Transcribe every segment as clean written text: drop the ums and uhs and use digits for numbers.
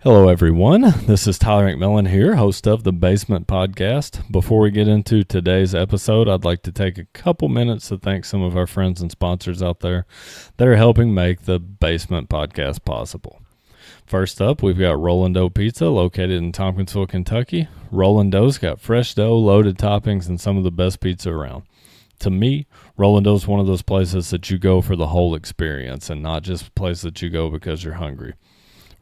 Hello, everyone. This is Tyler McMillan here, host of the Basement Podcast. Before we get into today's episode, I'd like to take a couple minutes to thank some of our friends and sponsors out there that are helping make the Basement Podcast possible. First up, we've got Rollin' Dough Pizza located in Tompkinsville, Kentucky. Rollin' Dough's got fresh dough, loaded toppings, and some of the best pizza around. To me, Rollin' Dough's one of those places that you go for the whole experience and not just a place that you go because you're hungry.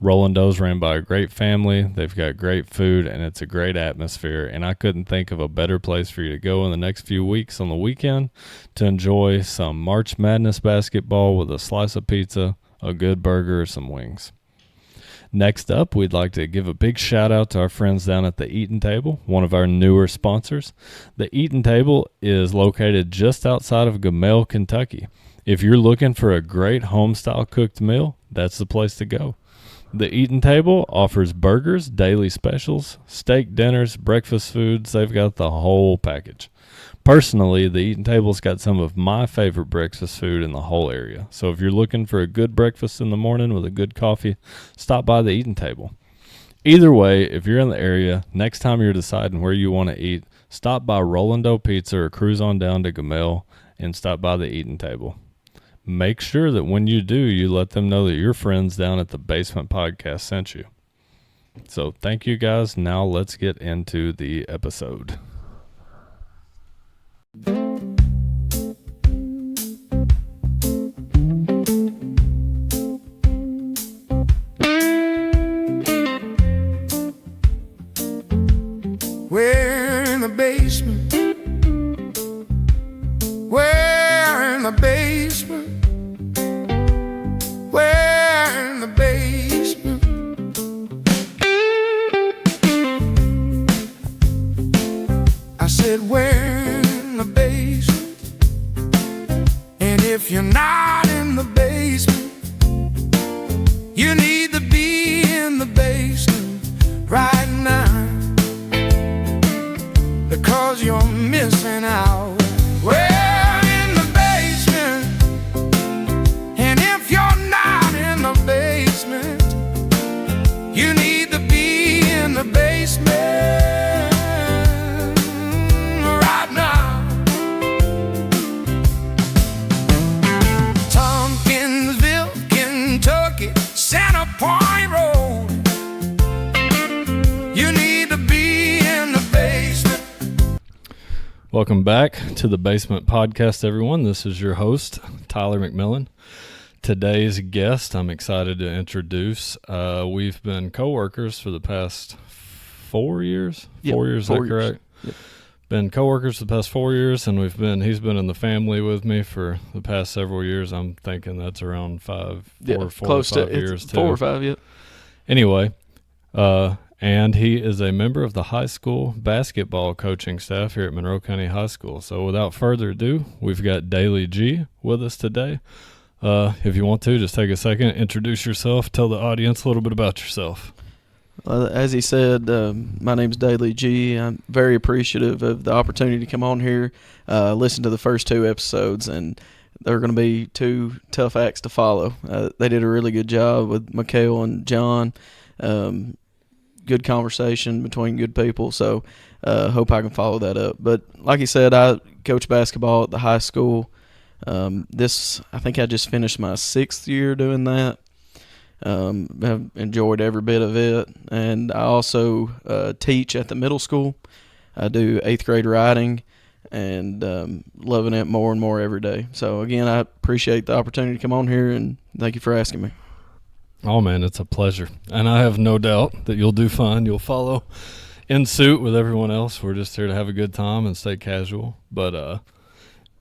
Rollin' Dough's ran by a great family. They've got great food, and it's a great atmosphere, and I couldn't think of a better place for you to go in the next few weeks on the weekend to enjoy some March Madness basketball with a slice of pizza, a good burger, or some wings. Next up, we'd like to give a big shout out to our friends down at the Eatin' Table, one of our newer sponsors. The Eatin' Table is located just outside of Gamel, Kentucky. If you're looking for a great home-style cooked meal, that's the place to go. The Eatin' Table offers burgers, daily specials, steak dinners, breakfast foods. They've got the whole package. Personally, the Eatin' Table's got some of my favorite breakfast food in the whole area. So if you're looking for a good breakfast in the morning with a good coffee, stop by the Eatin' Table. Either way, if you're in the area, next time you're deciding where you want to eat, stop by Rollin' Dough Pizza or cruise on down to Gamel and stop by the Eatin' Table. Make sure that when you do, you let them know that your friends down at the Basement Podcast sent you. So thank you guys. Now let's get into the episode. We're in the basement. We're in the basement. We're in the basement. I said we're in the basement. And if you're not in the basement, you need to be in the basement right now, because you're missing out. We're in the basement. And if you're not in the basement, you need to be in the basement right now. Tompkinsville, Kentucky, Center Point Road. You need to be in the basement. Welcome back to the Basement Podcast, everyone. This is your host, Tyler McMillan. Today's guest, I'm excited to introduce. We've been co-workers for the past 4 years. Yep, 4 years, is that 4 years. correct? Yep. Been co-workers for the past 4 years, and he's been in the family with me for the past several years. I'm thinking that's around Close to 5 to years too. 4 or 5, yep. Anyway, and he is a member of the high school basketball coaching staff here at Monroe County High School. So without further ado, we've got Dailey G with us today. If you want to, just take a second, introduce yourself, tell the audience a little bit about yourself. As he said, my name's Dailey G. I'm very appreciative of the opportunity to come on here, listen to the first 2 episodes, and they're going to be 2 tough acts to follow. They did a really good job with Mikhail and John. Good conversation between good people, so hope I can follow that up. But like he said, I coach basketball at the high school. I think I just finished my 6th year doing that. Have enjoyed every bit of it, and I also teach at the middle school. I do 8th grade writing, and loving it more and more every day. So again, I appreciate the opportunity to come on here, and thank you for asking me. Oh, man, it's a pleasure. And I have no doubt that you'll do fine. You'll follow in suit with everyone else. We're just here to have a good time and stay casual. But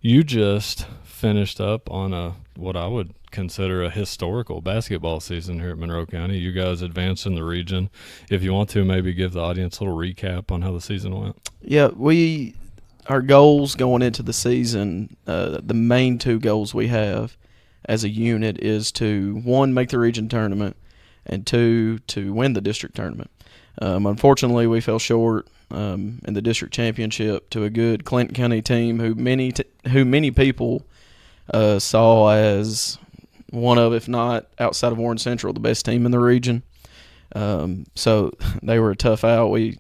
you just finished up on what I would consider a historical basketball season here at Monroe County. You guys advanced in the region. If you want to, maybe give the audience a little recap on how the season went. Yeah, our goals going into the season, the main 2 goals we have as a unit is to, 1, make the region tournament, and 2, to win the district tournament. Unfortunately, we fell short in the district championship to a good Clinton County team who many people saw as one of, if not outside of Warren Central, the best team in the region. So they were a tough out. We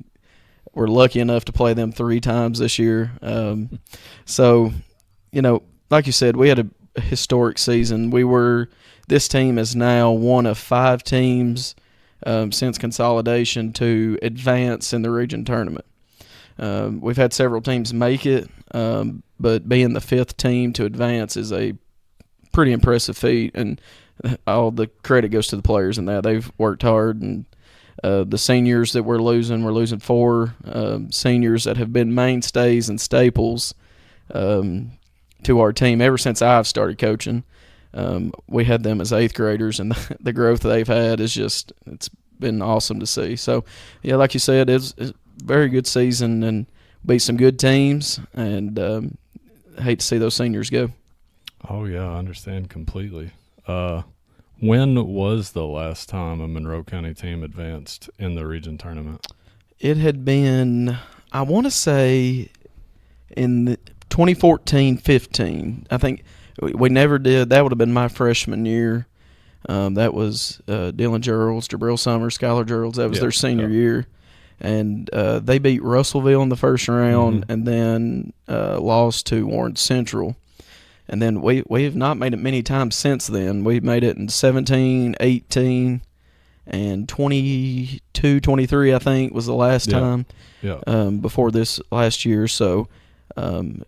were lucky enough to play them 3 times this year. So, like you said, we had a historic season. This team is now one of 5 teams since consolidation to advance in the region tournament. We've had several teams make it, but being the 5th team to advance is a pretty impressive feat, and all the credit goes to the players in that. They've worked hard, and the seniors that we're losing 4 seniors that have been mainstays and staples to our team ever since I've started coaching. We had them as 8th graders, and the growth they've had it's been awesome to see. So, yeah, like you said, it's a very good season and beat some good teams, and hate to see those seniors go. Oh, yeah, I understand completely. When was the last time a Monroe County team advanced in the region tournament? It had been, I want to say, in 2014-15. I think we never did. That would have been my freshman year. That was Dylan Geralds, Jabril Summers, Skylar Geralds. That was their senior year. And they beat Russellville in the first round, and then lost to Warren Central. And then we have not made it many times since then. We made it in 17, 18, and 22, 23, I think, was the last time before this last year. So, we've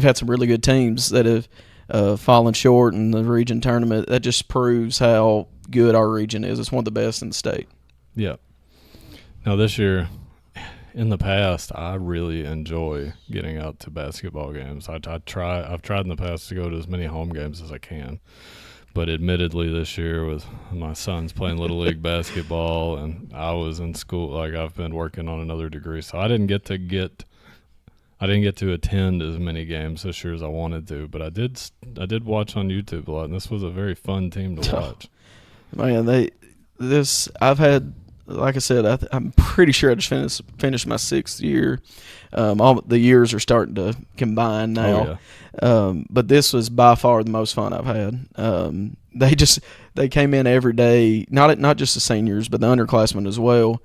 had some really good teams that have fallen short in the region tournament. That just proves how good our region is. It's one of the best in the state. Yeah. Now, this year, in the past, I really enjoy getting out to basketball games. I've tried in the past to go to as many home games as I can. But admittedly, this year with my sons playing Little League basketball and I was in school, I've been working on another degree, so I didn't get to attend as many games this year as I wanted to. But I did watch on YouTube a lot, and this was a very fun team to watch. Man, I've had. Like I said, I'm pretty sure I just finished my 6th year. All the years are starting to combine now. Oh, yeah. But this was by far the most fun I've had. They came in every day, not just the seniors, but the underclassmen as well.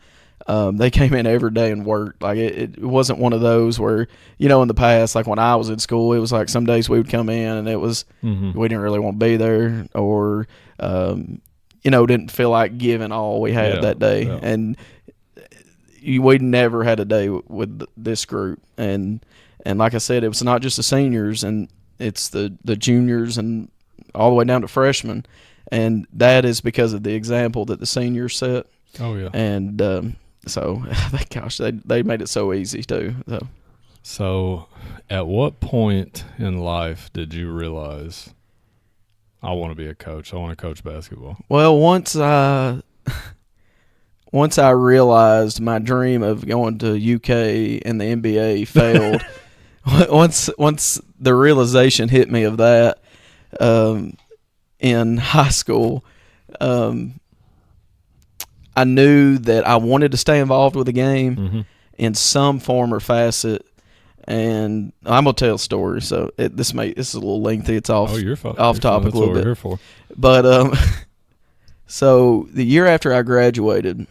They came in every day and worked. Like it wasn't one of those where, in the past, like when I was in school, it was like some days we would come in and it was we didn't really want to be there, or didn't feel like giving all we had that day. Yeah. And we never had a day with this group. And like I said, it was not just the seniors, and it's the juniors and all the way down to freshmen. And that is because of the example that the seniors set. Oh, yeah. And so, gosh, they made it so easy, too. So at what point in life did you realize – I want to be a coach. I want to coach basketball? Well, once I realized my dream of going to UK and the NBA failed, once the realization hit me of that in high school, I knew that I wanted to stay involved with the game in some form or facet. And I'm gonna tell a story, so this is a little lengthy. It's off off topic a little bit. Here for. But so the year after I graduated,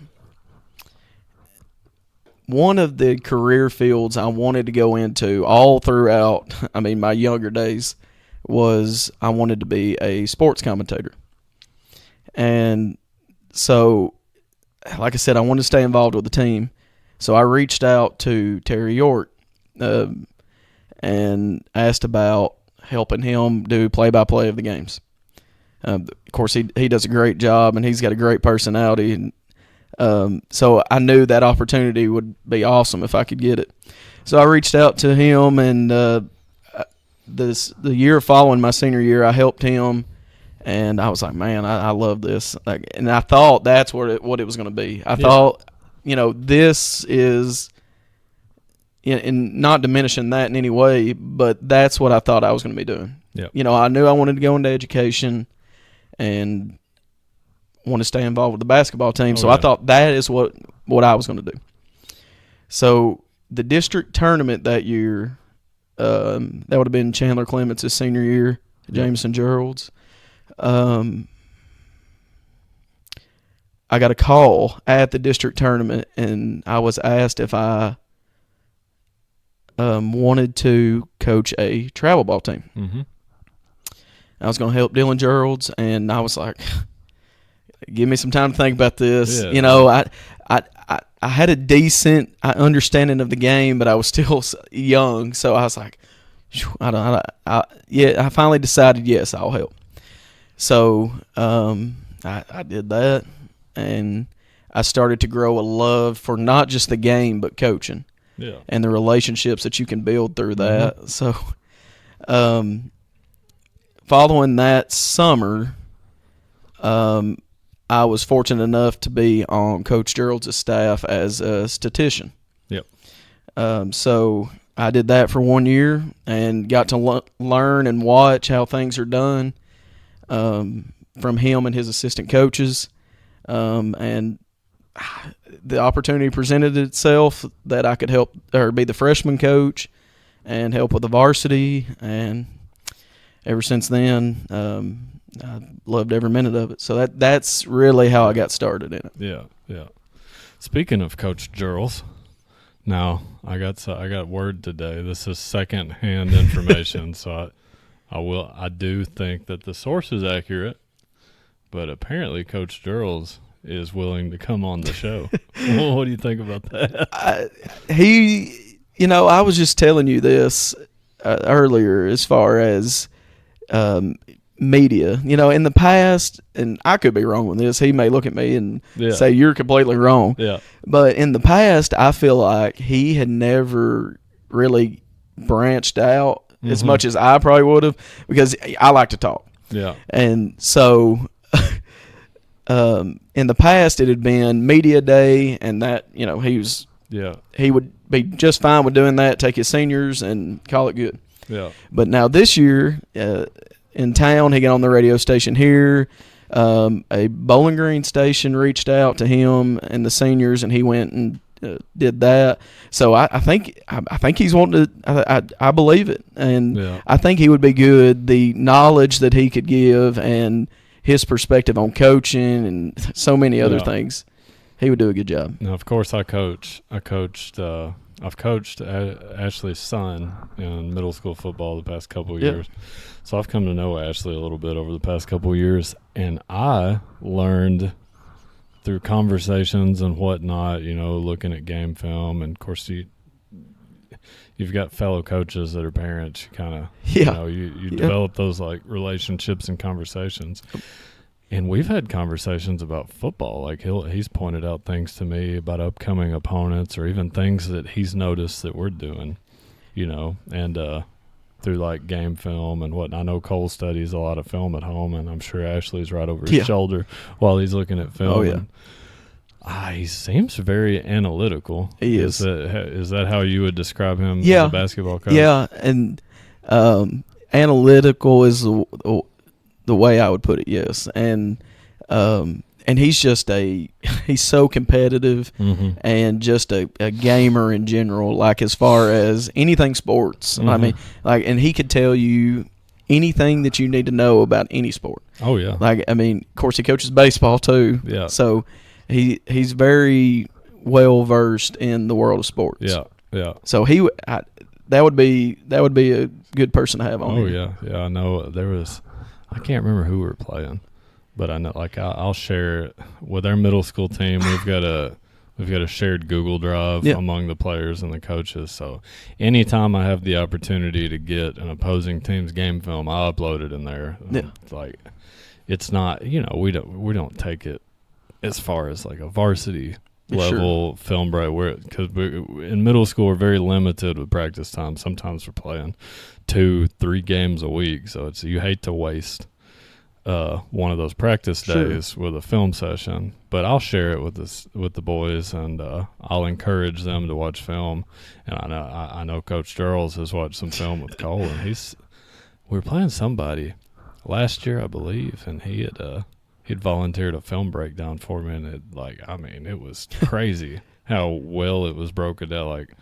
one of the career fields I wanted to go into all throughout, my younger days, was I wanted to be a sports commentator. And so, like I said, I wanted to stay involved with the team. So I reached out to Terry York and asked about helping him do play-by-play of the games. Of course, he does a great job, and he's got a great personality. And so I knew that opportunity would be awesome if I could get it. So I reached out to him, and the year following my senior year, I helped him, and I was like, man, I love this. And I thought that's what it was going to be. I thought, this is – and not diminishing that in any way, but that's what I thought I was going to be doing. Yep. I knew I wanted to go into education and want to stay involved with the basketball team, I thought that is what I was going to do. So the district tournament that year, that would have been Chandler Clements' senior year, Jameson Gerald's. I I got a call at the district tournament, and I was asked if I wanted to coach a travel ball team. Mm-hmm. I was going to help Dylan Geralds, and I was like, give me some time to think about this. Yeah. I had a decent understanding of the game, but I was still young, so I was like, I finally decided, yes, I'll help. So I did that, and I started to grow a love for not just the game, but coaching. Yeah. And the relationships that you can build through that. Mm-hmm. So following that summer, I was fortunate enough to be on Coach Gerald's staff as a statistician. Yep. So I did that for 1 year and got to learn and watch how things are done from him and his assistant coaches. And the opportunity presented itself that I could help or be the freshman coach and help with the varsity. And ever since then, I loved every minute of it. So that's really how I got started in it. Yeah, yeah. Speaking of Coach Gerals, now I got word today. This is second-hand information, so I do think that the source is accurate, but apparently Coach Gerals is willing to come on the show. Well, what do you think about that? I was just telling you this earlier as far as media. In the past, and I could be wrong with this, he may look at me and say you're completely wrong. Yeah. But in the past, I feel like he had never really branched out as much as I probably would have, because I like to talk. Yeah. And so in the past, it had been media day, and that, he would be just fine with doing that, take his seniors and call it good. Yeah. But now this year, in town, he got on the radio station here. A Bowling Green station reached out to him and the seniors, and he went and did that. So I think he's wanting to. I believe it, and I think he would be good. The knowledge that he could give and his perspective on coaching and so many other things, he would do a good job. Now, of course, I've coached Ashley's son in middle school football the past couple of years. So I've come to know Ashley a little bit over the past couple of years, and I learned through conversations and whatnot, looking at game film, and of course you've got fellow coaches that are parents. You kind of, you develop those like relationships and conversations. And we've had conversations about football. Like he's pointed out things to me about upcoming opponents, or even things that he's noticed that we're doing, and through like game film and whatnot. I know Cole studies a lot of film at home, and I'm sure Ashley's right over his shoulder while he's looking at film. Oh, yeah. And, he seems very analytical. He is. Is that how you would describe him as a basketball coach? Yeah, and analytical is the way I would put it, yes. And he's just he's so competitive and just a gamer in general, like as far as anything sports. I mean, like, and he could tell you anything that you need to know about any sport. Oh, yeah. Like, I mean, of course, he coaches baseball too. Yeah. So he's very well versed in the world of sports. Yeah, yeah. So that would be a good person to have on. Oh, yeah, yeah. I know I can't remember who we were playing, but I know, like, I'll share it with our middle school team. We've got a shared Google Drive among the players and the coaches. So anytime I have the opportunity to get an opposing team's game film, I upload it in there. Yeah. Like, it's not, we don't take it as far as like a varsity level film break, because in middle school we're very limited with practice time. Sometimes we're playing 2-3 games a week, so you hate to waste one of those practice days with a film session. But I'll share it with the boys, and I'll encourage them to watch film. And I know Coach Charles has watched some film with Cole, and we were playing somebody last year, I believe, and he'd volunteered a film breakdown for me, and it was crazy how well it was broken down. Like,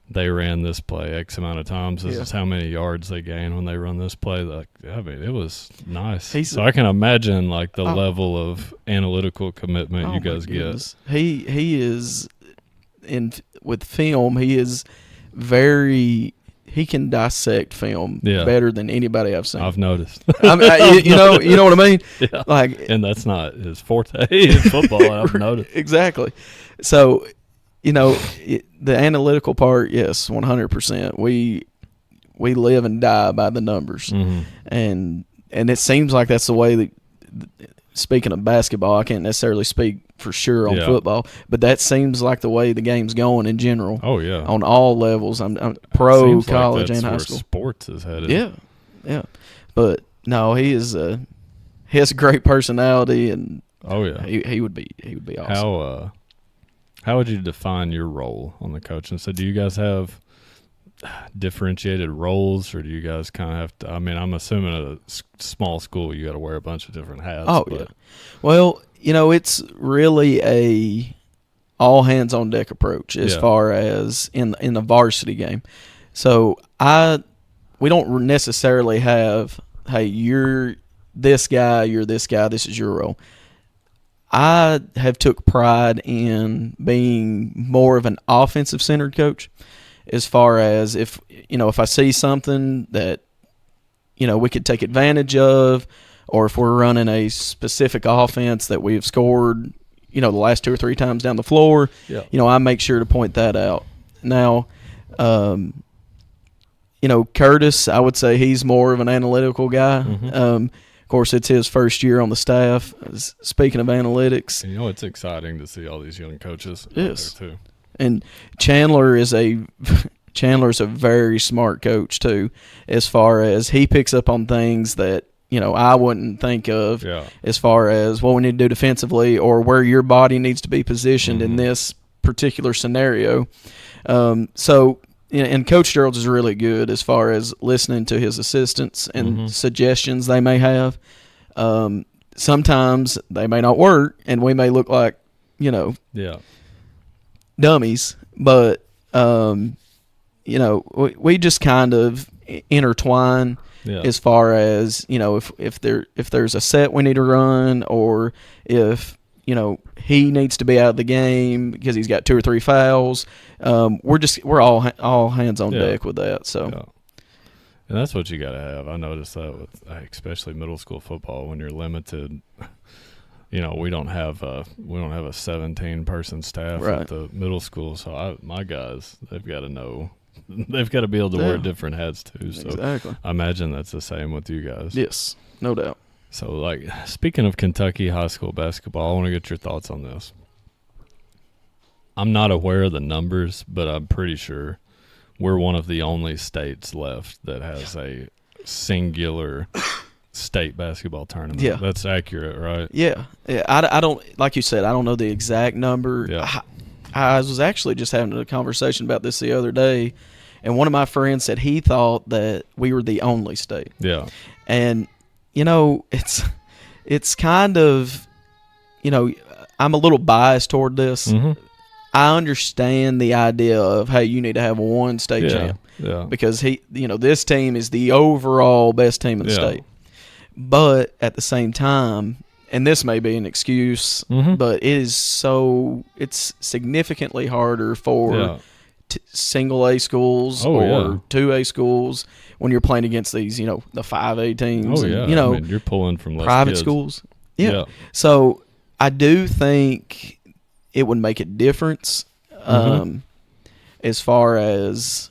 they ran this play X amount of times. This Yeah. is how many yards they gain when they run this play. Like, I mean, it was nice. He's- So I can imagine like the Oh. level of analytical commitment Oh, you my guys get. goodness. He is with film. He is very. He can dissect film Yeah. better than anybody I've seen. I've noticed. I mean, you know what I mean? Yeah. Like, And that's not his forte in football. I've noticed. exactly. So, the analytical part, yes, 100%. We live and die by the numbers, Mm-hmm. and it seems like that's the way that. Speaking of basketball, I can't necessarily speak for sure on Yeah. football, but that seems like the way the game's going in general. Oh yeah. On all levels. I'm pro, Seems like college, that's and high where school. sports is headed. Yeah. But no, he has a great personality, and Oh yeah. he would be awesome. How would you define your role on the coaching? So do you guys have differentiated roles, or do you guys kind of have to? I mean, I'm assuming at a small school you got to wear a bunch of different hats. Oh but yeah. Well, it's really a all hands on deck approach as Yeah. far as in the varsity game. So we don't necessarily have, hey, you're this guy, this is your role. I have took pride in being more of an offensive centered coach, as far as if I see something that we could take advantage of, or if we're running a specific offense that we've scored the last 2 or 3 times down the floor, Yeah. I make sure to point that out. Now, Curtis, I would say he's more of an analytical guy. Mhm. Of course, it's his first year on the staff. Speaking of analytics, And, it's exciting to see all these young coaches out Yes. there too. and Chandler is a very smart coach too, as far as he picks up on things that I wouldn't think of, Yeah. as far as what we need to do defensively or where your body needs to be positioned in Mhm. this particular scenario. So, and Coach Gerald's is really good as far as listening to his assistants and Mhm. suggestions they may have. Sometimes they may not work, and we may look like Yeah. dummies, but we just kind of intertwine. Yeah. As far as if there's a set we need to run, or if he needs to be out of the game because he's got 2 or 3 fouls, we're all hands on Yeah. deck with that. So Yeah. And that's what you got to have. I noticed that with especially middle school football, when you're limited. We don't have a 17-person staff Right. at the middle school, so my guys, they've got to know. They've got to be able to wear Yeah. different hats too. So exactly, I imagine that's the same with you guys. yes, no doubt. So, like, speaking of Kentucky high school basketball, I want to get your thoughts on this. I'm not aware of the numbers, but I'm pretty sure we're one of the only states left that has a singular state basketball tournament. Yeah. That's accurate, right? Yeah. I don't, like you said, I don't know the exact number. Yeah. I was actually just having a conversation about this the other day, and one of my friends said he thought that we were the only state. Yeah. And it's kind of, I'm a little biased toward this. Mm-hmm. I understand the idea of, hey, you need to have one state Yeah. champ, Yeah. because this team is the overall best team in the Yeah. state. But at the same time, and this may be an excuse, Mhm. but it's significantly harder for Yeah. single A schools Oh, or yeah. 2A schools when you're playing against these, the 5A teams. Oh, and, yeah. I mean, you're pulling from less private kids. schools. Yeah. So I do think it would make a difference, Mhm. as far as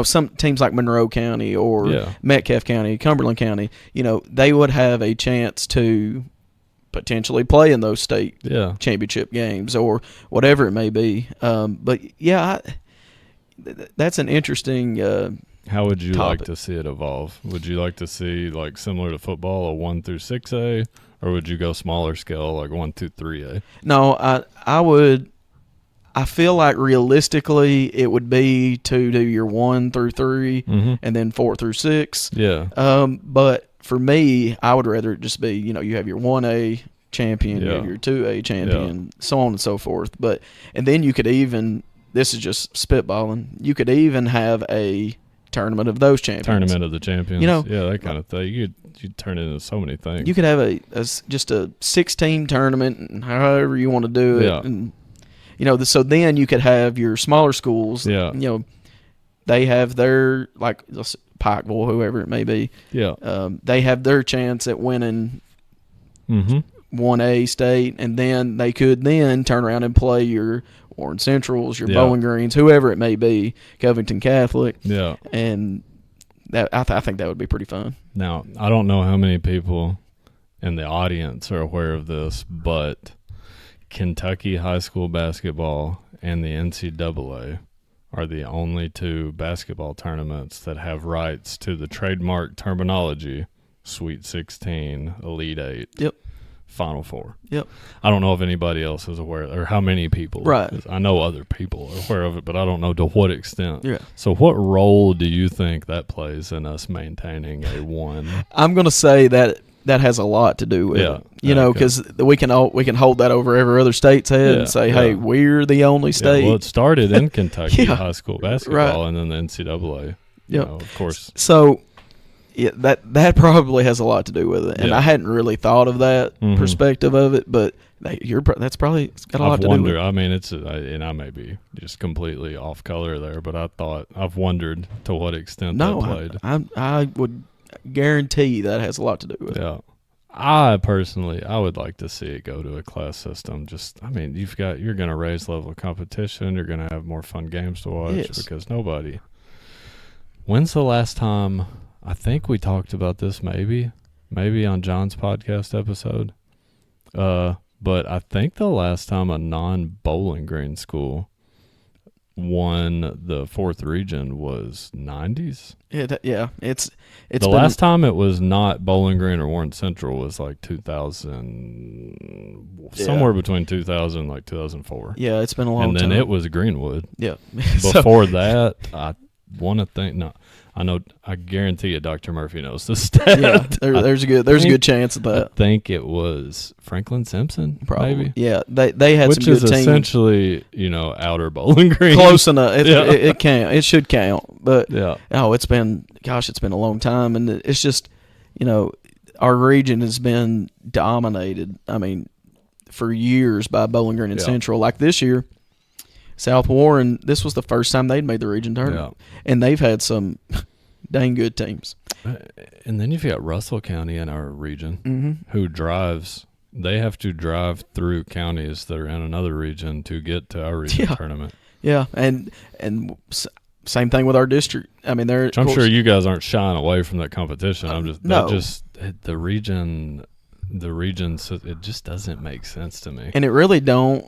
some teams like Monroe County or Yeah. Metcalfe County, Cumberland County. They would have a chance to potentially play in those state Yeah. championship games or whatever it may be. But yeah, that's an interesting. How would you like topic. to see it evolve? Would you like to see, like, similar to football, a 1 through 6A, or would you go smaller scale, like 1 through 3A? No, I would. I feel like realistically it would be to do your 1 through 3 Mm-hmm. and then 4 through 6. Yeah. But for me, I would rather it just be, you have your 1A champion, you Yeah. have your 2A champion, so on and so forth. And then you could even, this is just spitballing. You could even have a tournament of those champions. Tournament of the champions. You know, yeah, that kind of thing. You'd turn it into so many things. You could have just a 6-team tournament, and however you want to do it. Yeah. And so then you could have your smaller schools. Yeah. They have their, like Pikeville, whoever it may be. Yeah. They have their chance at winning 1A state, and then they could then turn around and play your Warren Centrals, your Bowling Greens, whoever it may be, Covington Catholic. Yeah. And that I think that would be pretty fun. Now, I don't know how many people in the audience are aware of this, but Kentucky high school basketball and the NCAA are the only 2 basketball tournaments that have rights to the trademark terminology Sweet 16, Elite 8, Yep. Final Four. Yep. I don't know if anybody else is aware, or how many people. Right. I know other people are aware of it, but I don't know to what extent. Yeah. So what role do you think that plays in us maintaining a 1? I'm going to say that has a lot to do with it. Because we can hold that over every other state's head and say, hey, we're the only state. Well, it started in Kentucky high school basketball, right. And then the NCAA. Of course. So, yeah, that probably has a lot to do with it, and I hadn't really thought of that perspective of it, but that's probably it's got a lot to do with it. I mean, and I may be just completely off color there, but I've wondered to what extent that played. I would guarantee that has a lot to do with it. Yeah. I would like to see it go to a class system. You're going to raise level of competition. You're going to have more fun games to watch because when's the last time, I think we talked about this maybe on John's podcast episode. But I think the last time a non-Bowling Green school won the 4th region was 90s. It's the last time it was not Bowling Green or Warren Central was like 2000, somewhere between 2000 and like 2004. Yeah, it's been a long time. And then it was Greenwood. Yeah. Before that, I want to think. No, I guarantee you, Dr. Murphy knows the stat. Yeah, there's a good chance of that. I think it was Franklin Simpson, probably. Maybe. Yeah, they had some good teams. Which is essentially, outer Bowling Green. Close enough. It can't. It should count. But yeah. It's been a long time, and it's just, our region has been dominated. I mean, for years by Bowling Green and Central. Like this year, South Warren, this was the first time they'd made the region tournament. Yeah. And they've had some dang good teams. And then you've got Russell County in our region who they have to drive through counties that are in another region to get to our region tournament. Yeah, and same thing with our district. I mean, I'm sure you guys aren't shying away from that competition. The region, it just doesn't make sense to me. And it really don't.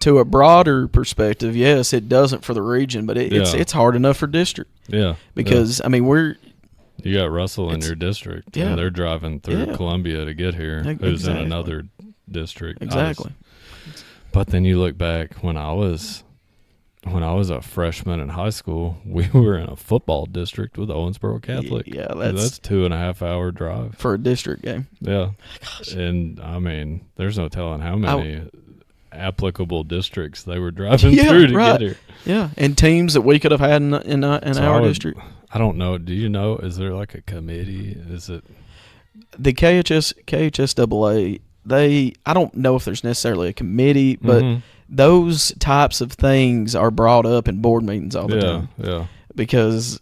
To a broader perspective, yes, it doesn't for the region, but it's hard enough for district. Yeah, because I mean you got Russell in your district, and they're driving through Columbia to get here, who's in another district. Exactly. But then you look back when I was a freshman in high school, we were in a football district with Owensboro Catholic. Yeah, that's 2.5 hour drive for a district game. Yeah, gosh. And I mean, there's no telling how many applicable districts they were driving through to get here. Yeah, and teams that we could have had in our district. I don't know. Do you know? Is there like a committee? Is it the KHSAA? I don't know if there's necessarily a committee, but those types of things are brought up in board meetings all the time. Yeah. Because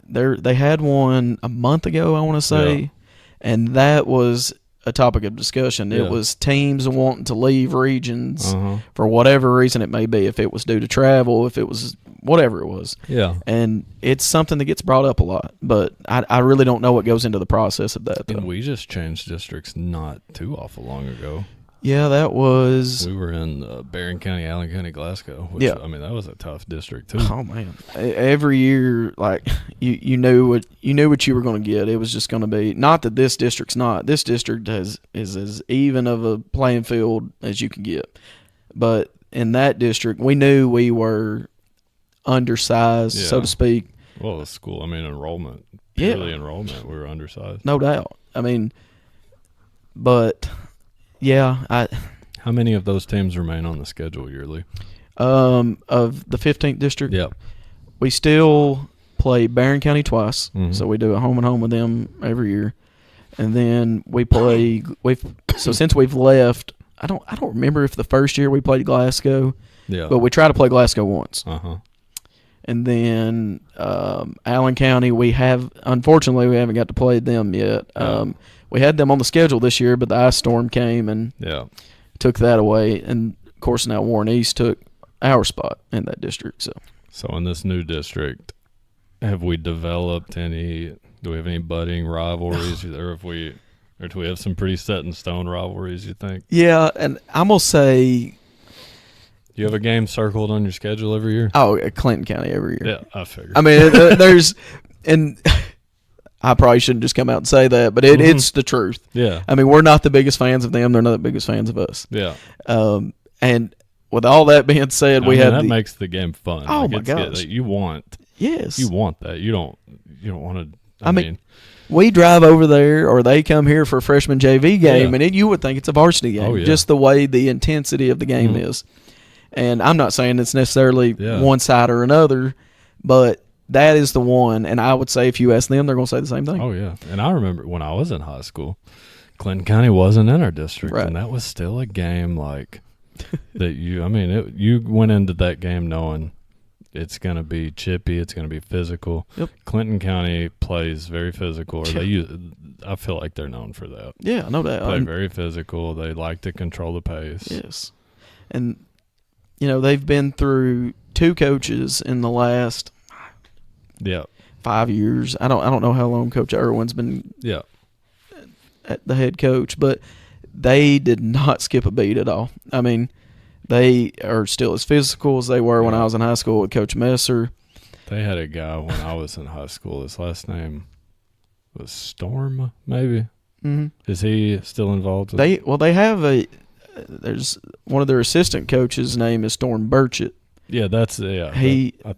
they had one a month ago, I want to say, and that was a topic of discussion. It was teams wanting to leave regions for whatever reason it may be, if it was due to travel, if it was whatever it was. Yeah. And it's something that gets brought up a lot, but I really don't know what goes into the process of that. And we just changed districts not too awful long ago. Yeah, that was... We were in Barron County, Allen County, Glasgow. Which, I mean, that was a tough district, too. Oh, man. Every year, like, you knew what you were going to get. It was just going to be... Not that this district's not. This district is as even of a playing field as you can get. But in that district, we knew we were undersized, so to speak. Well, the school, I mean, enrollment. Purely enrollment, we were undersized. No doubt. I mean, but... Yeah, How many of those teams remain on the schedule yearly? Of the 15th district. Yep. We still play Barron County twice, Mhm. so we do a home and home with them every year, and then we play. So since we've left, I don't remember if the first year we played Glasgow, Yeah. but we try to play Glasgow once, Uh-huh. and then Allen County unfortunately we haven't got to play them yet. We had them on the schedule this year, but the ice storm came and Yeah. took that away, and of course now Warren East took our spot in that district. So in this new district, have we developed any? Do we have any budding rivalries, or do we have some pretty set in stone rivalries? You think? Yeah, and I'm gonna say, Do you have a game circled on your schedule every year? Clinton County every year. Yeah, I figured. I mean, there's, and I probably shouldn't just come out and say that, but it's the truth. Yeah. I mean, we're not the biggest fans of them; they're not the biggest fans of us. Yeah. And with all that being said, that makes the game fun. Oh, my it's gosh. like, you want that. You don't want to. I mean, we drive over there, or they come here for a freshman JV game, Yeah. and you would think it's a varsity game, Oh, yeah. just the way the intensity of the game is. And I'm not saying it's necessarily one side or another, but that is the one. And I would say if you ask them, they're going to say the same thing. Oh yeah. And I remember when I was in high school, Clinton County wasn't in our district, Right. and that was still a game like that. You went into that game knowing it's going to be chippy, it's going to be physical. Yep. Clinton County plays very physical, or I feel like they're known for that. Yeah, no doubt. Play very physical. They like to control the pace. Yes. And, they've been through 2 coaches in the last 5 years. I don't know how long Coach Irwin's been at the head coach, but they did not skip a beat at all. I mean, they are still as physical as they were when I was in high school with Coach Messer. They had a guy when I was in high school. His last name was Storm, maybe. Mm-hmm. Is he still involved? They have there's one of their assistant coaches' name is Storm Burchett. Yeah, I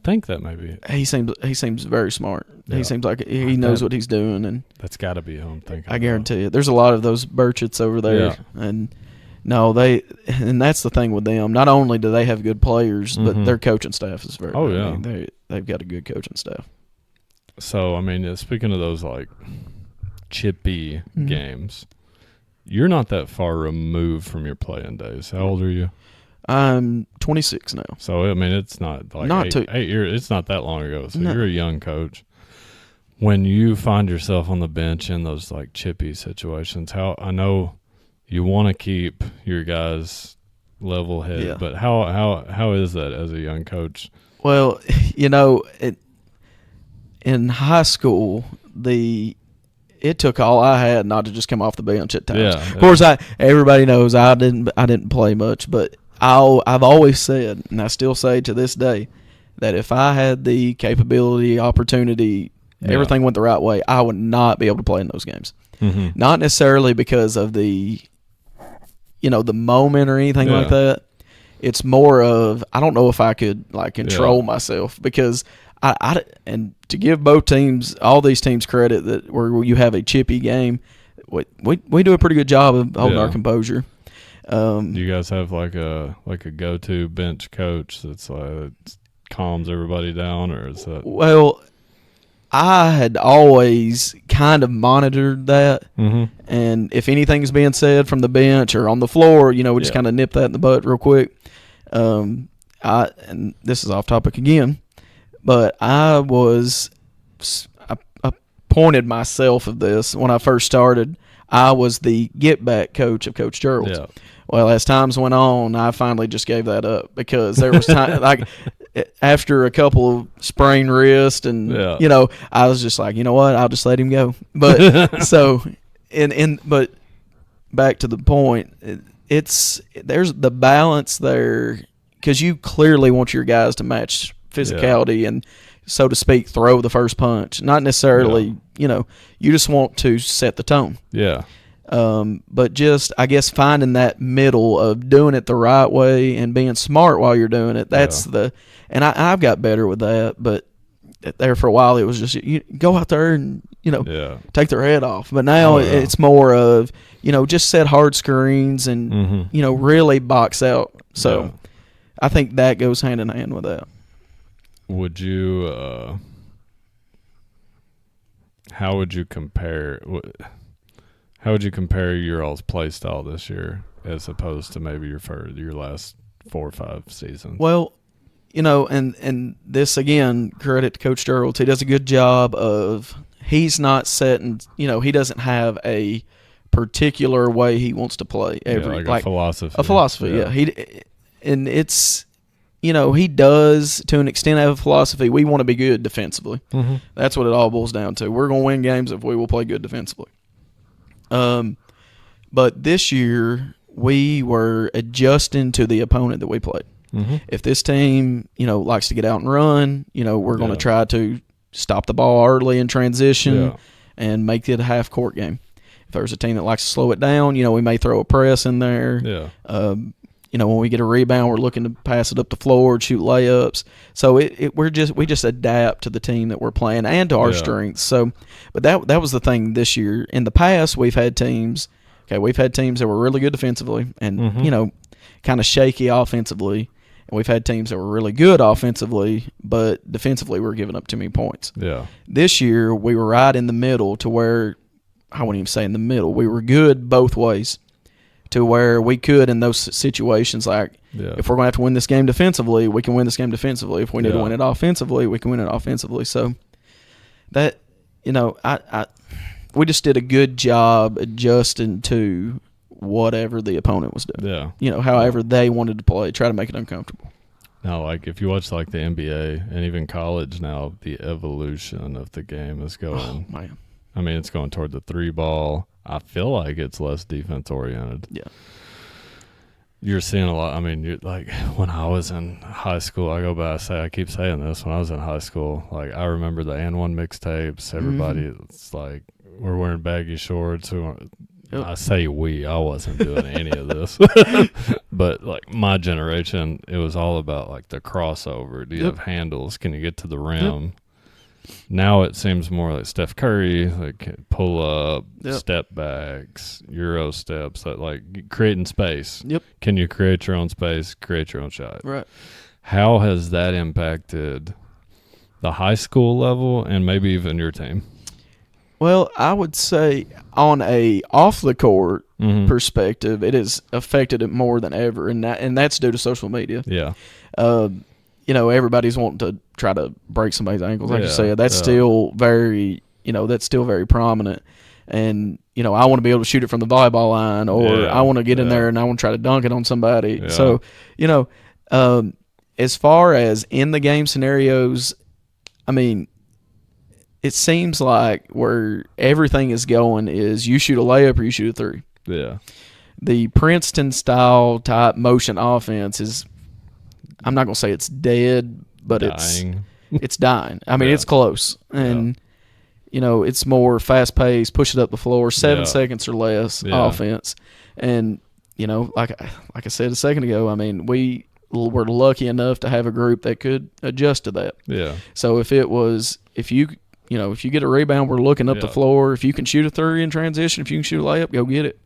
think that may be. He seems very smart. Yeah. He seems like he knows what he's doing, and That's got to be who I'm thinking. I guarantee you, there's a lot of those Burchetts over there. Yeah. And and that's the thing with them. Not only do they have good players, but their coaching staff is very. Oh, good. yeah. I mean, they've got a good coaching staff. So I mean, speaking of those like chippy Mm-hmm. games, you're not that far removed from your playing days. How old are you? I'm 26 now. So I mean, it's not like Not 8 years. It's not that long ago. So No. you're a young coach. When you find yourself on the bench in those like chippy situations, I know you want to keep your guys level headed, Yeah. but how is that as a young coach? Well, in high school, it took all I had not to just come off the bench at times. Yeah. Of course, everybody knows I didn't play much, but I've always said, and I still say to this day, that if I had the capability, opportunity, everything went the right way, I would not be able to play in those games. Mm-hmm. Not necessarily because of the moment or anything like that. It's more of I don't know if I could like control myself, because I and to give both teams, all these teams credit that where you have a chippy game, we do a pretty good job of holding our composure. Do you guys have like a go-to bench coach that's calms everybody down, or is that? Well, I had always kind of monitored that, and if anything's being said from the bench or on the floor, we just kind of nip that in the butt real quick. And this is off topic again, but I appointed myself of this when I first started. I was the get back coach of Coach Gerald's. Yeah. Well, as times went on, I finally just gave that up because there was time like after a couple of sprained wrists and I was just like, you know what, I'll just let him go. But but back to the point, there's the balance there because you clearly want your guys to match physicality and, so to speak, throw the first punch. Not necessarily, you just want to set the tone. Yeah. But just, I guess, finding that middle of doing it the right way and being smart while you're doing it. That's and I've got better with that, but there for a while it was just, you go out there and, take their head off. But now it's more of, just set hard screens and, really box out. So I think that goes hand in hand with that. Would you? How would you compare? How would you compare your all's play style this year as opposed to maybe your last 4 or 5 seasons? Well, and this again, credit to Coach Gerald. He does a good job of. He's not setting. He doesn't have a particular way he wants to play. Like a philosophy. A philosophy, yeah. And it's. He does, to an extent, have a philosophy. We want to be good defensively. Mm-hmm. That's what it all boils down to. We're going to win games if we will play good defensively. But this year, we were adjusting to the opponent that we played. Mm-hmm. If this team, likes to get out and run, we're going to try to stop the ball early in transition and make it a half-court game. If there's a team that likes to slow it down, we may throw a press in there. Yeah. When we get a rebound, we're looking to pass it up the floor, shoot layups. So we just adapt to the team that we're playing and to our strengths. So, but that was the thing this year. In the past, we've had teams that were really good defensively and kind of shaky offensively, and we've had teams that were really good offensively, but defensively we're giving up too many points. Yeah. This year we were right in the middle to where I wouldn't even say in the middle. We were good both ways. To where we could in those situations, if we're going to have to win this game defensively, we can win this game defensively. If we need to win it offensively, we can win it offensively. So that we just did a good job adjusting to whatever the opponent was doing. Yeah, however they wanted to play, try to make it uncomfortable. Now, like if you watch like the NBA and even college now, the evolution of the game is going. Oh man! I mean, it's going toward the 3-ball. I feel like it's less defense oriented. Yeah. You're seeing a lot. I mean, you're like when I was in high school, I keep saying this. When I was in high school, like I remember the And One mixtapes. Everybody, it's like we're wearing baggy shorts. I say I wasn't doing any of this. But like my generation, it was all about like the crossover. Do you have handles? Can you get to the rim? Now it seems more like Steph Curry, like pull up, step backs, Euro steps, like creating space. Yep. Can you create your own space, create your own shot? Right. How has that impacted the high school level and maybe even your team? Well, I would say on a off the court perspective, it has affected it more than ever, and that's due to social media. Yeah. Everybody's wanting to try to break somebody's ankles, like you said. That's still very, prominent. And, I want to be able to shoot it from the volleyball line, or I want to get in there and I want to try to dunk it on somebody. Yeah. So, as far as in the game scenarios, I mean, it seems like where everything is going is you shoot a layup or you shoot a three. Yeah. The Princeton style type motion offense is, I'm not going to say it's dead, but it's dying. I mean, it's close. And, it's more fast paced, push it up the floor, 7 seconds or less offense. And, like I said a second ago, I mean, we were lucky enough to have a group that could adjust to that. Yeah. So if you get a rebound, we're looking up the floor. If you can shoot a three in transition, if you can shoot a layup, go get it.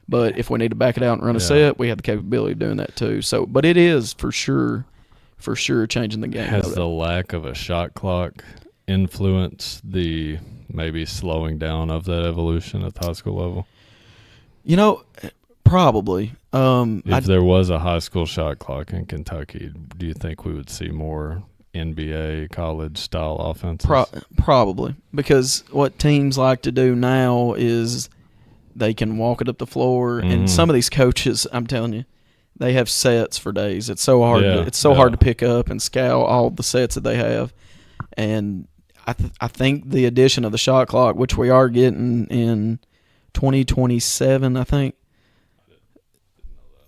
But if we need to back it out and run a set, we have the capability of doing that too. So, but it is for sure changing the game. Has the lack of a shot clock influenced the maybe slowing down of that evolution at the high school level? Probably. If there was a high school shot clock in Kentucky, do you think we would see more NBA college style offenses? Probably, because what teams like to do now is they can walk it up the floor, and some of these coaches, I'm telling you, they have sets for days. It's so hard. Hard to pick up and scout all the sets that they have, and I think the addition of the shot clock, which we are getting in 2027, I think.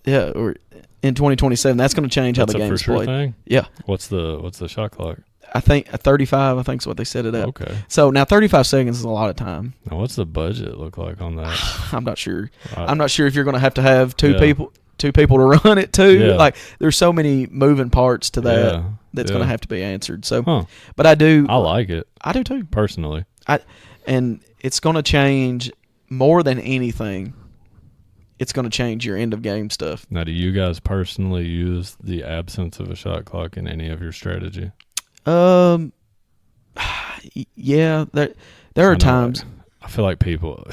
Yeah, or in 2027, that's going to change how the game's played. Thing? Yeah. What's the shot clock? I think 35. I think is what they set it at. Okay. So now 35 seconds is a lot of time. Now, what's the budget look like on that? I'm not sure. I'm not sure if you're going to have two people to run it too. Yeah. Like there's so many moving parts to that that's going to have to be answered. So, but I like it. I do too, personally. And it's going to change more than anything. it's going to change your end of game stuff. Now, do you guys personally use the absence of a shot clock in any of your strategy? Yeah, there are times. I feel like people.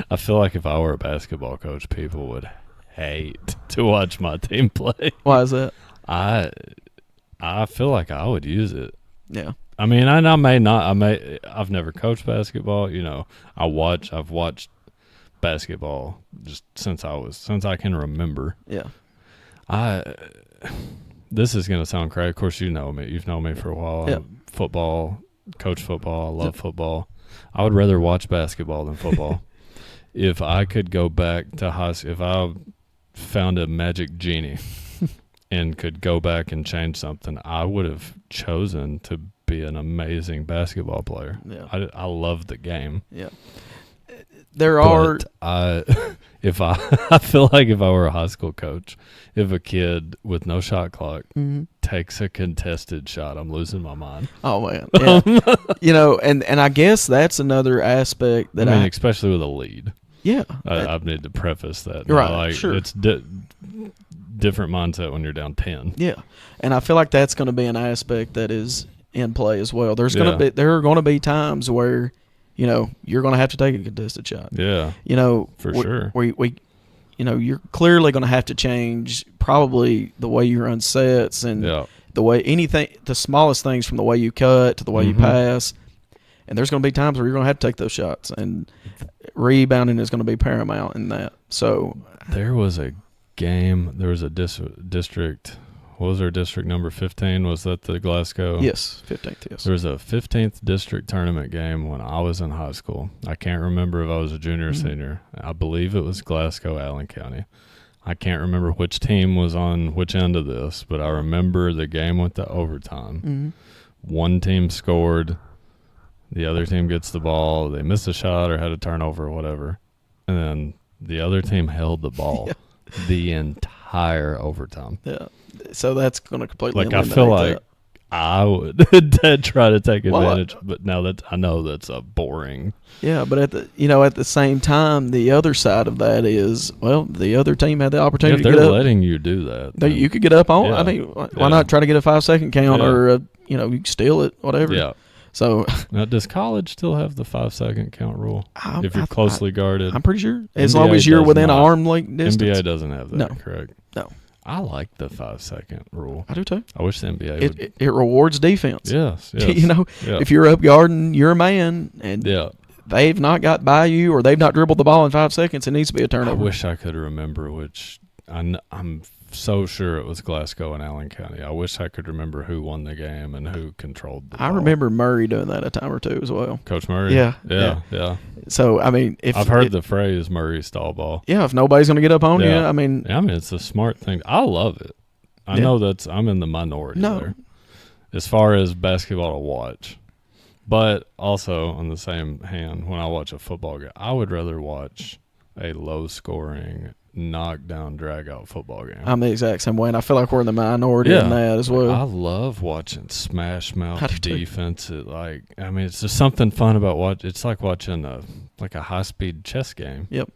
I feel like if I were a basketball coach, people would hate to watch my team play. Why is that? I feel like I would use it. Yeah. I mean, I may not. I've never coached basketball. You know, I've watched basketball just since I can remember. Yeah. This is gonna sound crazy. Of course, you know me. You've known me for a while. Yeah. Coach football. I love football. I would rather watch basketball than football. If I could go back to high school, if I found a magic genie and could go back and change something, I would have chosen to be an amazing basketball player. Yeah. I love the game. Yeah. I feel like if I were a high school coach, if a kid with no shot clock takes a contested shot, I'm losing my mind. Oh man, yeah. You know, and I guess that's another aspect that especially with a lead. Yeah, I need to preface that. Right, like, sure. It's different mindset when you're down 10. Yeah, and I feel like that's going to be an aspect that is in play as well. There are going to be times where, you know, you're going to have to take a contested shot. Yeah. You know, for sure. We you know, you're clearly going to have to change probably the way you run sets and the way the smallest things from the way you cut to the way you pass. And there's going to be times where you're going to have to take those shots, and rebounding is going to be paramount in that. So there was a game. There was a district. What was our district number? 15? Was that the Glasgow? Yes, 15th. Yes. There was a 15th district tournament game when I was in high school. I can't remember if I was a junior or senior. I believe it was Glasgow, Allen County. I can't remember which team was on which end of this, but I remember the game went to overtime. One team scored. The other team gets the ball. They missed a shot or had a turnover or whatever. And then the other team held the ball the entire overtime. Yeah. So that's going to completely I feel like that. I would try to take advantage, but now that I know that's a boring. Yeah, but at the same time, the other side of that is, well, the other team had the opportunity If to get they're up. letting you do that, You could get up on. Yeah. I mean, why not try to get a 5-second count or you can steal it, whatever. Yeah. So now, does college still have the 5-second count rule? If you're closely guarded, I'm pretty sure. As NBA long as you're within not. an arm length distance. NBA doesn't have that. No. Correct. No. I like the 5-second rule. I do too. I wish the NBA would. It rewards defense. Yes. You know, if you're up guarding, you're a man, and they've not got by you or they've not dribbled the ball in 5 seconds, it needs to be a turnover. I wish I could remember which. I'm so sure it was Glasgow and Allen County. I wish I could remember who won the game and who controlled the ball. I remember Murray doing that a time or two as well. Coach Murray? Yeah. So, I mean, I've heard the phrase Murray stall ball. Yeah, if nobody's going to get up on you, I mean. It's a smart thing. I love it. I know I'm in the minority there as far as basketball to watch. But also, on the same hand, when I watch a football game, I would rather watch a low-scoring, knockdown, drag-out football game. I'm the exact same way, and I feel like we're in the minority in that as well. I love watching smash-mouth defense. It's just something fun about it's like watching a high-speed chess game. Yep.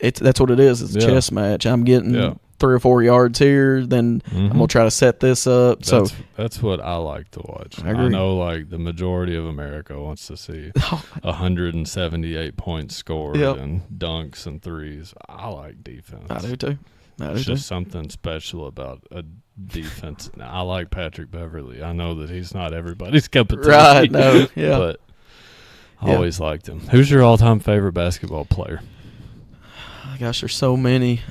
That's what it is. It's a chess match. I'm getting 3 or 4 yards here, then I'm going to try to set this up. That's what I like to watch. I agree. I know the majority of America wants to see 178 points scored and dunks and threes. I like defense. I do too. It's just something special about a defense. Now, I like Patrick Beverly. I know that he's not everybody's cup of tea. Right, no, yeah. But I always liked him. Who's your all-time favorite basketball player? Gosh, there's so many.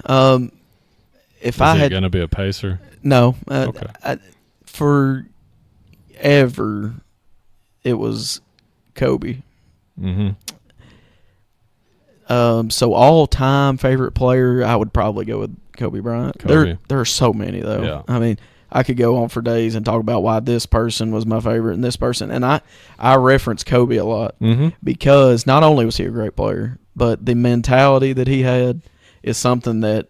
Is he going to be a Pacer? No. Okay. Forever, it was Kobe. Mm-hmm. So all-time favorite player, I would probably go with Kobe Bryant. There are so many, though. Yeah. I mean, I could go on for days and talk about why this person was my favorite and this person. And I reference Kobe a lot because not only was he a great player, but the mentality that he had is something that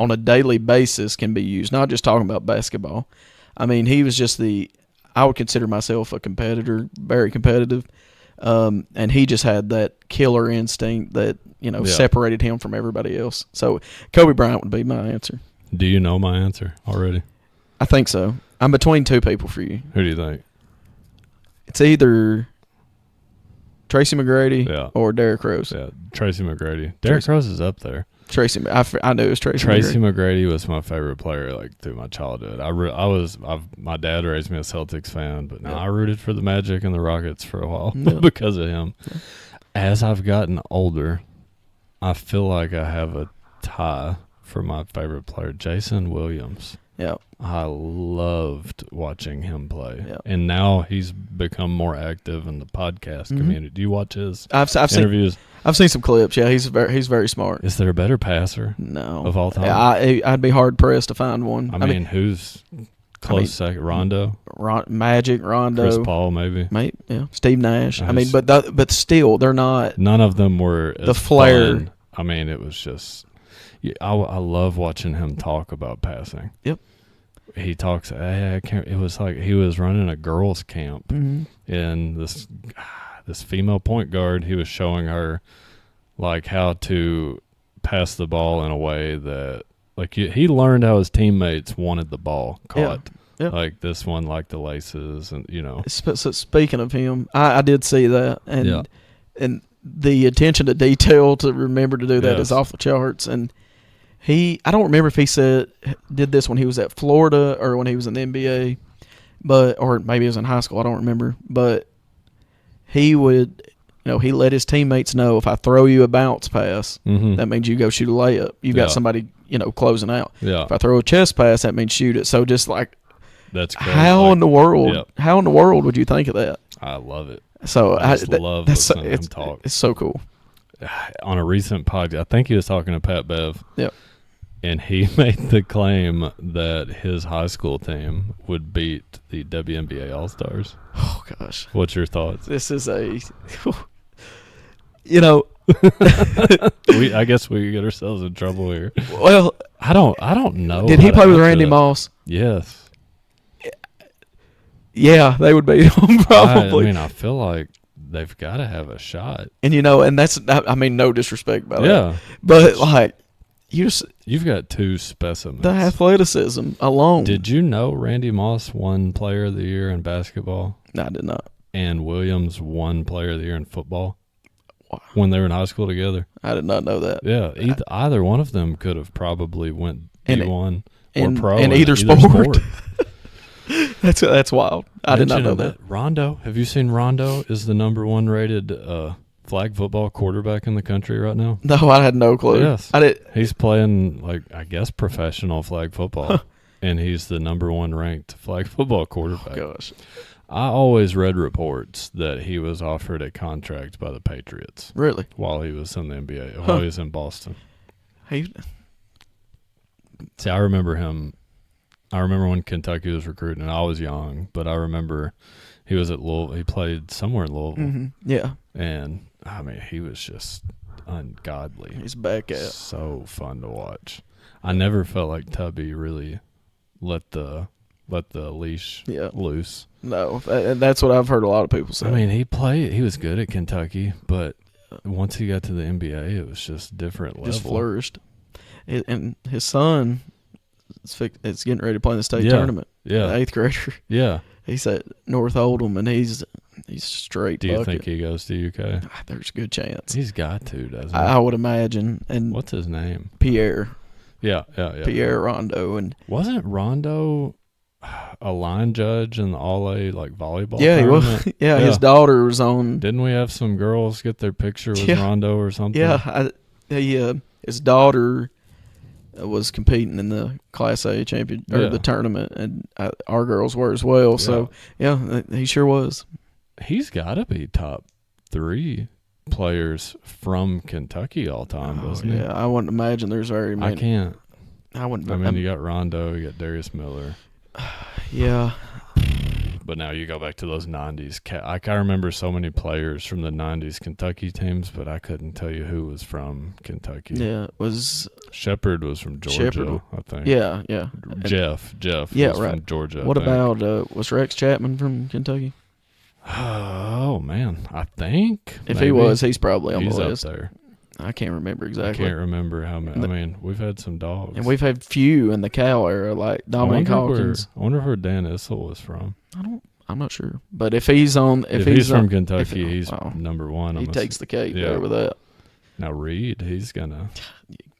on a daily basis can be used, not just talking about basketball. I mean, he was just I would consider myself a competitor, very competitive. And he just had that killer instinct that, separated him from everybody else. So Kobe Bryant would be my answer. Do you know my answer already? I think so. I'm between two people for you. Who do you think? It's either Tracy McGrady or Derrick Rose. Yeah, Tracy McGrady. Derrick Rose is up there. Tracy, I knew it was Tracy. Tracy McGrady was my favorite player through my childhood. My dad raised me a Celtics fan, but I rooted for the Magic and the Rockets for a while because of him. Yeah. As I've gotten older, I feel like I have a tie for my favorite player, Jason Williams. Yeah, I loved watching him play, and now he's become more active in the podcast community. Do you watch his interviews? I've seen some clips. Yeah, he's very smart. Is there a better passer? No, of all time. I'd be hard pressed to find one. I mean, who's close second? Rondo, Magic, Rondo, Chris Paul, maybe. Steve Nash. But still, they're not. None of them were the flair. Fun. I mean, it was just. I love watching him talk about passing. Yep. He talks. It was like he was running a girls' camp, and this female point guard. He was showing her like how to pass the ball in a way that he learned how his teammates wanted the ball caught. Yeah. Like this one, like the laces, and So speaking of him, I did see that, and the attention to detail to remember to do that is off the charts. And I don't remember if he did this when he was at Florida or when he was in the NBA, or maybe it was in high school. I don't remember, but he would, he let his teammates know, if I throw you a bounce pass, that means you go shoot a layup. You've got somebody, closing out. Yeah. If I throw a chest pass, that means shoot it. So just like, that's crazy. How in the world would you think of that? I love it. So I love listening to him talk. It's so cool. On a recent podcast, I think he was talking to Pat Bev. Yep. And he made the claim that his high school team would beat the WNBA All-Stars. Oh, gosh. What's your thoughts? This is I guess we get ourselves in trouble here. Well, I don't know. Did he play with Randy Moss? Yes. Yeah, they would beat him probably. I feel like they've got to have a shot. And and that's no disrespect about that. Yeah. But you've got two specimens. The athleticism alone. Did you know Randy Moss won Player of the Year in basketball? No, I did not. And Williams won Player of the Year in football when they were in high school together. I did not know that. Yeah, either one of them could have probably went D1 or pro in either sport. That's wild. I did not know that. Rondo, have you seen Rondo is the number 1 rated flag football quarterback in the country right now? No, I had no clue. Yes. He's playing professional flag football, and he's the number 1 ranked flag football quarterback. Oh, gosh. I always read reports that he was offered a contract by the Patriots. Really? While he was in the NBA, while he was in Boston. See, I remember him. I remember when Kentucky was recruiting, and I was young, but I remember he was at Louisville. He played somewhere in Louisville. Mm-hmm. Yeah. And, he was just ungodly. He's back at. So fun to watch. I never felt like Tubby really let the leash loose. No, that's what I've heard a lot of people say. He was good at Kentucky, but once he got to the NBA, it was just different level. Just flourished. And his son is getting ready to play in the state tournament. Yeah. The 8th grader. Yeah. He's at North Oldham, and he's straight. Do you think he goes to UK? There's a good chance. He's got to, doesn't he? I would imagine. And what's his name? Pierre. Yeah. Pierre Rondo. And wasn't Rondo a line judge in the All-A volleyball tournament? He was. Yeah, his daughter was on. Didn't we have some girls get their picture with Rondo or something? Yeah, his daughter was competing in the Class A champion or the tournament, and our girls were as well. So he sure was. He's got to be top 3 players from Kentucky all time, doesn't he? Yeah, I wouldn't imagine there's very many. I can't. I wouldn't. You got Rondo, you got Darius Miller. Yeah. But now you go back to those 90s. I remember so many players from the 90s Kentucky teams, but I couldn't tell you who was from Kentucky. Yeah, it was Shepard was from Georgia, I think. Yeah. Jeff was from Georgia. What about was Rex Chapman from Kentucky? Oh man, I think If maybe he was, he's probably on he's the up list. there. I can't remember I exactly. can't remember how many. I mean, we've had some dogs, And we've had few in the Cal era, like Dominic Hawkins. I wonder where Dan Issel was from. I'm not sure, but if he's on, If he's from on, Kentucky, he's number one. He takes the cake yeah. there with that. Now Reed, he's gonna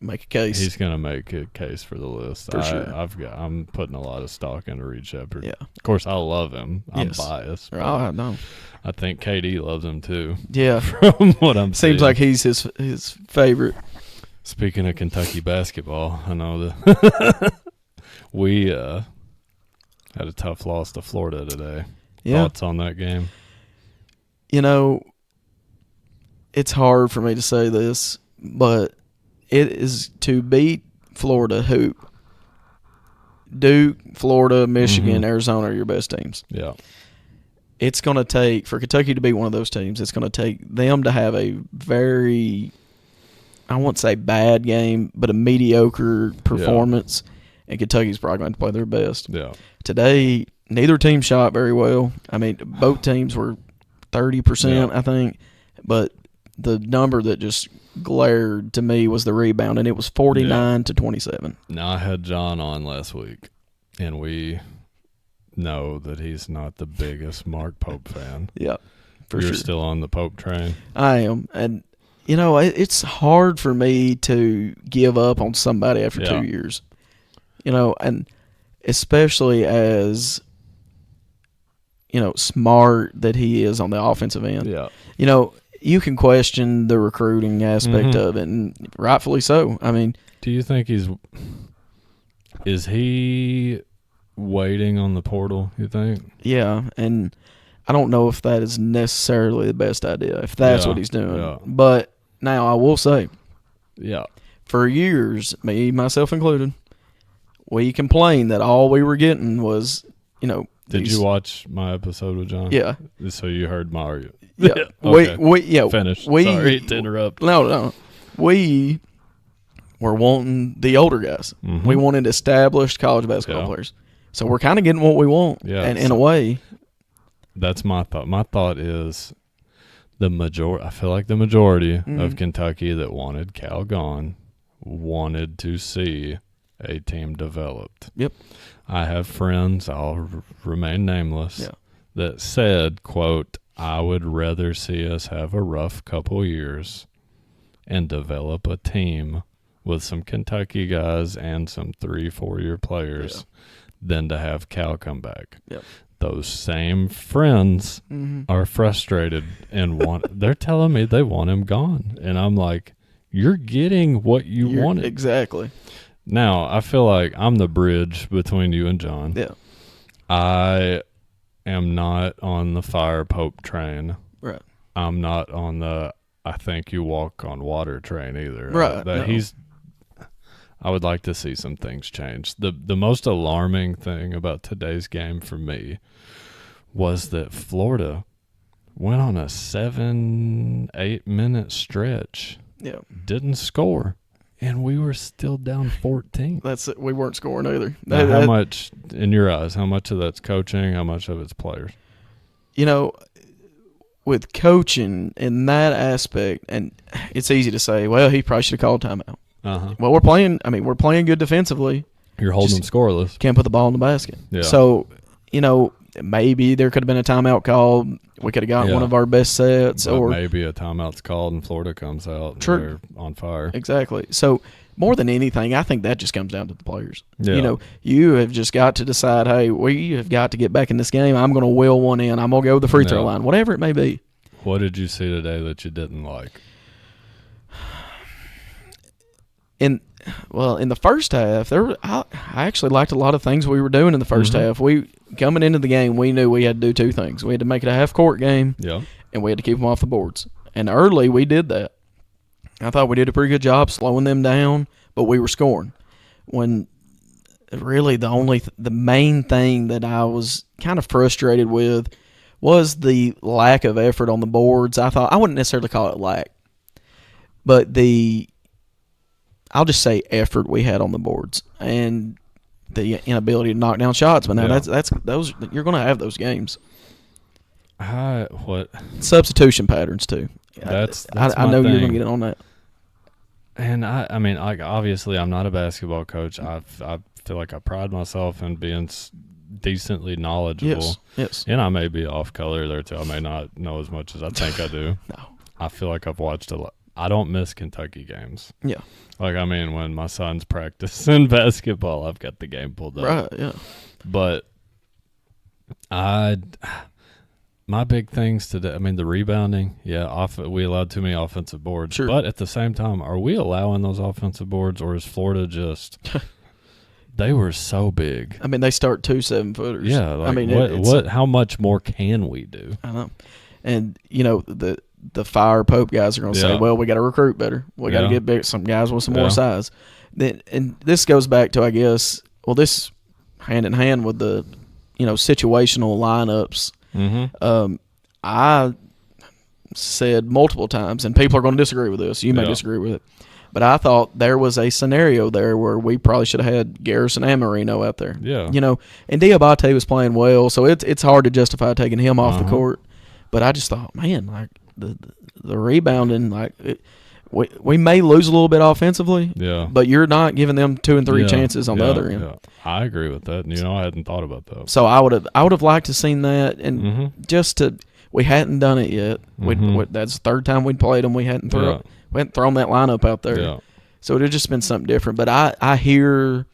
Make a case. He's gonna make a case for the list. For sure. I'm putting a lot of stock into Reed Shepherd. Yeah. Of course, I love him. I'm Yes. biased. Oh, I know. I think KD loves him too. Yeah. From what I'm Seems seeing. like he's his favorite. Speaking of Kentucky basketball, I know that we had a tough loss to Florida today. Yeah. Thoughts on that game? You know, it's hard for me to say this, but it is to beat Florida who Duke, Florida, Michigan, Arizona are your best teams. Yeah. It's going to take, for Kentucky to beat one of those teams, it's going to take them to have a very, I won't say bad game, but a mediocre performance. And Kentucky's probably going to play their best. Yeah. Today, neither team shot very well. I mean, both teams were 30%, I think. But the number that just glared to me was the rebound, and it was 49 to 27. Now, I had John on last week, and we know that he's not the biggest Mark Pope fan. Yeah, for You're sure. still on the Pope train? I am. And, you know, it's hard for me to give up on somebody after 2 years. You know, and especially as, you know, smart that he is on the offensive end. Yeah. You know, you can question the recruiting aspect of it, and rightfully so. I mean, do you think is he waiting on the portal, you think? yeah, and I don't know if that is necessarily the best idea, if that's what he's doing. Yeah. But now I will say, Yeah. for years, me, myself included, we complained that all we were getting was, you know, Did you watch my episode with John? Yeah. So you heard my argument. Yeah. Okay. We Finish. We, Sorry to interrupt. No. We were wanting the older guys. Mhm. We wanted established college basketball players. So we're kind of getting what we want. Yeah, And in a way. That's my thought. My thought is I feel like the majority of Kentucky that wanted Cal gone wanted to see a team developed. Yep. I have friends, I'll remain nameless, that said, quote, I would rather see us have a rough couple years and develop a team with some Kentucky guys and some 3-4 year players than to have Cal come back. Yep. Those same friends are frustrated and they're telling me they want him gone. And I'm like, you're getting what you wanted. Exactly. Now, I feel like I'm the bridge between you and John. Yeah. I am not on the fire Pope train. Right. I'm not on the I think you walk on water train either. Right. No. I would like to see some things change. The most alarming thing about today's game for me was that Florida went on a 7-8 minute stretch. Yeah. Didn't score. And we were still down 14. That's it. We weren't scoring either. Now, how much, in your eyes, how much of that's coaching, how much of it's players? You know, with coaching in that aspect, and it's easy to say, well, he probably should have called timeout. Uh-huh. Well, we're playing good defensively. You're holding them scoreless. Can't put the ball in the basket. Yeah. So, you know, maybe there could have been a timeout called. We could have gotten one of our best sets. But or maybe a timeout's called and Florida comes out and True. they're on fire. Exactly. So, more than anything, I think that just comes down to the players. Yeah. You know, you have just got to decide, hey, we have got to get back in this game. I'm going to will one in. I'm going to go to the free throw line, whatever it may be. What did you see today that you didn't like? In the first half, I actually liked a lot of things we were doing in the first half. We coming into the game, we knew we had to do two things. We had to make it a half court game, and we had to keep them off the boards. And early, we did that. I thought we did a pretty good job slowing them down, but we were scoring. When really the main thing that I was kind of frustrated with was the lack of effort on the boards. I wouldn't necessarily call it lack, but I'll just say effort we had on the boards and the inability to knock down shots. But now that's those, you're going to have those games. What? Substitution patterns too. That's I my know you're thing. going to get on that. And I mean, like, obviously, I'm not a basketball coach. I feel like I pride myself in being decently knowledgeable. Yes. And I may be off color there too. I may not know as much as I think I do. No. I feel like I've watched a lot. I don't miss Kentucky games. Yeah. Like, I mean, when my son's practicing basketball, I've got the game pulled up. Right. Yeah. But my big things today, I mean, the rebounding, we allowed too many offensive boards. Sure. But at the same time, are we allowing those offensive boards, or is Florida just they were so big? I mean, they start 2 7-footers. Yeah, like, I mean, how much more can we do? I know. And the fire Pope guys are going to say, well, we got to recruit better. We got to get big, some guys with some more size. And this goes back to, I guess, this hand in hand with the situational lineups. Mm-hmm. I said multiple times, and people are going to disagree with this. You may disagree with it. But I thought there was a scenario there where we probably should have had Garrison and Marino out there. Yeah. And Diabate was playing well, so it's hard to justify taking him off the court. But I just thought, man, like the rebounding, like we may lose a little bit offensively. Yeah. But you're not giving them 2 and 3 chances on the other end. Yeah. I agree with that. I hadn't thought about that. So I would have liked to seen that, and we hadn't done it yet. That's the third time we'd played them. We hadn't thrown that lineup out there. Yeah. So it had just been something different. But I hear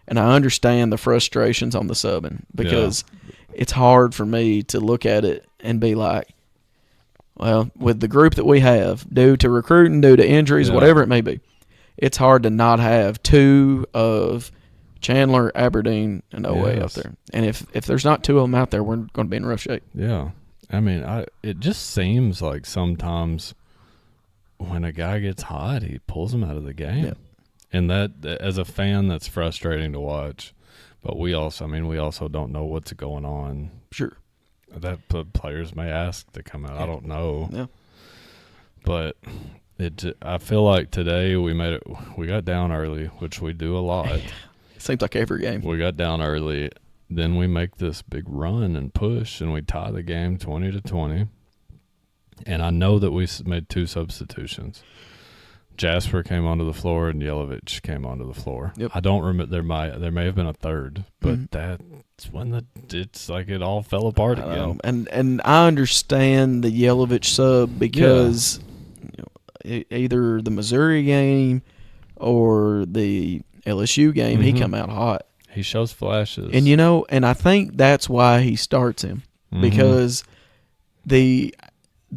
and I understand the frustrations on the subbing, because it's hard for me to look at it and be like, well, with the group that we have, due to recruiting, due to injuries, whatever it may be, it's hard to not have 2 of Chandler, Aberdeen, and Oweh out there. And if there's not 2 of them out there, we're going to be in rough shape. Yeah. I mean, it just seems like sometimes when a guy gets hot, he pulls him out of the game. Yeah. And that, as a fan, that's frustrating to watch. But we also don't know what's going on. Sure. That players may ask to come out. I don't know. Yeah. But I feel like today we got down early, which we do a lot. It seems like every game. We got down early. Then we make this big run and push, and we tie the game 20-20. And I know that we made 2 substitutions. Jasper came onto the floor and Yelovich came onto the floor. Yep. I don't remember. There may have been a third, but that's when it's like it all fell apart again. And I understand the Yelovich sub because either the Missouri game or the LSU game, he come out hot. He shows flashes, and and I think that's why he starts him, because the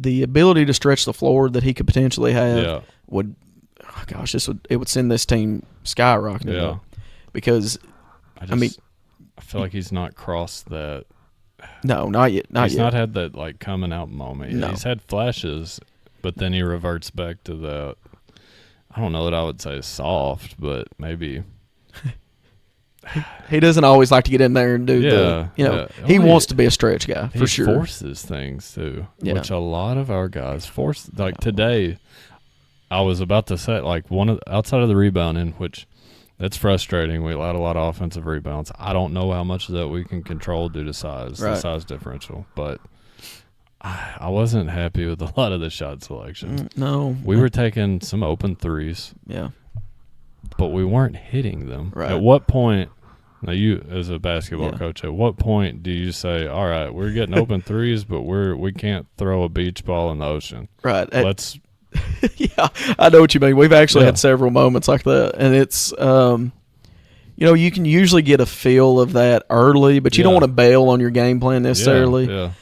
ability to stretch the floor that he could potentially have would. Oh gosh, it would send this team skyrocketing. Yeah, because I feel like he's not crossed that. No, not yet. He's not had that like coming out moment. No. He's had flashes, but then he reverts back to the. I don't know that I would say soft, but maybe. He doesn't always like to get in there and do he wants to be a stretch guy for sure. He forces things too, which a lot of our guys force. Like today, I was about to say like outside of the rebounding, which that's frustrating. We allowed a lot of offensive rebounds. I don't know how much of that we can control due to size, the size differential, but I wasn't happy with a lot of the shot selection. No, we were taking some open threes. Yeah. But we weren't hitting them. Right. At what point, now you as a basketball coach, at what point do you say, all right, we're getting open threes, but we can't throw a beach ball in the ocean? Right. Let's. Yeah, I know what you mean. We've actually had several moments like that, and it's, you can usually get a feel of that early, but you don't want to bail on your game plan necessarily. Yeah.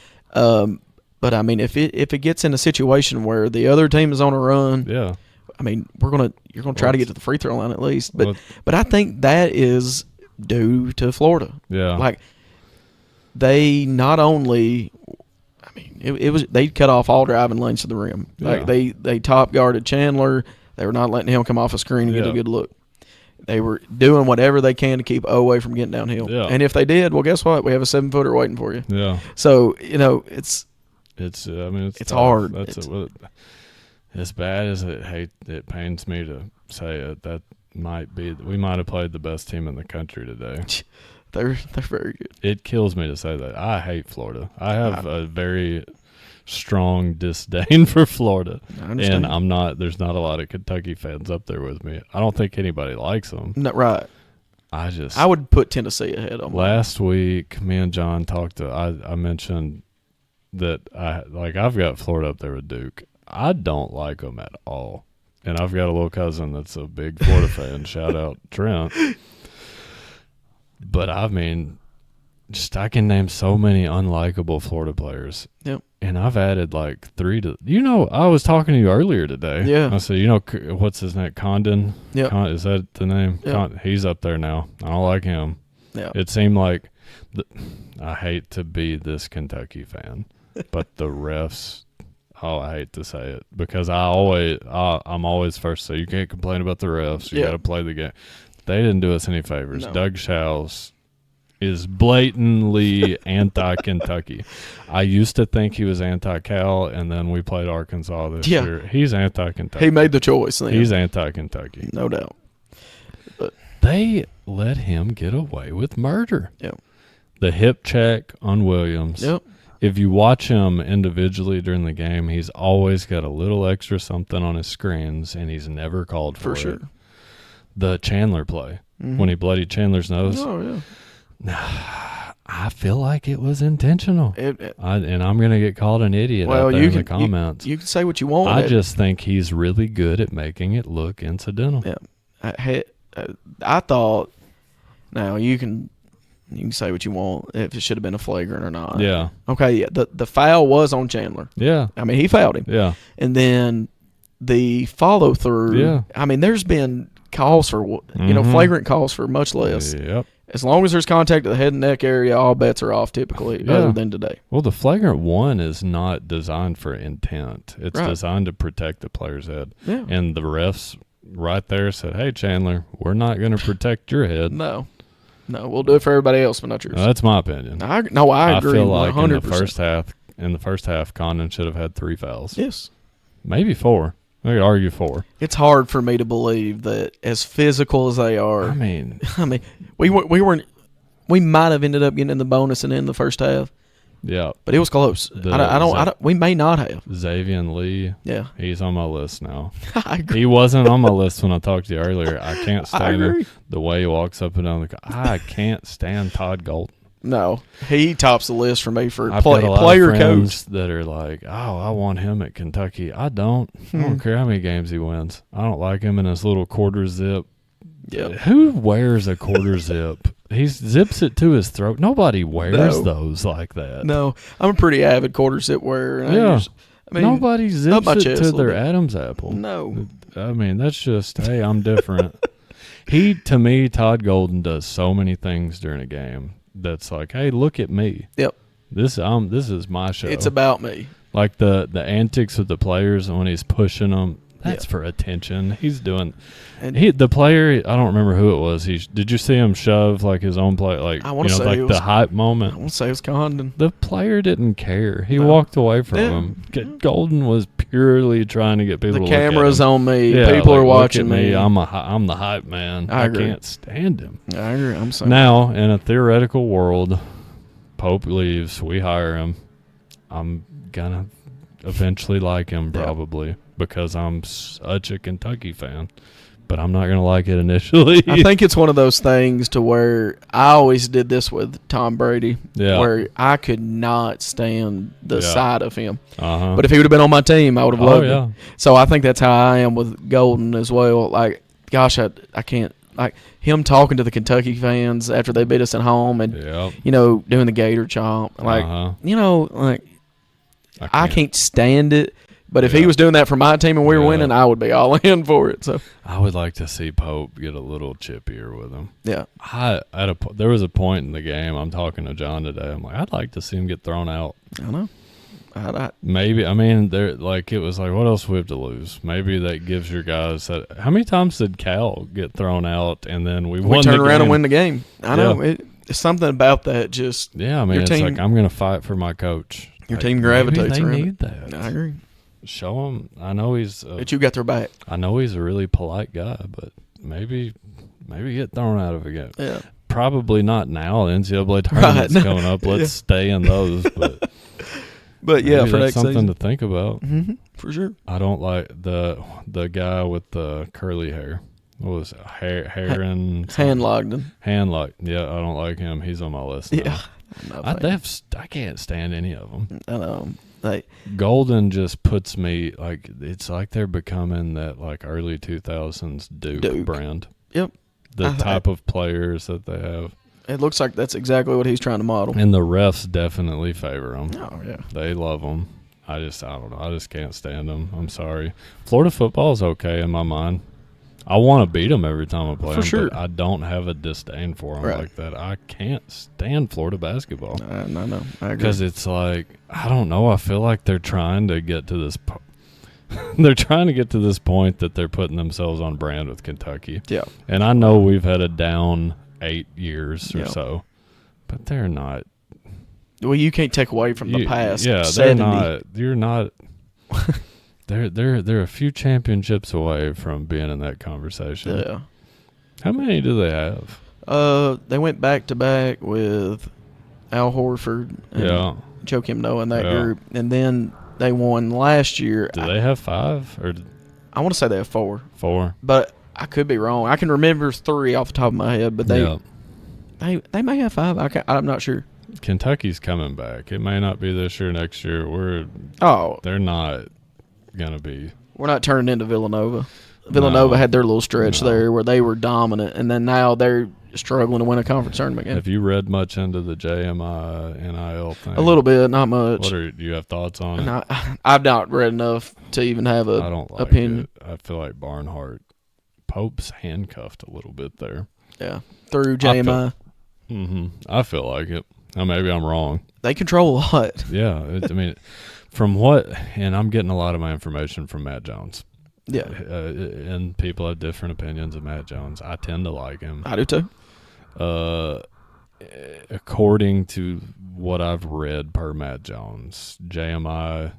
But I mean, if it gets in a situation where the other team is on a run, I mean, you're gonna try to get to the free throw line at least. But I think that is due to Florida. Yeah. Like they not only, I mean, it was they cut off all driving lanes to the rim. Like they top guarded Chandler. They were not letting him come off a screen and get a good look. They were doing whatever they can to keep Oweh from getting downhill. Yeah. And if they did, well, guess what? We have a 7-footer waiting for you. Yeah. So it's it's hard. As bad as it pains me to say it, that we might have played the best team in the country today. They're very good. It kills me to say that. I hate Florida. I have a very strong disdain for Florida. I understand. And there's not a lot of Kentucky fans up there with me. I don't think anybody likes them. No, right. I would put Tennessee ahead of them. Last week, me and John talked I mentioned that I've got Florida up there with Duke. I don't like them at all. And I've got a little cousin that's a big Florida fan. Shout out Trent. But I mean, I can name so many unlikable Florida players. Yep. And I've added like 3 to. I was talking to you earlier today. Yeah. I said, what's his name? Condon. Yep. Is that the name? Yep. He's up there now. I don't like him. Yeah. It seemed like I hate to be this Kentucky fan, but the refs. Oh, I hate to say it because I'm always first. So you can't complain about the refs. You got to play the game. They didn't do us any favors. No. Doug Shouse is blatantly anti-Kentucky. I used to think he was anti-Cal, and then we played Arkansas this year. He's anti-Kentucky. He made the choice then. He's anti-Kentucky. No doubt. But they let him get away with murder. Yep. The hip check on Williams. Yep. If you watch him individually during the game, he's always got a little extra something on his screens, and he's never called for sure. it. The Chandler play, when he bloodied Chandler's nose. Oh, yeah. I feel like it was intentional. And I'm going to get called an idiot out there in the comments. You can say what you want. I just think he's really good at making it look incidental. Yeah. I thought, now you can say what you want if it should have been a flagrant or not. Yeah. Okay, yeah. The foul was on Chandler. Yeah. I mean, he fouled him. Yeah. And then the follow through. Yeah. I mean, there's been calls for, flagrant calls for much less. Yep. As long as there's contact at the head and neck area, all bets are off typically, other than today. Well, the flagrant one is not designed for intent. It's designed to protect the player's head. Yeah. And the refs right there said, hey, Chandler, we're not going to protect your head. No, we'll do it for everybody else, but not yours. That's my opinion. I agree. I feel like 100%. in the first half, Condon should have had 3 fouls. Yes. Maybe 4. I could argue 4. It's hard for me to believe that as physical as they are. I mean, we weren't. We might have ended up getting in the bonus and in the first half. Yeah, but it was close. We may not have. Xavier Lee. Yeah, he's on my list now. I agree. He wasn't on my list when I talked to you earlier. I can't stand him. The way he walks up and down I can't stand Todd Golden. No, he tops the list for me for player coach that are like, oh, I want him at Kentucky. I don't care how many games he wins. I don't like him in his little quarter zip. Yeah, who wears a quarter zip? He zips it to his throat. Nobody wears those like that. No, I'm a pretty avid quarter zip wearer. Yeah, nobody zips it to their Adam's apple. No, I mean that's just hey, I'm different. To me, Todd Golden does so many things during a game. That's like, hey, look at me. Yep. This is my show. It's about me. Like the antics of the players when he's pushing them. That's for attention. He's doing. The player, I don't remember who it was. Did you see him shove like his own play? Like I want to say the hype moment. I want to say it was Condon. The player didn't care. He walked away from him. Golden was purely trying to get people. The to camera's look at him. on me. Yeah, People are watching me. I'm the hype man. I agree. can't stand him. I agree. I'm sorry. Now, in a theoretical world, Pope leaves. We hire him. I'm gonna eventually like him probably because I'm such a Kentucky fan. But I'm not going to like it initially. I think it's one of those things to where I always did this with Tom Brady, where I could not stand the sight of him. Uh-huh. But if he would have been on my team, I would have loved it. So I think that's how I am with Golden as well. Like, gosh, I can't. Like, him talking to the Kentucky fans after they beat us at home and, doing the Gator chomp. Like, I can't stand it. But if he was doing that for my team and we were winning, I would be all in for it. So I would like to see Pope get a little chippier with him. Yeah. There was a point in the game, I'm talking to John today, I'm like, I'd like to see him get thrown out. I know. Maybe, I mean, it was like, what else do we have to lose? Maybe that gives your guys that. How many times did Cal get thrown out and then we won turn around and win the game? I know. It's something about that just. Yeah, I mean, it's like, I'm going to fight for my coach. Your team gravitates around. They need that. I agree. Show him. I know he's. But you got their back. I know he's a really polite guy, but maybe get thrown out of a game. Yeah. probably not now. The NCAA tournament's Right. coming up. Let's stay in those. But yeah, maybe for that's next something season. to think about. For sure. I don't like the guy with the curly hair. What was it? Heron? Han Logden. Handlock. Yeah, I don't like him. He's on my list now. Yeah. I can't stand any of them. I know. Like, Golden just puts me like it's like they're becoming that like early 2000s Duke. Brand. Yep. The type of players that they have. It looks like that's exactly what he's trying to model. And the refs definitely favor them. Oh, yeah. They love them. I don't know. I just can't stand them. I'm sorry. Florida football is okay in my mind. I want to beat them every time I play For them, sure. but I don't have a disdain for them like that. I can't stand Florida basketball. No. I agree. Because it's like, I don't know. I feel like they're trying to get to this they're trying to get to this point that they're putting themselves on brand with Kentucky. Yeah. And I know we've had a down 8 years or Yeah. so, but they're not. Well, you can't take away from the past. Yeah, 70. they're not. You're not. They're a few championships away from being in that conversation. Yeah. How many do they have? They went back to back with Al Horford and Joakim Noah in that group, and then they won last year. Do they have 5 or I want to say they have 4, 4? but I could be wrong. I can remember 3 off the top of my head, but they may have 5. I'm not sure. Kentucky's coming back. It may not be this year, next year. They're not gonna be. We're not turning into Villanova. Villanova had their little stretch there where they were dominant, and then now they're struggling to win a conference tournament game. Have you read much into the JMI NIL thing? A little bit, not much. Do you have thoughts on it? I've not read enough to even have I don't like opinion. it. I feel like Pope's handcuffed a little bit there. Yeah, through JMI. I feel like it. Now, maybe I'm wrong. They control a lot. Yeah, and I'm getting a lot of my information from Matt Jones. Yeah. And people have different opinions of Matt Jones. I tend to like him. I do too. According to what I've read per Matt Jones, JMI,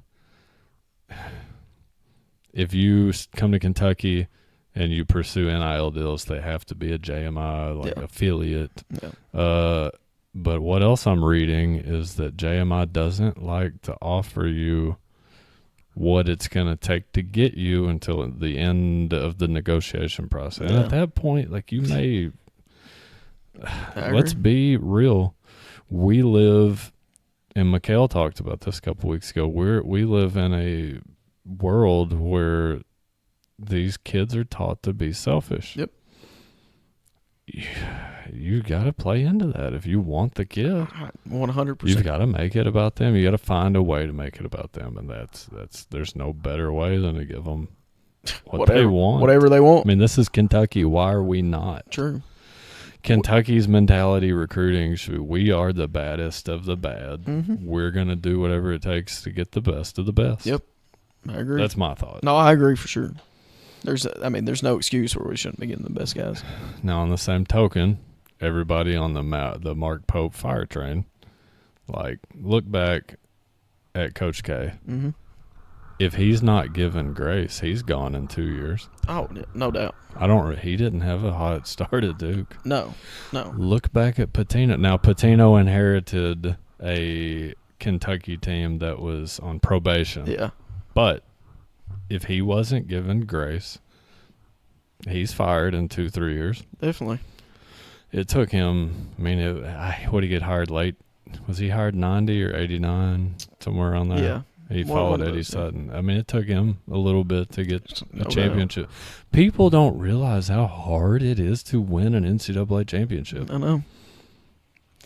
if you come to Kentucky and you pursue NIL deals, they have to be a JMI affiliate. Yeah. But what else I'm reading is that JMI doesn't like to offer you what it's going to take to get you until the end of the negotiation process. And at that point, like you may, let's be real. We live, and Mikhail talked about this a couple weeks ago, we live in a world where these kids are taught to be selfish. Yep. You got to play into that if you want the kid. 100%. You've got to make it about them. You got to find a way to make it about them, and that's there's no better way than to give them what they want. Whatever they want. I mean, this is Kentucky. Why are we not? True. Kentucky's mentality recruiting we are the baddest of the bad. We're going to do whatever it takes to get the best of the best. Yep. I agree. That's my thought. No, I agree for sure. There's no excuse where we shouldn't be getting the best guys. Now, on the same token, everybody on the Mark Pope fire train, like, look back at Coach K. Mm-hmm. If he's not given grace, he's gone in 2 years. Oh, no doubt. He didn't have a hot start at Duke. No. Look back at Pitino. Now, Pitino inherited a Kentucky team that was on probation. Yeah. But if he wasn't given grace, he's fired in 2-3 years. Definitely. It took him, what did he get hired late? Was he hired 90 or 89? Somewhere around there? Yeah. He followed Eddie Sutton. It took him a little bit to get a championship. Doubt. People don't realize how hard it is to win an NCAA championship. I know.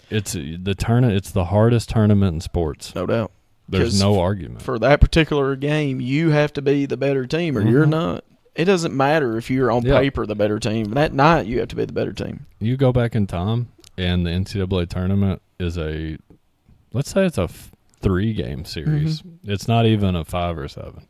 It's the hardest tournament in sports. No doubt. There's no argument. For that particular game, you have to be the better team or you're not. It doesn't matter if you're on paper the better team. That night, you have to be the better team. You go back in time, and the NCAA tournament is let's say it's a 3-game series. It's not even a 5 or 7.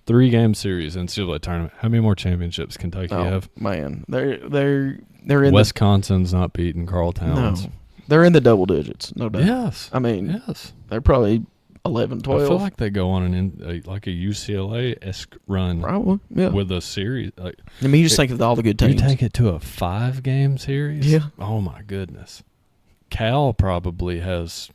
3-game series NCAA tournament. How many more championships Kentucky have? Man, they're in Wisconsin's not beating Carl Towns. No, they're in the double digits. No doubt. Yes. They're probably 11, 12. I feel like they go on like a UCLA-esque run Probably, yeah. with a series. Like, I mean, you just think of all the good teams. You take it to a 5-game series? Yeah. Oh, my goodness. Cal probably has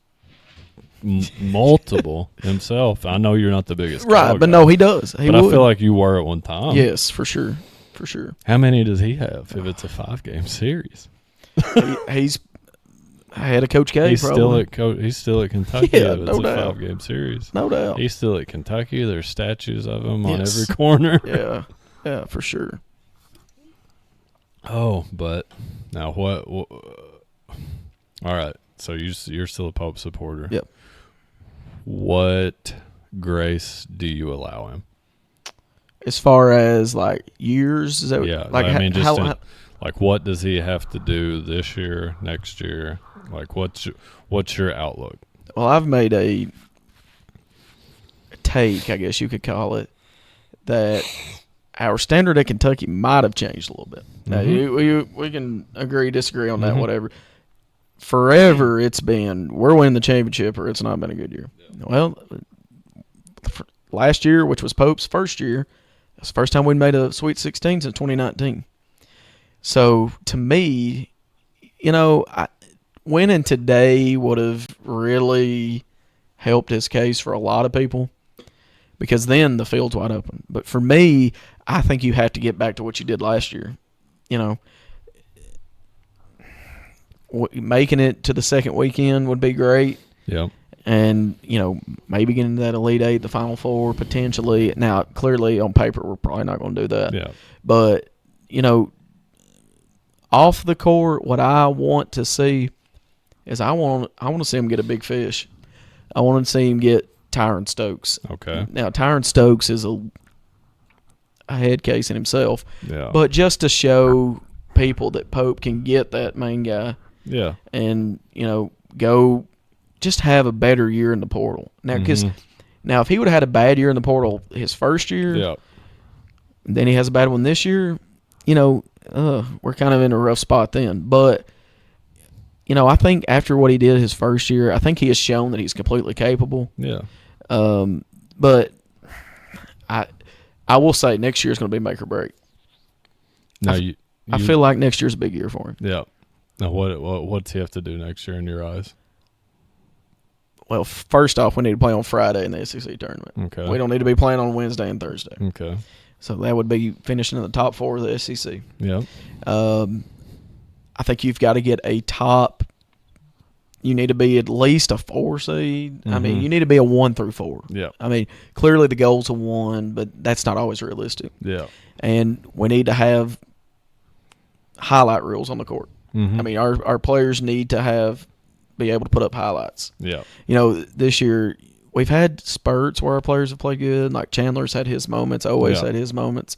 multiple himself. I know you're not the biggest Cal right, but guy, no, he does. He but would. I feel like you were at one time. Yes, for sure. For sure. How many does he have if it's a 5-game series? He's ahead of Coach K. He's probably. he's still at Kentucky. Yeah, if it's no a doubt. 5-game series. No doubt. He's still at Kentucky. There's statues of him on Yes. every corner. Yeah, for sure. Oh, but now what all right. So you're still a Pope supporter. Yep. What grace do you allow him? As far as like years, is that Yeah, like I mean, just how like what does he have to do this year, next year? Like what's your outlook? well, I've made a take, I guess you could call it, that our standard at Kentucky might have changed a little bit. Now, we can agree, disagree on that, whatever. Forever, it's been we're winning the championship or it's not been a good year. Well, last year, which was Pope's first year, it's the first time we made a Sweet 16 since 2019. So, to me, winning today would have really helped his case for a lot of people because then the field's wide open. But for me, I think you have to get back to what you did last year. Making it to the second weekend would be great. Yeah. And, maybe getting to that Elite Eight, the Final Four, potentially. Now, clearly on paper, we're probably not going to do that. Yeah. But, off the court, what I want to see is I want to see him get a big fish. I want to see him get Tyron Stokes. Okay. Now, Tyron Stokes is a head case in himself. Yeah. But just to show people that Pope can get that main guy. Yeah. And, go just have a better year in the portal. Now, because now if he would have had a bad year in the portal his first year, and then he has a bad one this year, we're kind of in a rough spot then. But, I think after what he did his first year, I think he has shown that he's completely capable. Yeah. But I will say next year is going to be make or break. Now I feel like next year's a big year for him. Yeah. Now what's he have to do next year in your eyes? Well, first off, we need to play on Friday in the SEC tournament. Okay. We don't need to be playing on Wednesday and Thursday. Okay. So that would be finishing in the top 4 of the SEC. Yeah. I think you've got to get a top. You need to be at least a 4 seed. I mean, you need to be a 1 through 4. Yeah. I mean, clearly the goal's a 1, but that's not always realistic. Yeah. And we need to have highlight reels on the court. I mean, our players need to be able to put up highlights. Yeah. This year we've had spurts where our players have played good. Like Chandler's had his moments, always had his moments.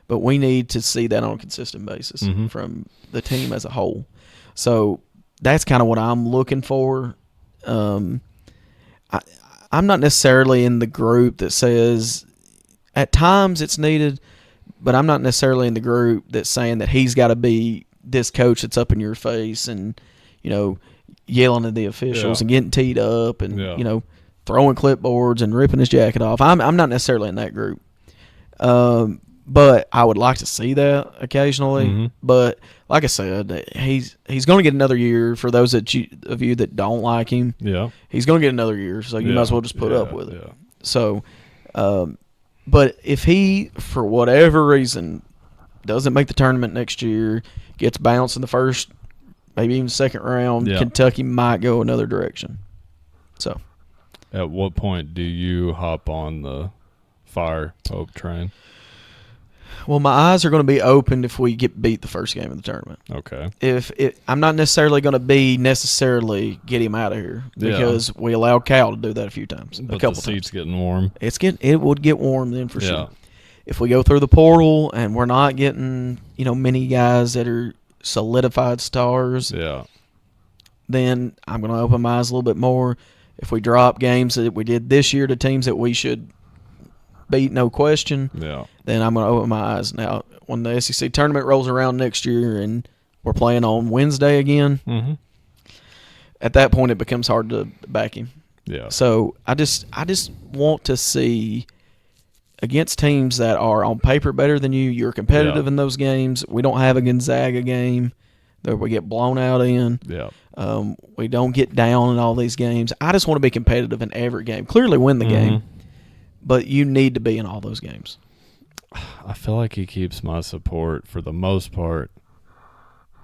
But we need to see that on a consistent basis from the team as a whole. So that's kind of what I'm looking for. I'm not necessarily in the group that says at times it's needed, but I'm not necessarily in the group that's saying that he's got to be this coach that's up in your face and, yelling at the officials and getting teed up and, throwing clipboards and ripping his jacket off. I'm not necessarily in that group. But I would like to see that occasionally. But like I said, he's going to get another year. For those of you that don't like him, he's going to get another year. So you might as well just put up with it. Yeah. So, but if he, for whatever reason, doesn't make the tournament next year, gets bounced in the first, maybe even second round, Kentucky might go another direction. So, at what point do you hop on the fire Pope train? Well, my eyes are going to be opened if we get beat the first game of the tournament. Okay. I'm not necessarily going to get him out of here because we allowed Cal to do that a few times. But a couple the seat's times. Getting warm. It would get warm then for sure. If we go through the portal and we're not getting, many guys that are solidified stars, then I'm going to open my eyes a little bit more. If we drop games that we did this year to teams that we should beat, no question, then I'm going to open my eyes. Now, when the SEC tournament rolls around next year and we're playing on Wednesday again, at that point it becomes hard to back him. Yeah. So I just want to see against teams that are on paper better than you. You're competitive in those games. We don't have a Gonzaga game that we get blown out in. Yeah. We don't get down in all these games. I just want to be competitive in every game. Clearly win the game, but you need to be in all those games. I feel like he keeps my support for the most part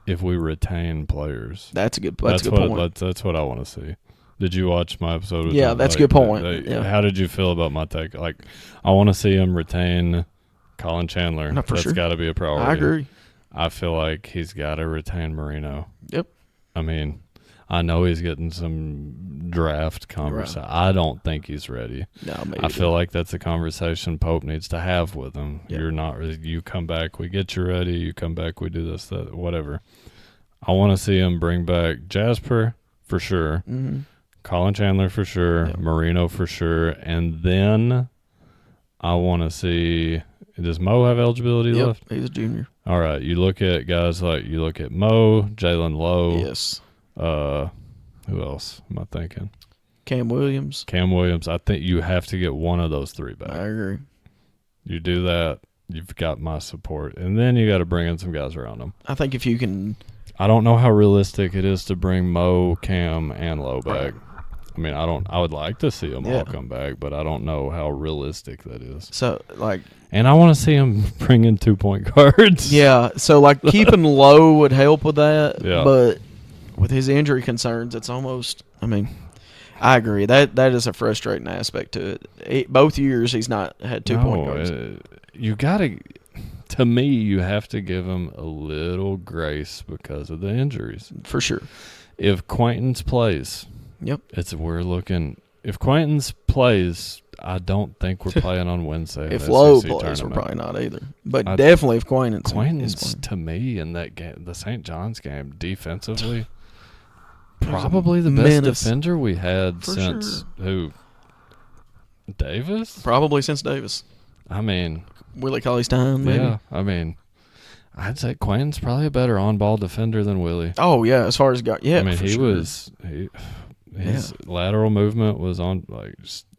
if we retain players. That's a good point. That's what I want to see. Did you watch my episode? Yeah, that's a good point. How did you feel about my take? Like, I want to see him retain Colin Chandler. No, for that's sure. got to be a priority. I agree. I feel like he's got to retain Marino. Yep. I mean, I know he's getting some draft conversation. Right. I don't think he's ready. No, maybe I feel like that's a conversation Pope needs to have with him. Yep. You're not. You come back, we get you ready. You come back, we do this, that, whatever. I want to see him bring back Jasper for sure. Mm-hmm. Colin Chandler for sure, Yep. Marino for sure, and then I want to see, does Mo have eligibility left? He's a junior. All right, you look at guys like, you look at Mo, Jalen Lowe. Yes. Who else am I thinking? Cam Williams. I think you have to get one of those three back. I agree. You do that, you've got my support, and then you got to bring in some guys around them. I think if you can, I don't know how realistic it is to bring Mo, Cam, and Lowe back. Right. I mean, I would like to see them all come back, but I don't know how realistic that is. So, like, and I want to see him bring in 2-point guards. yeah. So, like, keeping Lowe would help with that. Yeah. But with his injury concerns, it's almost. I mean, I agree that is a frustrating aspect to it. Both years he's not had 2-point guards. You gotta. To me, you have to give him a little grace because of the injuries. For sure. If Quaintance plays, yep, we're looking. If Quaintance plays, I don't think we're playing on Wednesday. If Lowe plays, we're probably not either. But definitely if Quaintance to me in that game, the St. John's game, defensively, probably the best defender we had since who? Davis? Probably since Davis. I mean, Willie Cauley's time, maybe. Yeah, I mean, I'd say Quaintance probably a better on-ball defender than Willie. Oh yeah, as far as I mean, his lateral movement was on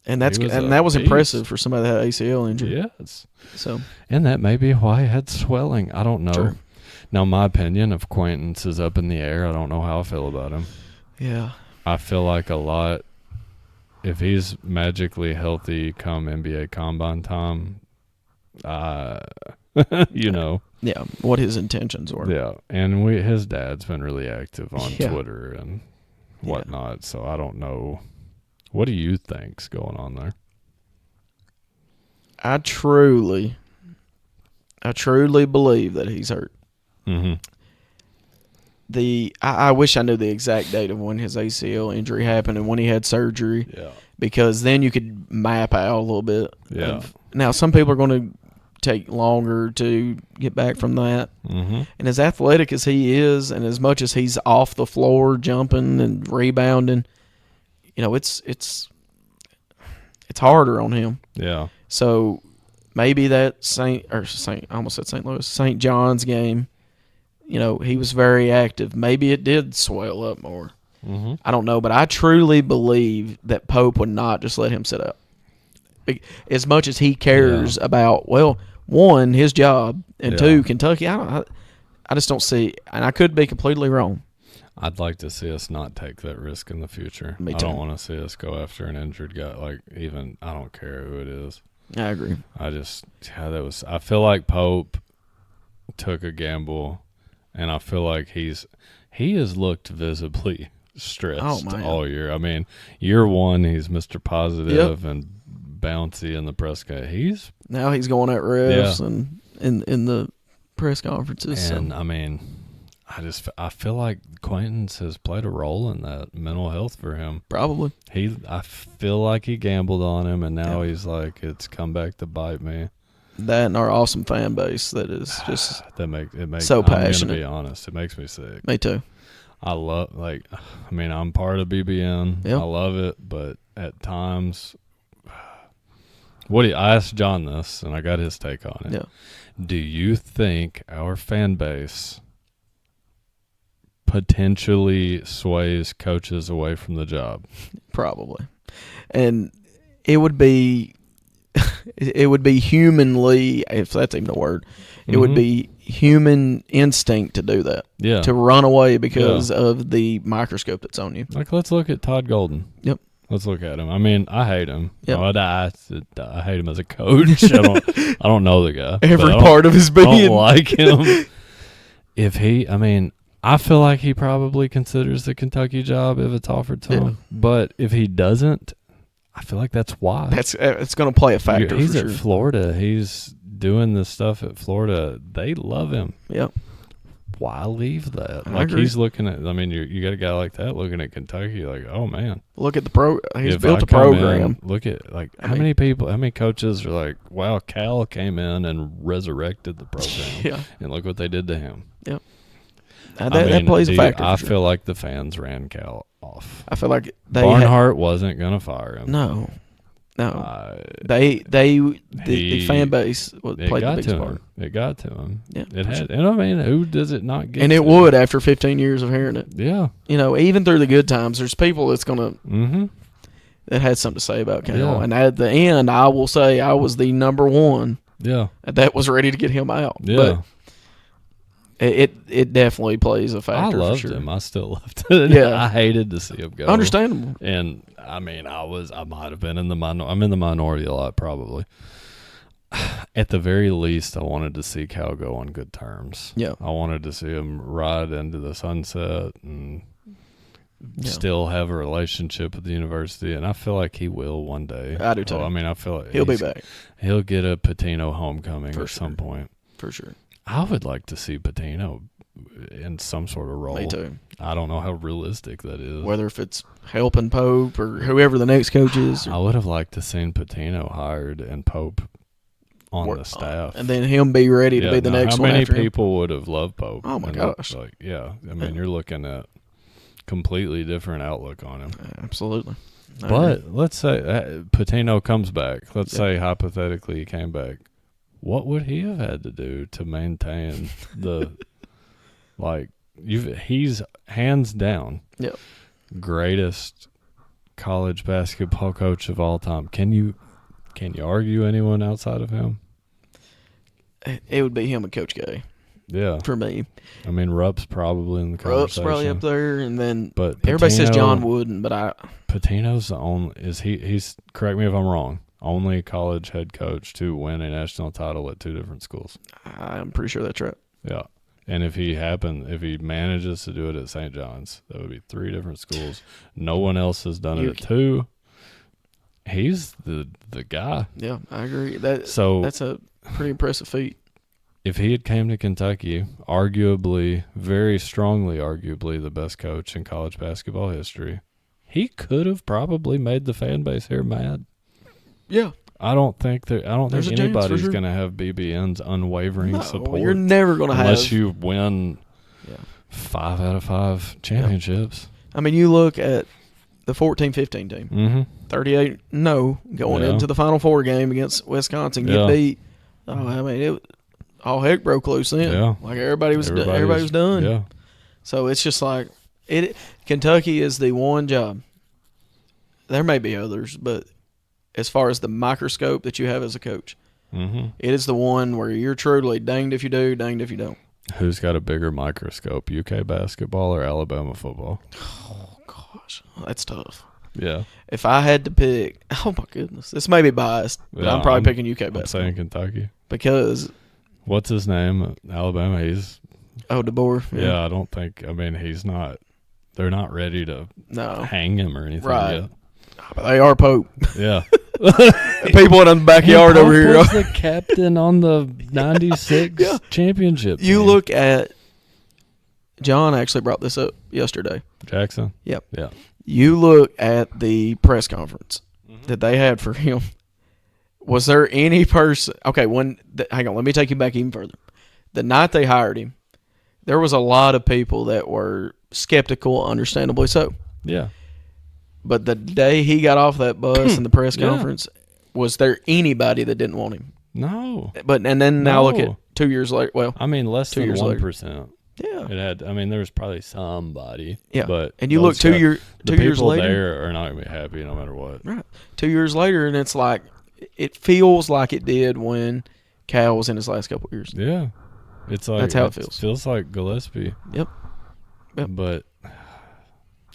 that was impressive for somebody that had ACL injury. Yes. So, and that may be why he had swelling. I don't know. True. Now, my opinion of Quaintance is up in the air. I don't know how I feel about him. Yeah. I feel like a lot. If he's magically healthy come NBA Combine time, Yeah, what his intentions were. Yeah, and his dad's been really active on Twitter and whatnot, so I don't know. What do you think's going on there? I truly believe that he's hurt. Mm-hmm. I wish I knew the exact date of when his ACL injury happened and when he had surgery. Yeah. Because then you could map out a little bit. Yeah. Now, some people are going to take longer to get back from that. Mm-hmm. And as athletic as he is, and as much as he's off the floor jumping and rebounding, it's harder on him. Yeah. So maybe that St. John's game, he was very active. Maybe it did swell up more. Mm-hmm. I don't know, but I truly believe that Pope would not just let him sit out. As much as he cares about, one, his job, and two, Kentucky, I just don't see, and I could be completely wrong. I'd like to see us not take that risk in the future. Me too. I don't want to see us go after an injured guy. I don't care who it is. I agree. I feel like Pope took a gamble, and I feel like he has looked visibly stressed all year. I mean, year one, he's Mr. Positive and bouncy in the press guy. He's going at refs and in the press conferences. And I mean, I feel like Quaintance has played a role in that mental health for him. Probably. I feel like he gambled on him, and now he's like, it's come back to bite me. That and our awesome fan base that is just it makes so passionate. I'm gonna be honest, it makes me sick. Me too. I'm part of BBN. Yep. I love it, but at times, I asked John this, and I got his take on it. Yeah. Do you think our fan base potentially sways coaches away from the job? Probably. And it would be humanly, if that's even a word, it would be human instinct to do that. Yeah. To run away because of the microscope that's on you. Like, let's look at Todd Golden. Yep. Let's look at him. I mean, I hate him. Yep. No, I hate him as a coach. I don't know the guy. Every part of his I being. don't like him. I feel like he probably considers the Kentucky job if it's offered to him. But if he doesn't, I feel like that's why. It's going to play a factor. He's for at sure. Florida. He's doing this stuff at Florida. They love him. Yep. Why leave that? I Like, agree. he's looking at. I mean, you got a guy like that looking at Kentucky. Like, oh man, Look at he's if built I a come program. in, look at how many coaches are like, wow, Cal came in and resurrected the program. Yeah. And look what they did to him. Yep. That plays a factor. I for feel sure. like the fans ran Cal off. I feel like Barnhart wasn't gonna fire him. No. He- The fan base It played the got biggest to part. him. It got to him. Yeah, It for had. sure. And I mean, who does it not get? And it to? would after 15 years of hearing it. Yeah. Even through the good times, there's people that's gonna Mm-hmm. that had something to say about Cal. Yeah. And at the end, I will say I was the number one Yeah. that was ready to get him out. Yeah. But it definitely plays a I factor. loved for sure. him. I still loved it. Yeah. I hated to see him go. Understandable. And I mean, I might have been in the I'm in the minority a lot, probably. At the very least, I wanted to see Cal go on good terms. Yeah. I wanted to see him ride into the sunset and Yeah. still have a relationship with the university. And I feel like he will one day. I do too. I mean, I feel like He'll be back He'll get a Patino homecoming For at some point. for sure. I would like to see Patino in some sort of role. Me too. I don't know how realistic that is. Whether if it's helping Pope or whoever the next coach is, I would have liked to seen Patino hired and Pope on the staff. and then him be ready to be the next how one. many after him. people would have loved Pope? Oh, my And gosh. Like, yeah, I mean, you're looking at completely different outlook on him. Absolutely. I agree. But let's say Patino comes back. Let's say hypothetically he came back. What would he have had to do to maintain the he's hands down Yep. greatest college basketball coach of all time. Can you argue anyone outside of him? It would be him and Coach K Yeah. for me. I mean, Rupp's probably in the Rupp's conversation. probably up there, and then But everybody says Patino- John Wooden, but Patino's the only he's correct me if I'm wrong. Only college head coach to win a national title at two different schools. I'm pretty sure that's right. Yeah. And if he manages to do it at St. John's, that would be three different schools. No one else has done it at two. He's the guy. Yeah, I agree. That's a pretty impressive feat. If he had came to Kentucky, very strongly arguably the best coach in college basketball history, he could have probably made the fan base here mad. Yeah. I don't think There's a chance, for anybody's sure. going to have BBN's unwavering support. You're never going to have. Unless you win 5 out of 5 championships. I mean, you look at the 14-15 team. Mm-hmm. 38-0 going into the Final Four game against Wisconsin. Get beat. Oh, I mean, all heck broke loose then. Yeah. Like everybody was done. Yeah. So it's just like Kentucky is the one job. There may be others, but as far as the microscope that you have as a coach, it is the one where you're truly danged if you do, danged if you don't. Who's got a bigger microscope, UK basketball or Alabama football? Oh, gosh. That's tough. Yeah. If I had to pick, oh, my goodness. This may be biased, but I'm probably picking UK basketball. I'm saying Kentucky. Because what's his name? Alabama. DeBoer. Yeah, I don't think. I mean, he's not. They're not ready to hang him or anything yet. But they are Pope. Yeah. People in the backyard over here. Was the captain on the '96 championship. You team. look at John actually brought this up yesterday. Jackson. Yep. Yeah. You look at the press conference that they had for him. Was there any person? Okay, hang on. Let me take you back even further. The night they hired him, there was a lot of people that were skeptical, understandably so. Yeah. But the day he got off that bus in the press conference, was there anybody that didn't want him? No. But and then now look at 2 years later. Well, I mean, less 2 than years later. 1%. Yeah. Yeah. It had. I mean, there was probably somebody. Yeah. But And you look those guys- 2 years people later. there are not gonna be happy no matter what. Right. 2 years later, and it's like it feels like it did when Cal was in his last couple of years. Yeah, it's like That's how it feels. Feels like Gillespie. Yep. But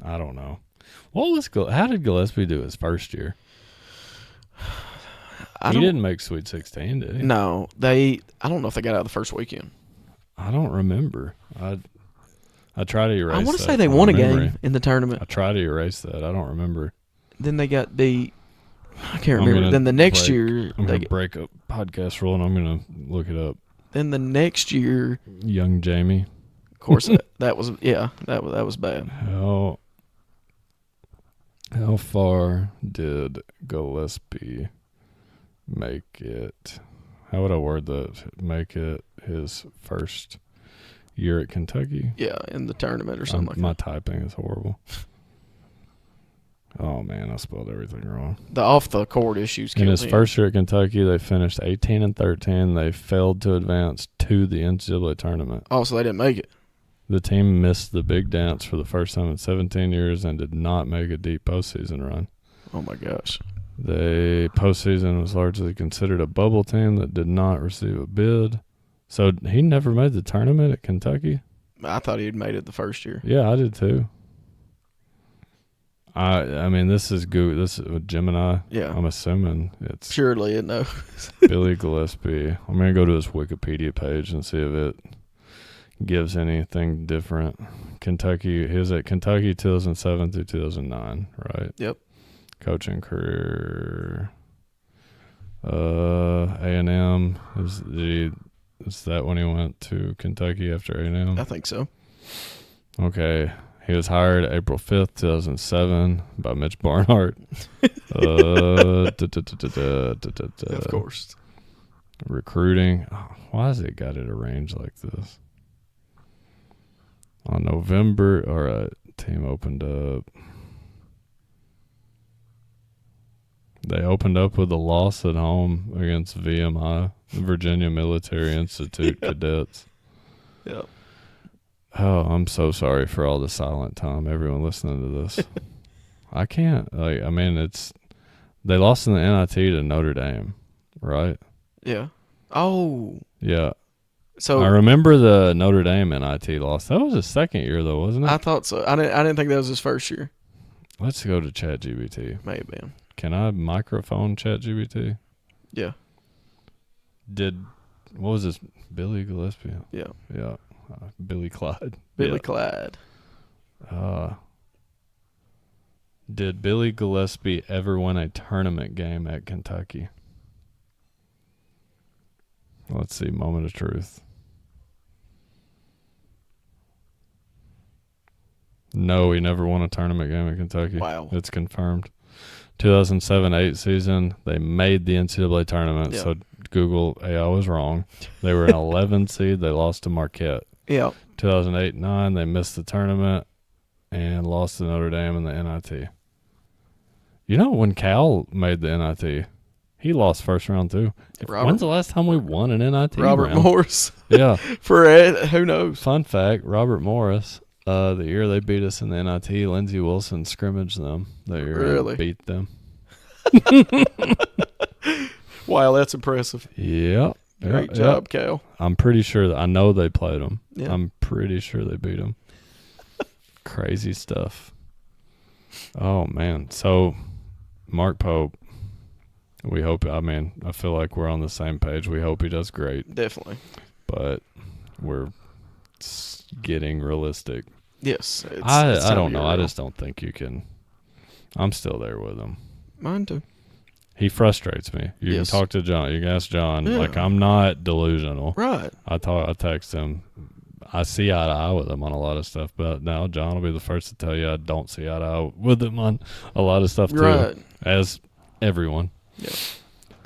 I don't know. How did Gillespie do his first year? He didn't make Sweet 16, did he? No, I don't know if they got out the first weekend. I don't remember. I try to erase. I want to that say they from won a my memory. game in the tournament. I try to erase that. I don't remember. Then they got I can't remember. Then the next year, I'm gonna break up podcast rule and I'm gonna look it up. Then the next year, Young Jamie. of course, that was bad. How far did Gillespie make it? How would I word that? Make it his first year at Kentucky? Yeah, in the tournament or something like my that. typing is horrible. Oh, man, I spelled everything wrong. The off-the-court issues In killed his him. first year at Kentucky, they finished 18-13. They failed to advance to the NCAA tournament. Oh, so they didn't make it. The team missed the big dance for the first time in 17 years and did not make a deep postseason run. Oh, my gosh. The postseason was largely considered a bubble team that did not receive a bid. So he never made the tournament at Kentucky? I thought he'd made it the first year. Yeah, I did too. I mean, this is Gemini. Yeah. I'm assuming it's Surely it knows. Billy Gillespie. I'm going to go to his Wikipedia page and see if it gives anything different. Kentucky, he was at Kentucky 2007 through 2009, right? Yep. Coaching career. A&M. Is that when he went to Kentucky after A&M? I think so. Okay. He was hired April 5th, 2007 by Mitch Barnhart. Of course. Recruiting. Oh, why has it got it arranged like this? On November, all right, team opened up. They opened up with a loss at home against VMI, Virginia Military Institute Cadets. Yep. Oh, I'm so sorry for all the silent time. Everyone listening to this. I can't. They lost in the NIT to Notre Dame, right? Yeah. Oh. Yeah. So I remember the Notre Dame NIT loss. That was his second year, though, wasn't it? I thought so. I didn't think that was his first year. Let's go to ChatGPT. Maybe. Can I microphone ChatGPT? Yeah. What was this? Billy Gillespie? Yeah. Yeah. Billy Clyde. Billy Clyde. Did Billy Gillespie ever win a tournament game at Kentucky? Let's see. Moment of truth. No, he never won a tournament game at Kentucky. Wow. It's confirmed. 2007-8 season, they made the NCAA tournament. Yeah. So Google, hey, I was wrong. They were an 11 seed. They lost to Marquette. Yeah. 2008-9, they missed the tournament and lost to Notre Dame in the NIT. You know, when Cal made the NIT, he lost first round too. When's the last time we won an NIT Robert round? Morris. Yeah. For Ed, who knows? Fun fact, Robert Morris, the year they beat us in the NIT, Lindsey Wilson scrimmaged them that year Really? and beat them. Wow, that's impressive. Yeah. Great job, Cal. I'm pretty sure I know they played them. Yeah. I'm pretty sure they beat them. Crazy stuff. Oh, man. So, Mark Pope, we hope, I feel like we're on the same page. We hope he does great. Definitely. But we're getting realistic. Yes. I don't know. I just don't think you can. I'm still there with him. Mine too. He frustrates me. You Yes. can talk to John. You can ask John. Yeah. Like, I'm not delusional. Right. I text him. I see eye to eye with him on a lot of stuff, but now John will be the first to tell you I don't see eye to eye with him on a lot of stuff too. Right. As everyone. Yeah.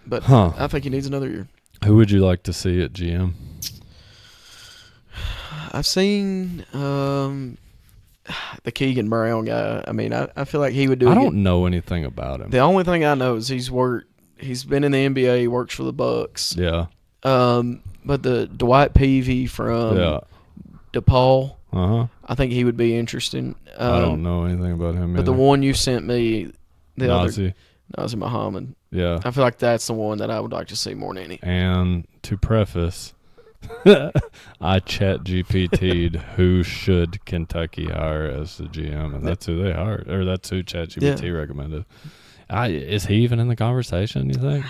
But Huh. I think he needs another year. Who would you like to see at GM? I've seen the Keegan Brown guy. I mean, I feel like he would do it. I don't know anything about him. The only thing I know is he's been in the NBA, he works for the Bucks. Yeah. But the Dwight Peavy from DePaul. Uh-huh. I think he would be interesting. I don't know anything about him But either. the one you sent me, Nazi. Nazi Muhammad. Yeah. I feel like that's the one that I would like to see more than any. And to preface, I chat GPT'd who should Kentucky hire as the GM, and that's who they hired, or that's who chat GPT recommended. Is he even in the conversation, you think?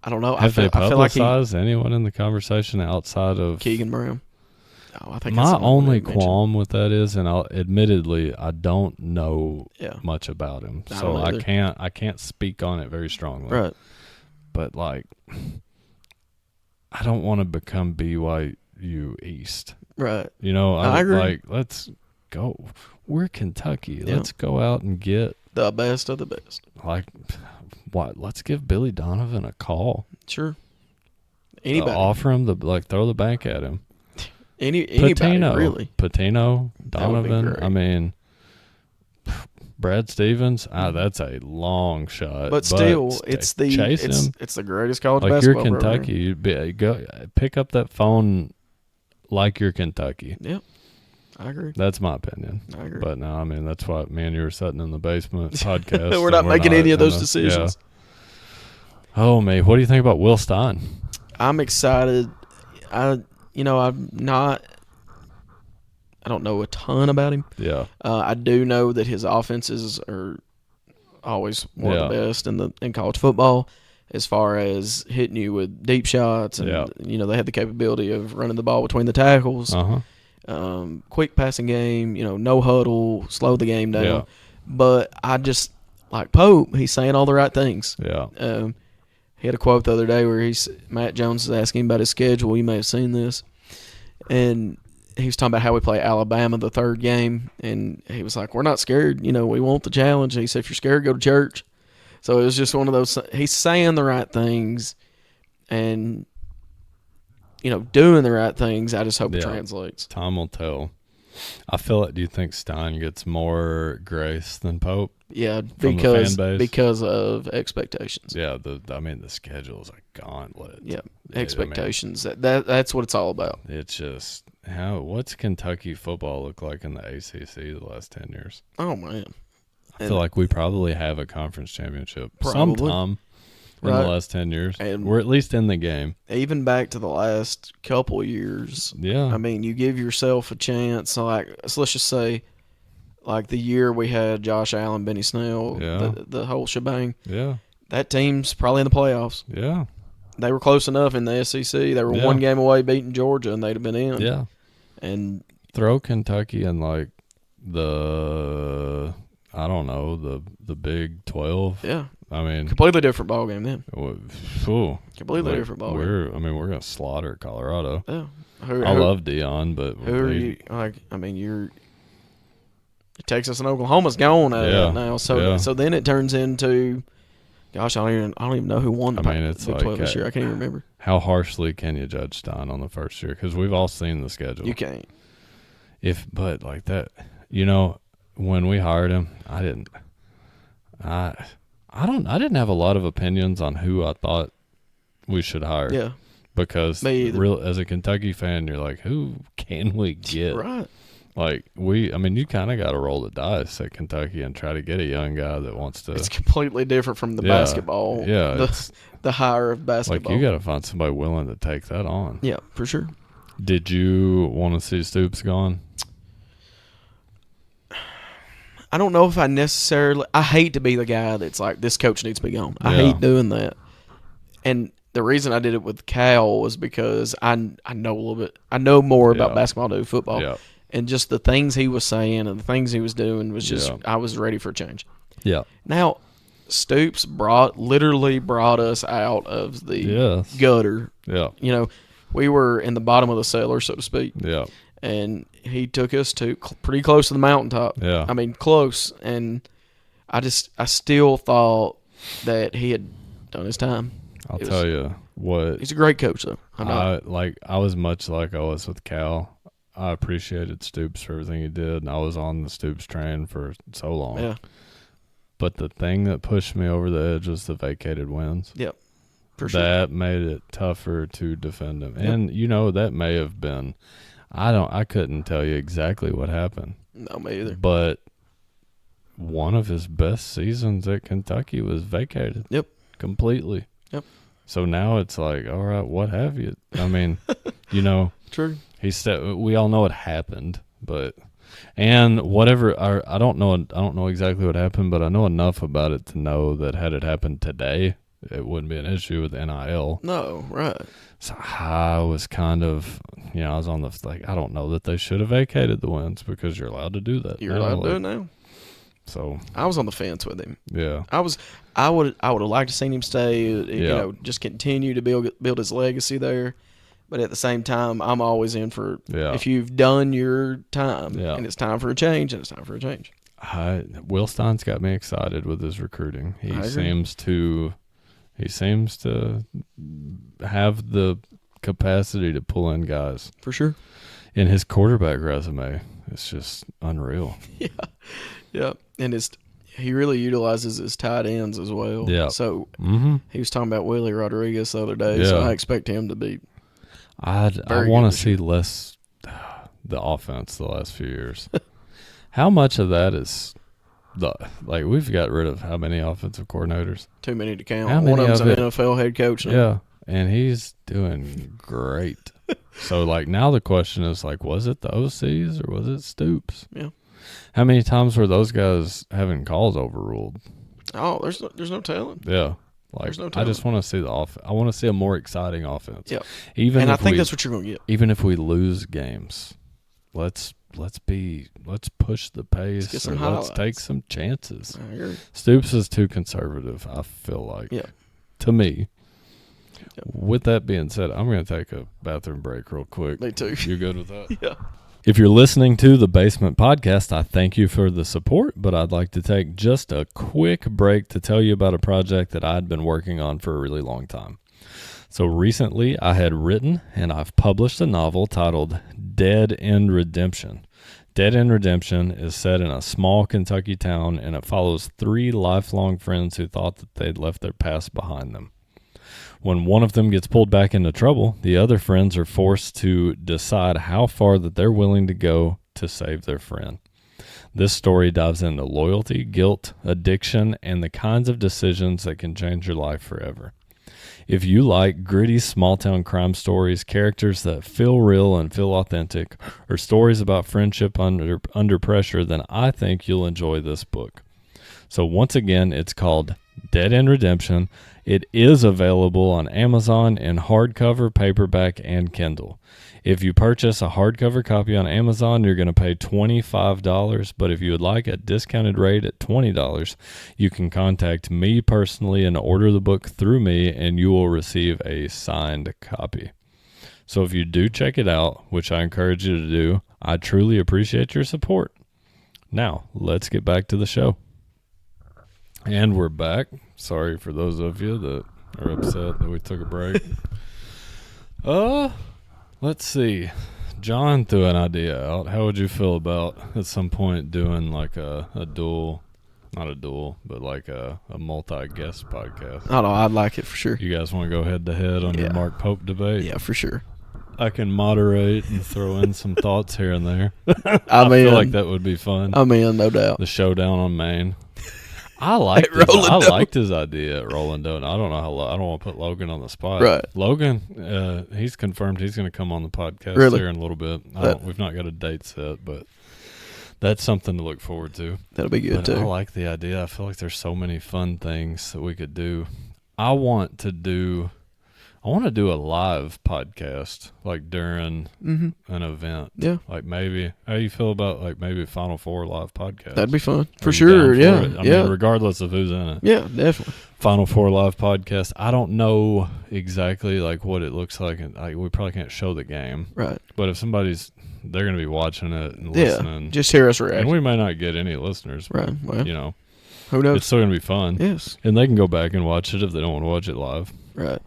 I don't know. Have they I feel like publicized anyone in the conversation outside of Keegan Brown? Oh, I think my that's only qualm with that is, and admittedly, I don't know Yeah. much about him, I so don't I can't speak on it very strongly. Right. But like, I don't want to become BYU East. Right. You know, I agree. Like, let's go. We're Kentucky. Yeah. Let's go out and get The best of the best. like what? Let's give Billy Donovan a call. Sure. Anybody. Offer him throw the bank at him. Anybody, Patino, really. Patino, That would be Donovan. great. I mean, Brad Stevens. That's a long shot. But still, chase it's him. it's the greatest college Like basketball you're program. Kentucky. You go pick up that phone like you're Kentucky. Yep. I agree. That's my opinion. I agree. But no, I mean that's why me and you were sitting in the basement podcast. We're not making any of those decisions. Yeah. Oh man, what do you think about Will Stein? I'm excited. I don't know a ton about him. Yeah. I do know that his offenses are always one of the best in college football, as far as hitting you with deep shots, and they have the capability of running the ball between the tackles. Quick passing game. No huddle, slow the game down. Yeah. But I just like Pope. He's saying all the right things. Yeah. He had a quote the other day where Matt Jones was asking him about his schedule. You may have seen this. And he was talking about how we play Alabama the third game. And he was like, we're not scared. We want the challenge. And he said, if you're scared, go to church. So it was just one of those. He's saying the right things and, doing the right things. I just hope it translates. Time will tell. I feel like, do you think Stein gets more grace than Pope? Yeah, from the fan base? because of expectations. Yeah, the schedule is a gauntlet. Yeah, expectations. That's what it's all about. It's just what's Kentucky football look like in the ACC the last 10 years? Oh man, I feel like we probably have a conference championship Probably. sometime in the last 10 years. And we're at least in the game. Even back to the last couple of years. Yeah. I mean, you give yourself a chance. So let's just say, like the year we had Josh Allen, Benny Snell, the whole shebang. Yeah. That team's probably in the playoffs. Yeah. They were close enough in the SEC. They were one game away beating Georgia, and they'd have been in. Yeah. And throw Kentucky in like the Big 12. Yeah. I mean, completely different ball game then. Completely different ball game. We're gonna slaughter Colorado. Yeah. I love Dion, but who are you? Texas and Oklahoma's gone out of that now. So then it turns into, gosh, I don't even know who won the it's Big 12 this year. I can't even remember. How harshly can you judge Stein on the first year? Because we've all seen the schedule. You can't. But like that, when we hired him, I didn't have a lot of opinions on who I thought we should hire. Yeah. Because as a Kentucky fan, you're like, who can we get? Right. Like you kind of got to roll the dice at Kentucky and try to get a young guy that wants to. It's completely different from the basketball. Yeah. The hire of basketball. Like you got to find somebody willing to take that on. Yeah, for sure. Did you want to see Stoops gone? I don't know if I necessarily. I hate to be the guy that's like, this coach needs to be gone. I hate doing that. And the reason I did it with Cal was because I know a little bit. I know more about basketball than football. Yeah. And just the things he was saying and the things he was doing was just, I was ready for a change. Yeah. Now, Stoops literally brought us out of the gutter. Yeah. We were in the bottom of the cellar, so to speak. Yeah. And he took us to pretty close to the mountaintop. Yeah. I mean, close. And I still thought that he had done his time. I'll tell you what. He's a great coach, though. I was much like I was with Cal. I appreciated Stoops for everything he did, and I was on the Stoops train for so long. Yeah. But the thing that pushed me over the edge was the vacated wins. Yep. For sure. That made it tougher to defend him. Yep. And, that may have been – I couldn't tell you exactly what happened. No, me either. But one of his best seasons at Kentucky was vacated. Yep. Completely. Yep. So now it's like, all right, what have you? I mean, True. we all know it happened, but and whatever I don't know exactly what happened, but I know enough about it to know that had it happened today, it wouldn't be an issue with NIL. No, right. So I was kind of, I was on the I don't know that they should have vacated the wins because you're allowed to do that. You're allowed to do it now. So I was on the fence with him. Yeah. I would have liked to seen him stay. Just continue to build his legacy there. But at the same time, I'm always in for if you've done your time and it's time for a change, and it's time for a change. Will Stein's got me excited with his recruiting. He seems to have the capacity to pull in guys. For sure. In his quarterback resume, it's just unreal. Yeah. And he really utilizes his tight ends as well. Yeah. So he was talking about Willie Rodriguez the other day, so I expect him to be I want to see less the offense the last few years. How much of that is we've got rid of how many offensive coordinators? Too many to count. How many One of them's an of it? NFL head coach now. Yeah, and he's doing great. So now the question is was it the OCs or was it Stoops? Yeah. How many times were those guys having calls overruled? Oh, there's no telling. Yeah. There's no I just want to see the I want to see a more exciting offense. Yeah. I think that's what you're going to get. Even if we lose games, let's push the pace. Get some let's highlights. take some chances. I agree. Stoops is too conservative, I feel like. Yeah. To me. Yep. With that being said, I'm going to take a bathroom break real quick. Me too. You good with that? Yeah. If you're listening to the Basement Podcast, I thank you for the support, but I'd like to take just a quick break to tell you about a project that I'd been working on for a really long time. So recently I had written and I've published a novel titled Dead End Redemption. Dead End Redemption is set in a small Kentucky town, and it follows 3 lifelong friends who thought that they'd left their past behind them. When one of them gets pulled back into trouble, the other friends are forced to decide how far that they're willing to go to save their friend. This story dives into loyalty, guilt, addiction, and the kinds of decisions that can change your life forever. If you like gritty small-town crime stories, characters that feel real and feel authentic, or stories about friendship under pressure, then I think you'll enjoy this book. So once again, it's called Dead End Redemption. It is available on Amazon in hardcover, paperback, and Kindle. If you purchase a hardcover copy on Amazon, you're going to pay $25, but if you would like a discounted rate at $20, you can contact me personally and order the book through me, and you will receive a signed copy. So if you do check it out, which I encourage you to do, I truly appreciate your support. Now, let's get back to the show. And we're back. Sorry for those of you that are upset that we took a break. Let's see. John threw an idea out. How would you feel about at some point doing like a dual, not a dual, but like a multi-guest podcast? Oh, no, I'd like it for sure. You guys want to go head to head on your Mark Pope debate? Yeah, for sure. I can moderate and throw in some thoughts here and there. I feel like that would be fun. I'm in, no doubt. The showdown on Maine. I liked his idea at Rolling Dough. I don't know how. I don't want to put Logan on the spot. Right, Logan. He's confirmed he's going to come on the podcast here in a little bit. We've not got a date set, but that's something to look forward to. That'll be good too. I like the idea. I feel like there's so many fun things that we could do. I want to do a live podcast like during an event. Yeah. Like maybe, how you feel about like maybe Final Four live podcast? That'd be fun. For sure, yeah. I mean, regardless of who's in it. Yeah, definitely. Final Four live podcast. I don't know exactly like what it looks like. And we probably can't show the game. Right. But if they're going to be watching it and listening. Just hear us react. And we may not get any listeners. Right. Well, who knows? It's still going to be fun. Yes. And they can go back and watch it if they don't want to watch it live. Right.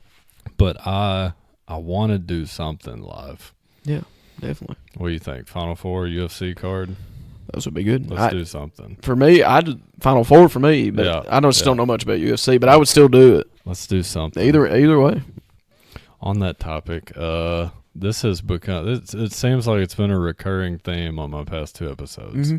But I want to do something live. Yeah, definitely. What do you think? Final Four, UFC card? Those would be good. Let's do something. For me, Final Four for me, but I don't know much about UFC, but I would still do it. Let's do something. Either way. On that topic, this has become. It seems like it's been a recurring theme on my past 2 episodes. Mm-hmm.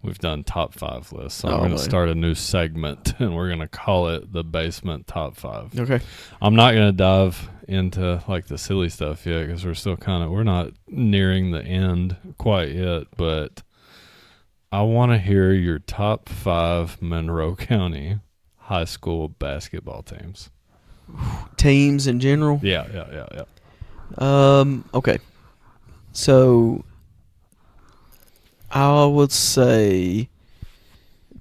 We've done top 5 lists. So Oh, I'm going to man. start a new segment, and we're going to call it the Basement Top 5. Okay. I'm not going to dive into like the silly stuff yet because we're not nearing the end quite yet. But I want to hear your top 5 Monroe County high school basketball teams. Teams in general. Yeah. Okay. So I would say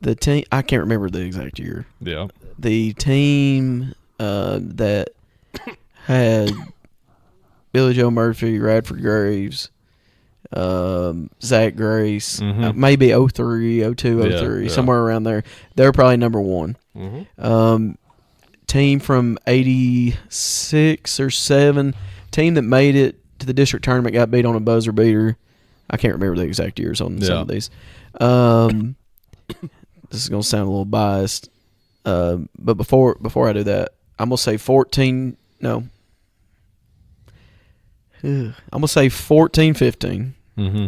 the team. I can't remember the exact year. Yeah. The team that had Billy Joe Murphy, Radford Graves, Zach Grace, maybe 03, 02, 03, somewhere around there. They're probably number 1. Team from 86 or 7, team that made it to the district tournament, got beat on a buzzer beater. I can't remember the exact years on some of these. This is going to sound a little biased, but before I do that, I'm going to say 14. No. I'm going to say 14, 15. Mm-hmm.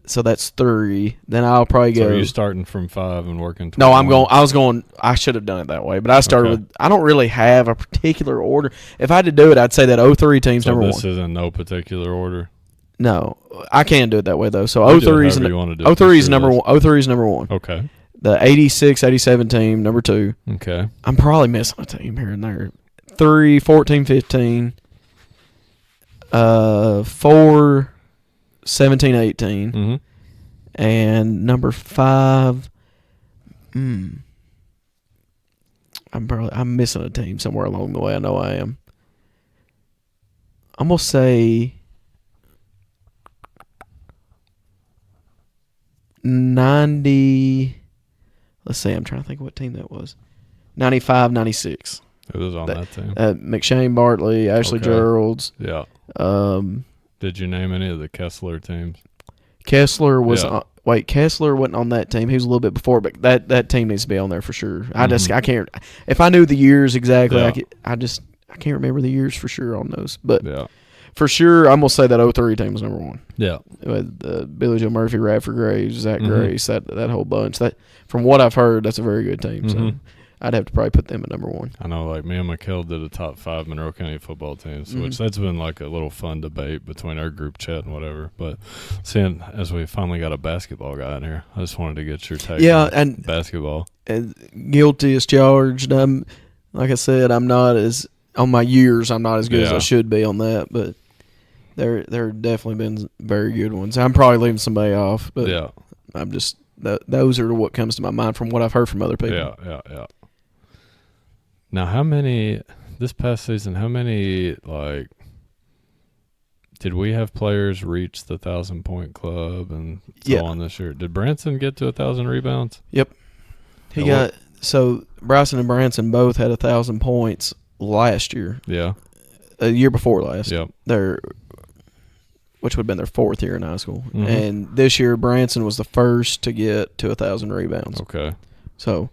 So that's 3. Then I'll probably go. So are you starting from 5 and working? No, I should have done it that way, but I started with. I don't really have a particular order. If I had to do it, I'd say that 03 team's number 1. This is in no particular order. No, I can do it that way though. So 03 is number 1. 03 is number 1. Okay. The 86, 87 team, number 2. Okay. I'm probably missing a team here and there. 3, 14, 15. 4, 17, 18. Mm-hmm. And number 5. I'm missing a team somewhere along the way. I know I am. I'm gonna say 90. Let's see. I'm trying to think what team that was. 95, 96. Who was on that team? McShane Bartley, Ashley Geralds. Yeah. Did you name any of the Kessler teams? Kessler was Kessler wasn't on that team. He was a little bit before, but that team needs to be on there for sure. I can't. If I knew the years exactly, I can't remember the years for sure on those. But for sure, I'm gonna say that 03 team was number 1. Yeah, with Billy Joe Murphy, Radford Graves, Zach Grace, that whole bunch. That from what I've heard, that's a very good team. So I'd have to probably put them at number 1. I know, like me and McKell did a top 5 Monroe County football teams, which that's been like a little fun debate between our group chat and whatever. But seeing as we finally got a basketball guy in here, I just wanted to get your take on basketball. Guilty as charged. Like I said, I'm not as on my years. I'm not as good as I should be on that, but there definitely been very good ones. I'm probably leaving somebody off, but I'm just those are what comes to my mind from what I've heard from other people. Yeah. Now, this past season, did we have players reach the 1,000-point club and so on this year? Did Branson get to 1,000 rebounds? Yep. Bryson and Branson both had 1,000 points last year. Yeah. A year before last. Yep. Which would have been their 4th year in high school. And this year, Branson was the first to get to 1,000 rebounds. Okay. So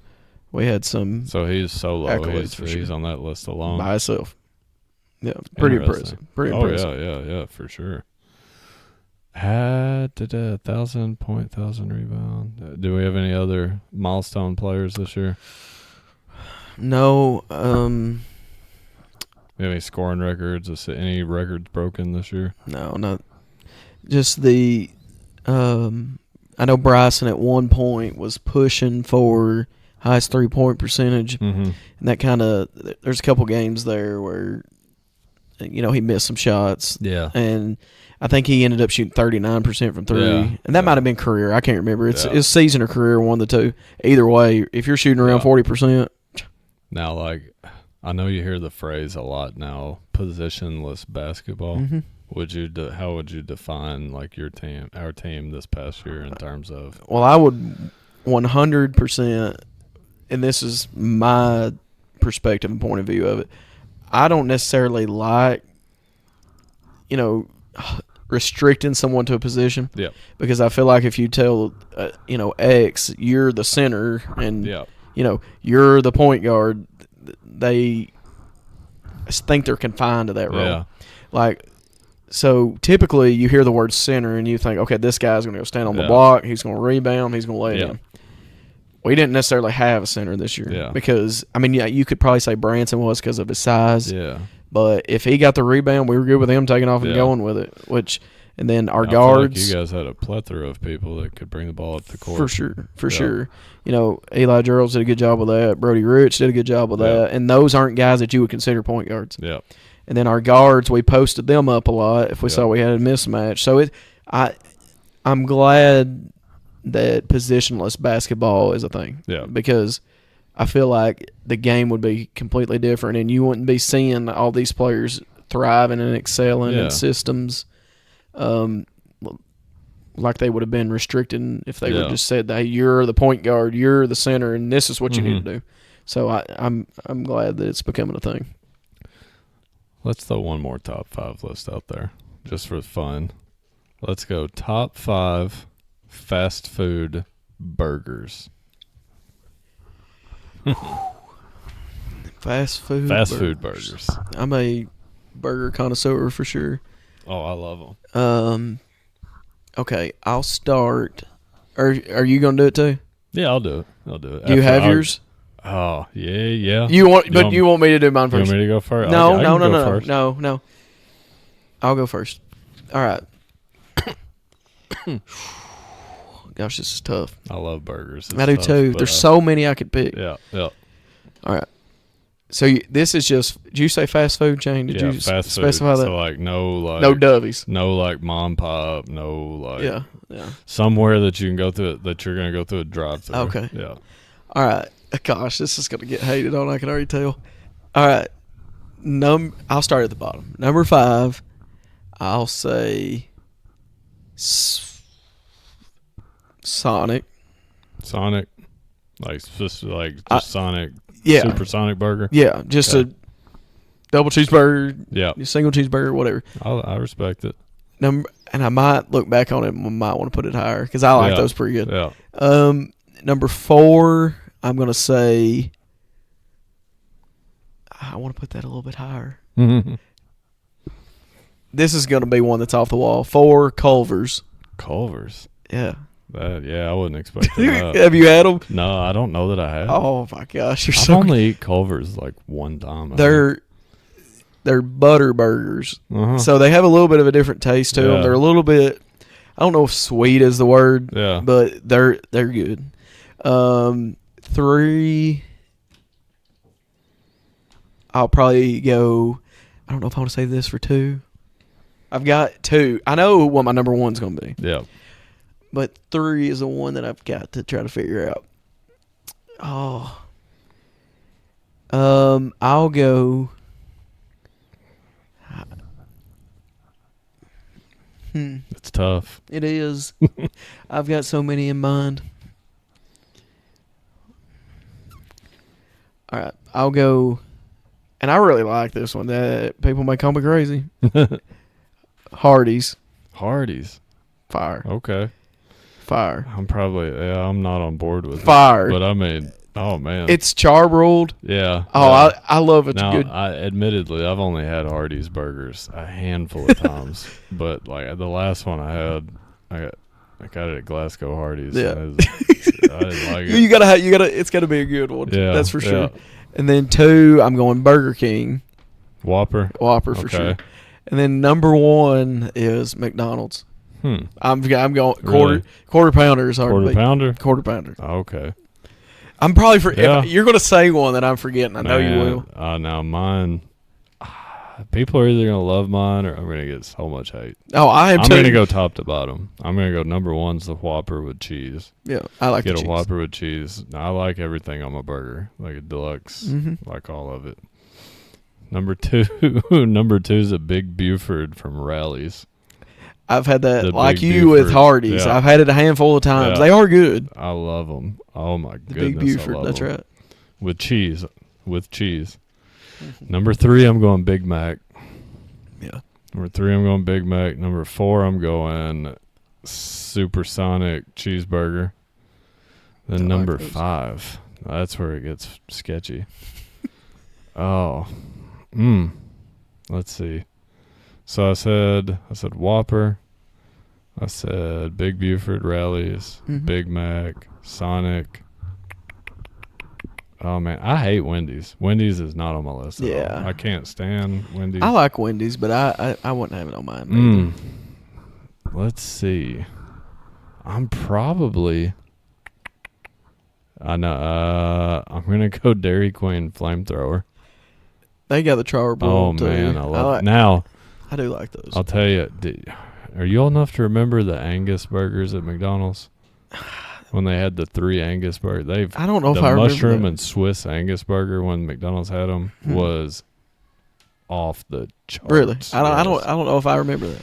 we had some. So he's solo. He's on that list alone by himself. Yeah, pretty impressive. Yeah, for sure. Did a 1,000-point, 1,000 rebound. Do we have any other milestone players this year? No. We have any scoring records? Any records broken this year? No, not. Just the. I know Bryson at one point was pushing for highest 3-point percentage, and that kind of. There's a couple games there where, he missed some shots. Yeah, and I think he ended up shooting 39% from 3, and that might have been career. I can't remember. It's season or career, one of the two. Either way, if you're shooting around 40%. Now, I know you hear the phrase a lot now, positionless basketball. How would you define our team this past year in terms of? Well, I would 100%, and this is my perspective and point of view of it. I don't necessarily like, restricting someone to a position. Yeah. Because I feel like if you tell, X, you're the center, and you're the point guard, they think they're confined to that role. Yeah. So typically you hear the word center and you think, okay, this guy's going to go stand on the block. He's going to rebound. He's going to lay it in. We didn't necessarily have a center this year because, I mean, yeah, you could probably say Branson was because of his size. Yeah. But if he got the rebound, we were good with him taking off and going with it. And then our guards. Feel like you guys had a plethora of people that could bring the ball up the court. For sure. You know, Eli Geralds did a good job with that. Brody Rich did a good job with that. And those aren't guys that you would consider point guards. Yeah. And then our guards, we posted them up a lot if we saw we had a mismatch. So I'm glad that positionless basketball is a thing. Yeah. Because I feel like the game would be completely different, and you wouldn't be seeing all these players thriving and excelling in systems like they would have been restricted if they would just said, hey, you're the point guard, you're the center, and this is what you need to do. So I'm glad that it's becoming a thing. Let's throw one more top 5 list out there just for fun. Let's go top 5 fast food burgers. Fast food burgers. I'm a burger connoisseur for sure. Oh, I love them. Okay, I'll start. Are you gonna do it too? Yeah, I'll do it. Do you have yours? Oh, yeah. You want me to do mine first? You want me to go first? No. I'll go first. All right. Gosh, this is tough. I love burgers. I do too. There's so many I could pick. Yeah. All right. So this is just. Did you say fast food chain? Did you fast specify food. that? So no Dovies. No mom pop. No Yeah. Somewhere that you can go through that you're gonna go through a drive-through. Okay. Yeah. All right. Gosh, this is gonna get hated on. I can already tell. All right. I'll start at the bottom. Number 5. I'll say Sonic. Like Sonic. Yeah. Supersonic burger. Yeah, just a double cheeseburger. Yeah. A single cheeseburger, whatever. I respect it. And I might look back on it and might want to put it higher because I like those pretty good. Yeah. Number 4, I'm gonna say. I want to put that a little bit higher. This is gonna be one that's off the wall. 4, Culver's. Culver's. Yeah. I wouldn't expect that. Have you had them? No, I don't know that I have. Oh my gosh, I've only eat Culver's like one time. They're butter burgers, so they have a little bit of a different taste to them. They're a little bit, I don't know if sweet is the word, but they're good. 3, I'll probably go. I don't know if I want to say this for 2. I've got 2. I know what my number 1's going to be. Yeah. But 3 is the one that I've got to try to figure out. I'll go. It's tough. It is. I've got so many in mind. All right, I'll go. And I really like this one. That people may call me crazy. Hardee's. Fire. Okay. Fire. I'm not on board with fire. It. But I mean, oh man. It's charbroiled. Yeah. Oh, yeah. I love it. Good. Admittedly, I've only had Hardee's burgers a handful of times, but like the last one I had, I got it at Glasgow Hardee's. Yeah. I didn't like it. You gotta. It's gotta be a good one. Yeah. That's for sure. Yeah. And then 2, I'm going Burger King. Whopper for sure. And then number 1 is McDonald's. I'm going quarter pounder is hard. Quarter pounder. Okay. I'm probably if you're going to say one that I'm forgetting. I know you will. Now mine. People are either going to love mine or I'm going to get so much hate. Oh, I'm going to go top to bottom. I'm going to go number 1's the Whopper with cheese. Yeah, I like get a Whopper with cheese. I like everything on my burger, like a deluxe, like all of it. Number 2 is a Big Buford from Rally's. I've had that like you with Hardee's. Yeah. I've had it a handful of times. Yeah. They are good. I love them. Oh my goodness, Big Buford. That's right. With cheese. Number 3, I'm going Big Mac. Yeah. Number 3, I'm going Big Mac. Number 4, I'm going Supersonic cheeseburger. Then number 5, that's where it gets sketchy. Let's see. So I said Whopper. I said Big Buford, Rallies, Big Mac, Sonic. Oh man, I hate Wendy's. Wendy's is not on my list at Yeah. all. I can't stand Wendy's. I like Wendy's, but I wouldn't have it on mine. Let's see. I'm probably. I know. I'm gonna go Dairy Queen Flamethrower. They got the char broil too. Man, I love it. Now I do like those. I'll tell you. Are you old enough to remember the Angus burgers at McDonald's? When they had the 3 Angus burgers, I don't know if I remember mushroom that. and Swiss Angus burger when McDonald's had them was off the charts. Really, I don't know if I remember that.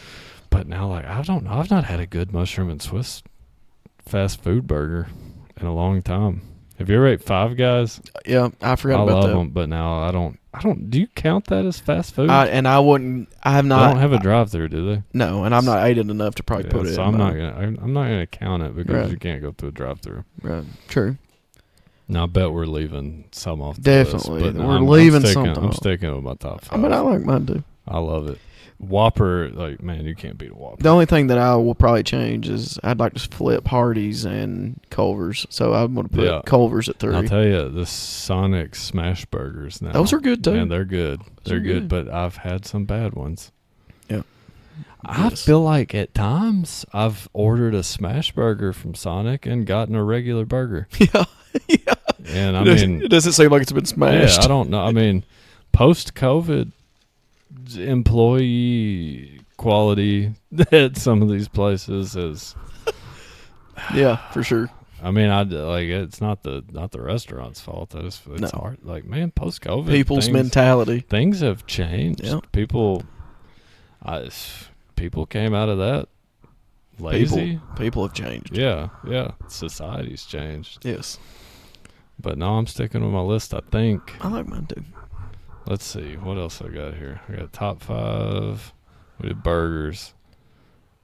But now, like, I don't know. I've not had a good mushroom and Swiss fast food burger in a long time. Have you ever ate Five Guys? Yeah, I forgot I about love that. them, but now I don't. Do you count that as fast food? I have They not. don't have a drive-through, do they? No, and I'm not ate it enough to probably put it. So in I'm not gonna count it because Right. you can't go through a drive-through. Right. True. Now I bet we're leaving some off. The Definitely. list, but We're I'm leaving sticking, something I'm off. sticking with my top 5. I mean, I like mine too. I love it. Whopper, like, man, you can't beat a Whopper. The only thing that I will probably change is I'd like to flip Hardee's and Culver's. So I'm going to put Culver's at 3. I'll tell you, the Sonic Smash Burgers now. Those are good too. Man, they're good. They're good, good. but I've had some bad ones. Yeah. I feel like at times I've ordered a Smash Burger from Sonic and gotten a regular burger. Yeah. Yeah. And I mean, it doesn't seem like it's been smashed. yeah, I don't know. I mean, post-COVID, employee quality at some of these places is. Yeah, for sure. I mean, it's not the restaurant's fault. It's hard. Like, man, post-COVID, People's mentality. Things have changed. Yeah. People came out of that lazy. People have changed. Yeah. Society's changed. Yes. But no, I'm sticking with my list, I think. I like mine too. Let's see. What else I got here? I got top 5. We did burgers.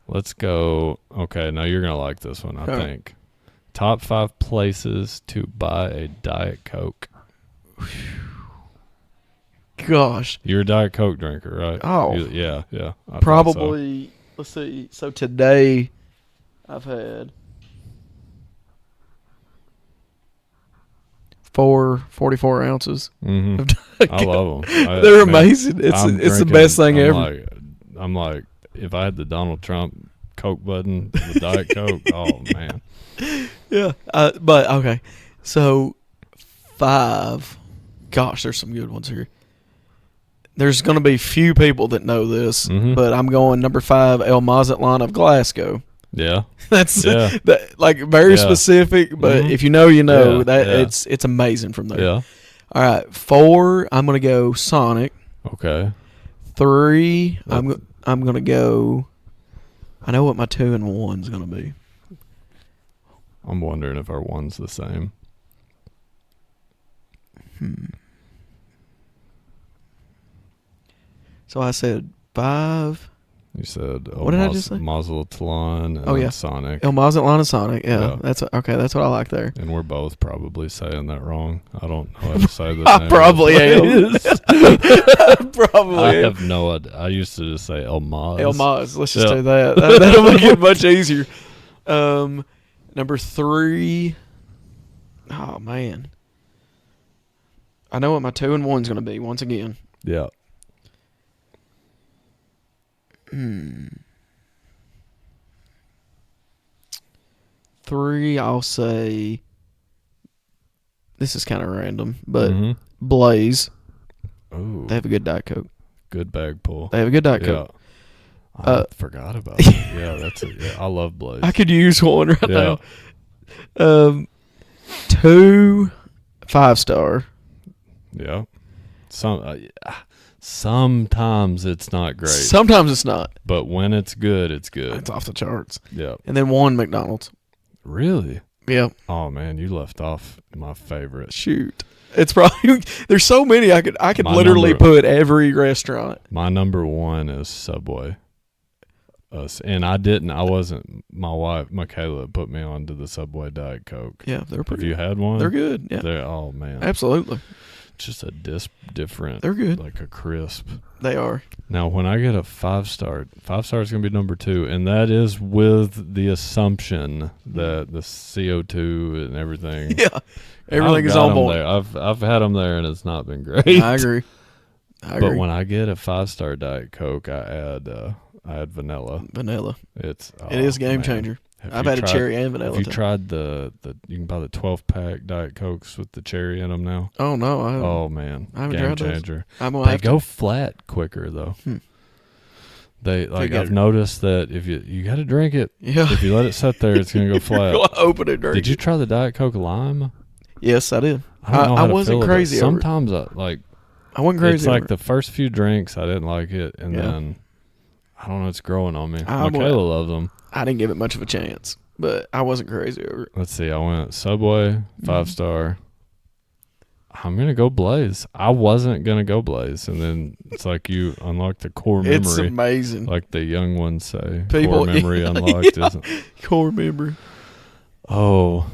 Let's go. Okay, now you're going to like this one, I think. Top 5 places to buy a Diet Coke. Gosh. You're a Diet Coke drinker, right? Oh. Yeah. I Probably, let's see. So today I've had 44 ounces. Mm-hmm. I love them. They're amazing. It's the best thing ever. I'm like, if I had the Donald Trump Coke button with Diet Coke, oh, man. Yeah. But, okay. So, 5. Gosh, there's some good ones here. There's going to be few people that know this, but I'm going number 5, El Mazatlan of Glasgow. Yeah. That's like very specific, but if you know, you know. It's amazing from there. Yeah. All right, 4, I'm going to go Sonic. Okay. 3, I'm going to go. I know what my 2 and 1's going to be. I'm wondering if our 1's the same. So I said 5. You said what did I just say? Mazatlan and Sonic. El Mazatlan and Sonic. Yeah. That's okay. That's what I like there. And we're both probably saying that wrong. I don't know how to say that. I probably am. I have no idea. I used to just say El Maz. El Maz. Let's just do that. That'll make it much easier. Number 3. Oh man. I know what my 2 and 1's going to be once again. Yeah. 3, I'll say. This is kind of random, but Blaze. Ooh. They have a good Diet Coke. Good bag pull. They have a good Diet Coke. I forgot about it. Yeah, that's it. Yeah, I love Blaze. I could use one right now. 2, 5-star. Yeah. Sometimes it's not great. Sometimes it's not. But when it's good, it's good. It's off the charts. Yeah. And then 1, McDonald's. Really? Yeah. Oh man, you left off my favorite. Shoot. It's probably there's so many I could literally put every restaurant. My number 1 is Subway. And I wasn't, my wife, Michaela, put me on to the Subway Diet Coke. Yeah, they're pretty Have you had one? They're good. Yeah. Oh, man. Absolutely. just a different. They're good. Like a crisp. They are. Now, when I get a 5-star, 5-star is going to be number 2, and that is with the assumption that the CO2 and everything. Yeah, everything I've is got on 'em board. there. I've had them there, and it's not been great. I agree. But when I get a 5-star Diet Coke, I add vanilla. Vanilla. It is a game man. changer. Have I've you had a tried- cherry and vanilla. Have you too. tried the you can buy the 12-pack Diet Cokes with the cherry in them now? Oh no, I haven't. Oh man, I haven't game tried those. changer. I'm gonna They have go flat quicker though. They like get I've it. noticed that if you got to drink it. Yeah. If you let it sit there, it's gonna go flat. Go open it. Did you try the Diet Coke lime? Yes, I did. I don't know how I to wasn't feel with it. crazy over it. Sometimes I wasn't crazy. it's like over the first few drinks I didn't like it, and Yeah. then I don't know, it's growing on me. I Michaela loves them. I didn't give it much of a chance, but I wasn't crazy over it. Let's see. I went Subway 5-star. I'm gonna go Blaze. I wasn't gonna go Blaze, and then it's like you unlock the core memory. It's amazing. Like the young ones say, People- core memory yeah, unlocked. yeah. Isn't? Core memory. Oh,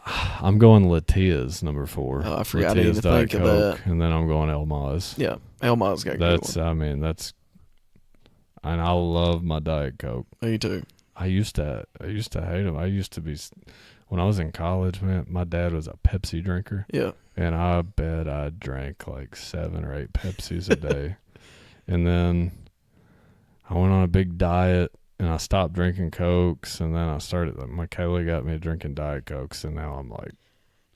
I'm going Latia's number 4. Oh, I forgot to Latia's even Diet think of Coke, that. and then I'm going El Maz. Yeah, Elmo's got a good That's, one. I mean, that's, and I love my Diet Coke. Me too. I used to hate them. I used to be, when I was in college, man, my dad was a Pepsi drinker. Yeah. And I bet I drank like 7 or 8 Pepsis a day. And then I went on a big diet and I stopped drinking Cokes. And then I started, Michaela got me drinking Diet Cokes. And now I'm like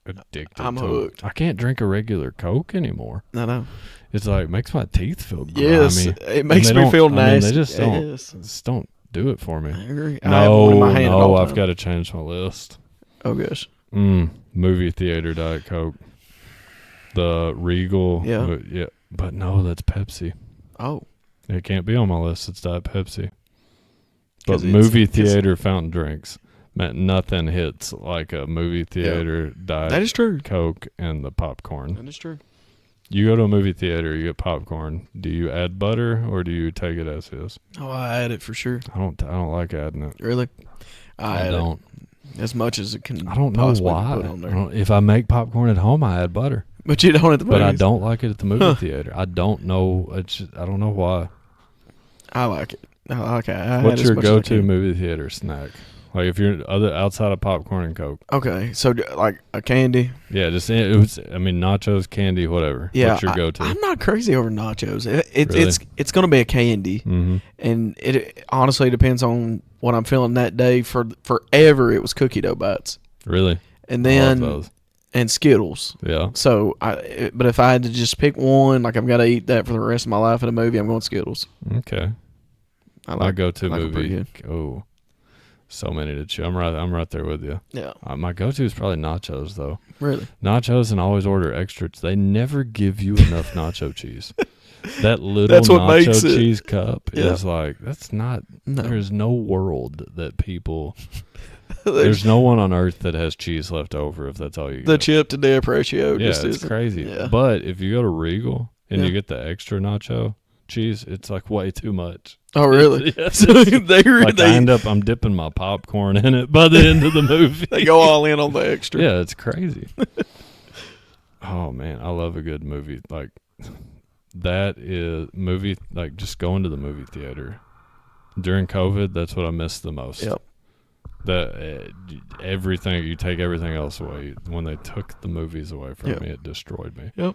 addicted I'm to hooked. it. I can't drink a regular Coke anymore. I know. It's like, makes my teeth feel grimy. Yes, it makes And me they feel don't- I mean, nasty. they just don't, Yes. just don't do it for me. I agree. I have one in my hand at all I've times. got to change my list. Oh gosh. Movie theater Diet Coke. The Regal. Yeah. Yeah. But no, that's Pepsi. Oh. It can't be on my list. It's Diet Pepsi. 'Cause But it's- movie theater fountain drinks, man, nothing hits like a movie theater Diet That is true. Coke and the popcorn. That is true. You go to a movie theater, you get popcorn. Do you add butter or do you take it as is? Oh, I add it for sure. I don't like adding it. Really? I add don't. it as much as it can. I don't know possibly why. Put on I there. don't- if I make popcorn at home, I add butter. But you don't at the But I movies. don't like it at the movie Huh. theater. I don't know. I don't know why. I like it. I like it. I What's add as your much as I go-to can. movie theater snack? Like if you're outside of popcorn and Coke. Okay, so like a candy. Yeah, just it was. I mean, nachos, candy, whatever. Yeah, What's your go-to? I'm not crazy over nachos. Really? It's going to be a candy, Mm-hmm. and it honestly depends on what I'm feeling that day. For forever, it was cookie dough bites, Really? and I love then those. and Skittles. Yeah. So but if I had to just pick one, like I've got to eat that for the rest of my life in a movie, I'm going Skittles. Okay. I My go-to like 'em pretty movie. good. Oh, so many to chew. I'm right there with you. Yeah, My go-to is probably nachos though. really. Nachos, and I always order extras. They never give you enough nacho cheese. That little That's what nacho makes it. cheese cup Yeah. is like, that's not. No. There's no world that people. There's no one on earth that has cheese left over if that's all you get. The chip to dip ratio. Yeah, just it's isn't. crazy. Yeah. But if you go to Regal and Yeah. you get the extra nacho cheese, it's like way too much. Oh, really? Yeah, So like I'm dipping my popcorn in it by the end of the movie. they go all in on the extra. Yeah, it's crazy. Oh man, I love a good movie. Like that is movie. Like just going to the movie theater during COVID. That's what I missed the most. Yep. Everything, you take everything else away. When they took the movies away from Yep. me, it destroyed me. Yep.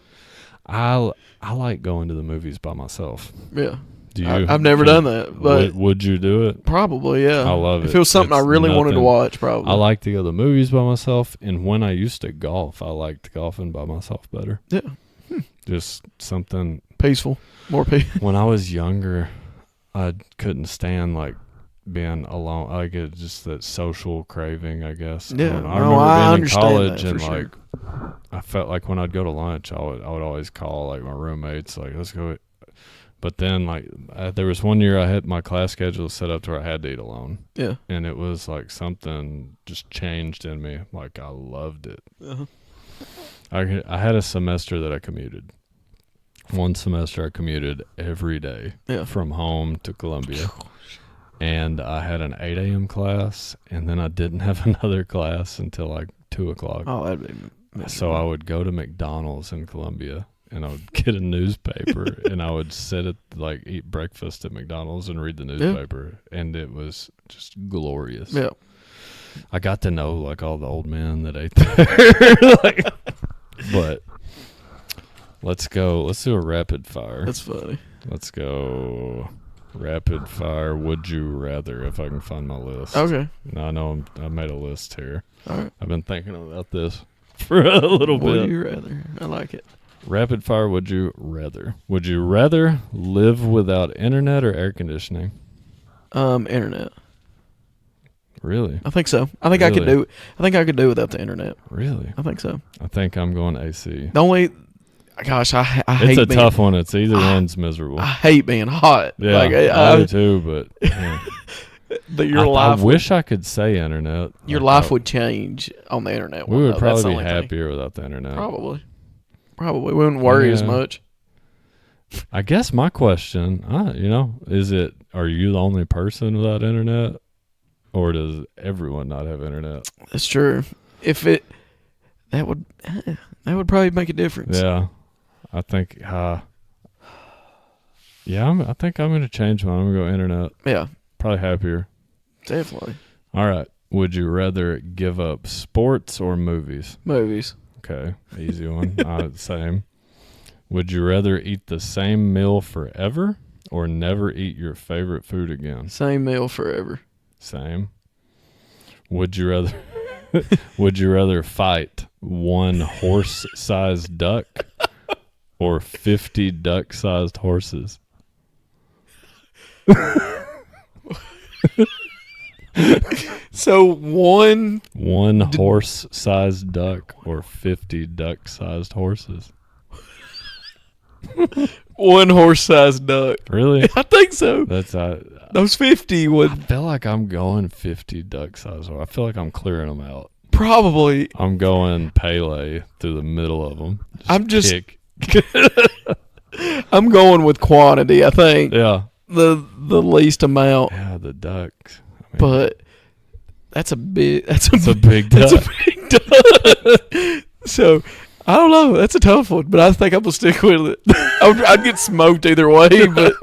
I like going to the movies by myself. Yeah. Do you? I've never done that, but would you do it? probably, yeah. I love If it. it was something I It's really wanted to nothing- watch, probably. I like to go to the movies by myself, and when I used to golf, I liked golfing by myself better. Yeah. Just something. Peaceful. More peaceful. When I was younger, I couldn't stand like being alone. I get just that social craving, I guess. Yeah, don't know. I no, remember I being in understand college that and for sure. like I felt like when I'd go to lunch, I would always call like my roommates, like let's go. But then like there was one year I had my class schedule set up to where I had to eat alone, Yeah. and it was like something just changed in me. Like I loved it. Uh-huh. I had a semester that I commuted. One semester I commuted every day Yeah. from home to Columbia. And I had an 8 a.m. class, and then I didn't have another class until like 2 o'clock. Oh, that'd be. So I would go to McDonald's in Columbia and I would get a newspaper, and I would sit at eat breakfast at McDonald's and read the newspaper, and it was just glorious. Yeah. I got to know all the old men that ate there. But let's go. Let's do a rapid fire. That's funny. Let's go rapid fire. Would you rather? If I can find my list. Okay. No, I know I made a list here. All right. I've been thinking about this for a little bit. Would you rather? I like it. Rapid fire. Would you rather? Would you rather live without internet or air conditioning? Internet. Really? I think so. I think I could do. I think I could do without the internet. Really? I think so. I think I'm going AC. The only, gosh, I hate. It's a being, tough one. It's either one's miserable. I hate being hot. Yeah, I do too. But your life. I wish I could say internet. Your life would change on the internet. We would That's probably the be only thing. happier without the internet. Probably. We wouldn't worry as much. I guess my question, is it? Are you the only person without internet, or does everyone not have internet? That's true. If it, that would probably make a difference. Yeah, I think. I think I'm going to change mine. I'm going to go internet. Yeah, probably happier. Definitely. All right. Would you rather give up sports or movies? Movies. Okay, easy one. Same. Would you rather eat the same meal forever or never eat your favorite food again? Same meal forever. Same. Would you rather fight one horse-sized duck or 50 duck-sized horses? So one horse-sized duck or 50 duck-sized horses? One horse-sized duck. Really? I think so. That's those 50 would. I feel like I'm going 50 duck-sized. I feel like I'm clearing them out. Probably. I'm going Pele through the middle of them. I'm going with quantity. I think. Yeah. The least amount. Yeah, the ducks. But that's a big. That's a big duck. That's a big duck. So I don't know. That's a tough one, but I think I'm gonna stick with it. I'd get smoked either way, but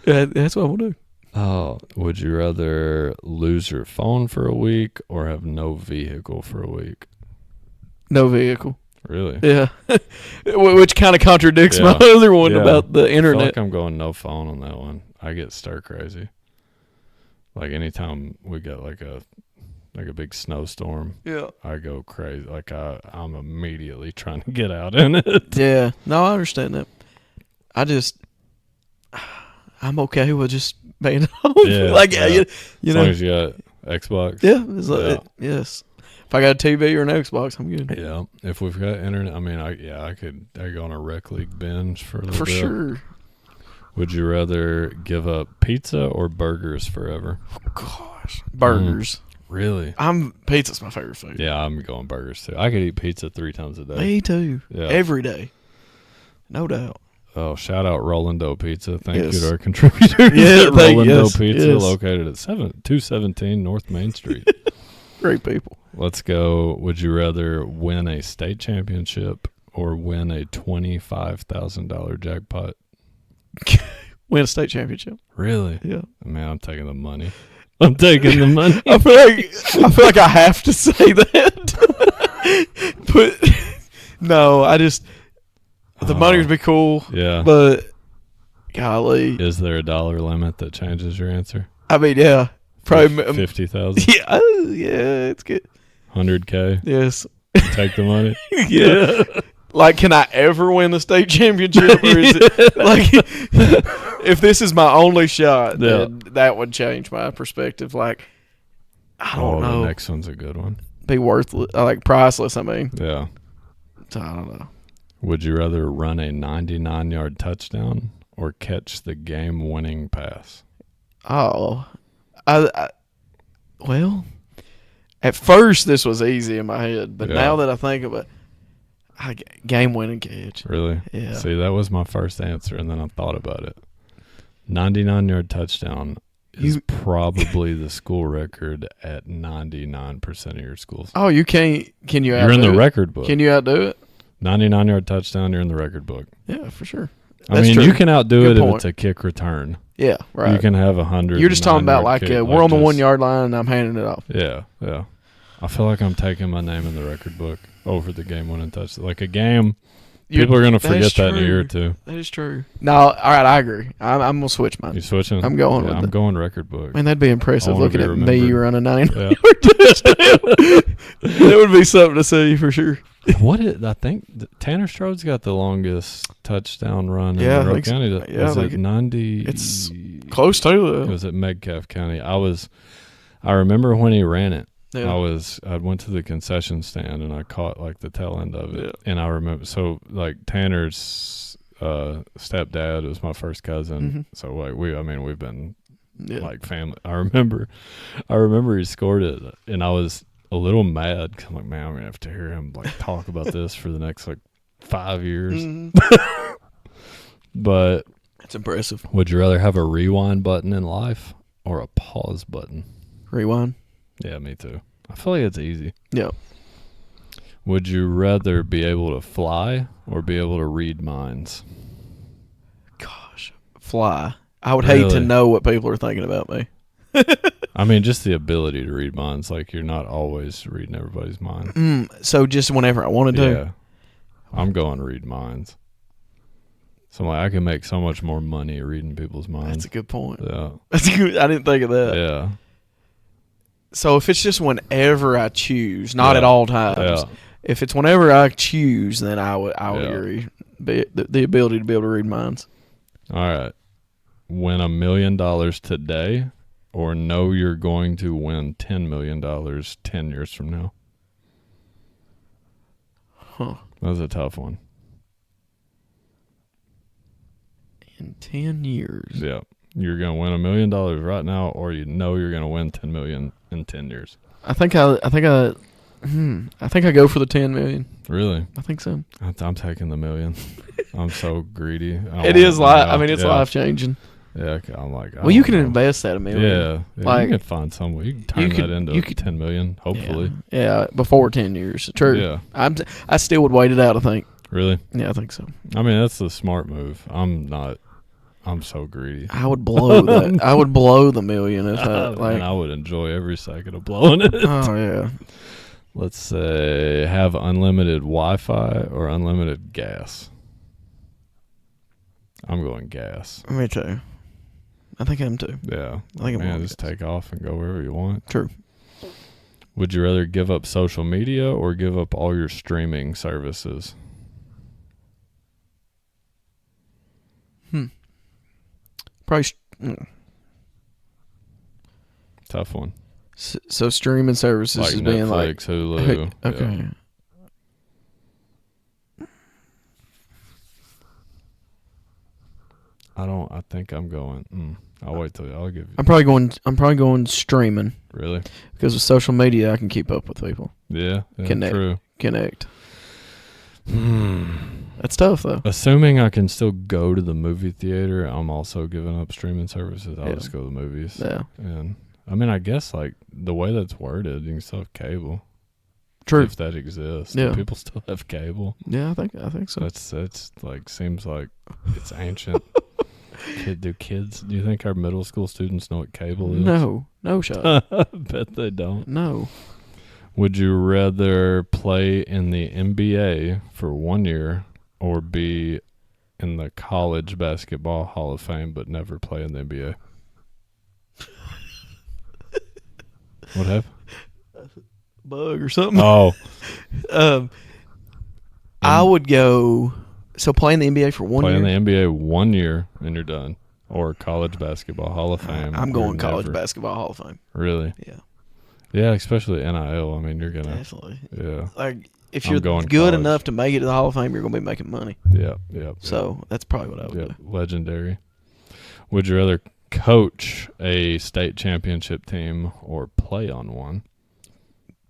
that's what I'm gonna do. Oh, would you rather lose your phone for a week or have no vehicle for a week? No vehicle. Really? Yeah. Which kind of contradicts my other one about the internet. I feel like I'm going no phone on that one. I get stir crazy. Like anytime we get like a big snowstorm, I go crazy. Like I'm immediately trying to get out in it. Yeah. No, I understand that. I'm okay with just being home. Yeah, as long as you got Xbox. Yeah. Yes. If I got a TV or an Xbox, I'm good. Yeah. If we've got internet, I could go on a rec league binge for a little bit. For sure. Would you rather give up pizza or burgers forever? Gosh. Burgers. Really? Pizza's my favorite food. Yeah, I'm going burgers too. I could eat pizza 3 times a day. Me too. Yeah. Every day. No doubt. Oh, shout out Rolando Pizza. Thank you to our contributors. Yeah, Rolando Pizza, located at 217 North Main Street. Great people. Let's go. Would you rather win a state championship or win a $25,000 jackpot? Win a state championship. Really? Yeah. Man, I'm taking the money. I'm taking the money. I feel like I have to say that. But no, the money would be cool. Yeah. But golly. Is there a dollar limit that changes your answer? I mean, yeah. Probably 50,000. Yeah, yeah, it's good. 100K. Yes. Take the money. Yeah. Like, can I ever win the state championship, or is it like if this is my only shot? Then that would change my perspective. Like, I don't know. The next one's a good one. Be worthless, like priceless. I mean, yeah. So I don't know. Would you rather run a 99-yard touchdown or catch the game-winning pass? Oh, well, at first this was easy in my head, but now that I think of it, game-winning catch. Really? Yeah. See, that was my first answer, and then I thought about it. 99-yard touchdown is probably the school record at 99% of your schools. Oh, you can't? Can you? You're in the record book. Can you outdo it? 99-yard touchdown, you're in the record book. Yeah, for sure. I That's mean, true. you can outdo Good it point. if it's a kick return. Yeah, right. You can have 100. You're just talking about like we're on the 1 yard line and I'm handing it off. Yeah, yeah. I feel like I'm taking my name in the record book over the game-winning touchdown. Like a game, people are going to forget that in a year or two. That is true. No, all right, I agree. I'm going to switch mine. You switching? I'm going with I'm it. going record book. Man, that'd be impressive I wanna looking be at remembered. me running 9 Yeah. That would be something to see for sure. I think Tanner Strode's got the longest touchdown run Yeah, I in Monroe think so. County. Yeah, Was I it think 90? it's close to It it. was at Metcalfe County. I remember when he ran it. Yeah. I went to the concession stand and I caught like the tail end of it. Yeah. And I remember, so like Tanner's stepdad was my first cousin. Mhm. So like we've been Yeah. like family. I remember he scored it and I was a little mad 'cause I'm like, man, I'm gonna have to hear him like talk about this for the next like 5 years. Mhm. But That's impressive. would you rather have a rewind button in life or a pause button? Rewind. Yeah, me too. I feel like it's easy. Yeah. Would you rather be able to fly or be able to read minds? Gosh. Fly. I would hate to Really? know what people are thinking about me. I mean, just the ability to read minds. Like, you're not always reading everybody's mind. So just whenever I wanted to. Yeah. I'm going read minds. So I'm like, I can make so much more money reading people's minds. That's a good point. Yeah. That's good. I didn't think of that. Yeah. So if it's just whenever I choose, not Yeah. at all times. Yeah. If it's whenever I choose, then I would Yeah. agree. The ability to be able to read minds. All right. Win $1 million today or know you're going to win $10 million 10 years from now? Huh. That was a tough one. In 10 years. Yeah. You're going to win $1 million right now, or you know you're going to win $10 million in 10 years. I think I go for the 10 million. Really? I think so. I'm taking the $1 million. I'm so greedy. It is it's life changing. Yeah, I'm like. Well, you can invest that $1 million. Yeah, Like, you can find some way. You can turn that into $10 million. Hopefully. Yeah, before 10 years. True. Yeah. I still would wait it out, I think. Really? Yeah, I think so. I mean, that's the smart move. I'm so greedy. I would blow that. I would blow the $1 million if And I would enjoy every second of blowing it. Oh yeah. Let's say have unlimited Wi-Fi or unlimited gas. I'm going gas. Me too. I think I am too. Yeah. I think I'm Man, going just gas. take off and go wherever you want. True. Would you rather give up social media or give up all your streaming services? Probably. Tough one. So streaming services Like is being like Netflix, Hulu. okay. Yeah. I think I'm going. I'll wait till I'll give you. I'm probably going streaming Really? because with social media I can keep up with people. Yeah. Connect. True. Connect. That's tough though. Assuming I can still go to the movie theater, I'm also giving up streaming services. I'll Yeah. just go to the movies. Yeah. And I mean, I guess like the way that's worded, you can still have cable. True. If that exists. Yeah. Do people still have cable? Yeah, I think so. That's like seems like it's ancient. Do you think our middle school students know what cable is? No shot. Bet they don't. No. Would you rather play in the NBA for 1 year or be in the college basketball Hall of Fame but never play in the NBA? What happened? Bug or something. Oh, I would go. So play in the NBA for 1 play year. in the NBA 1 year and you're done. Or college basketball Hall of Fame. I'm or going college never. basketball Hall of Fame. Really? Yeah, Yeah, especially NIL. I mean, you're going to. definitely. Yeah. Like if I'm you're going good college. enough to make it to the Hall of Fame, you're going to be making money. Yeah. So that's probably what I would Yep, do. legendary. Would you rather coach a state championship team or play on one?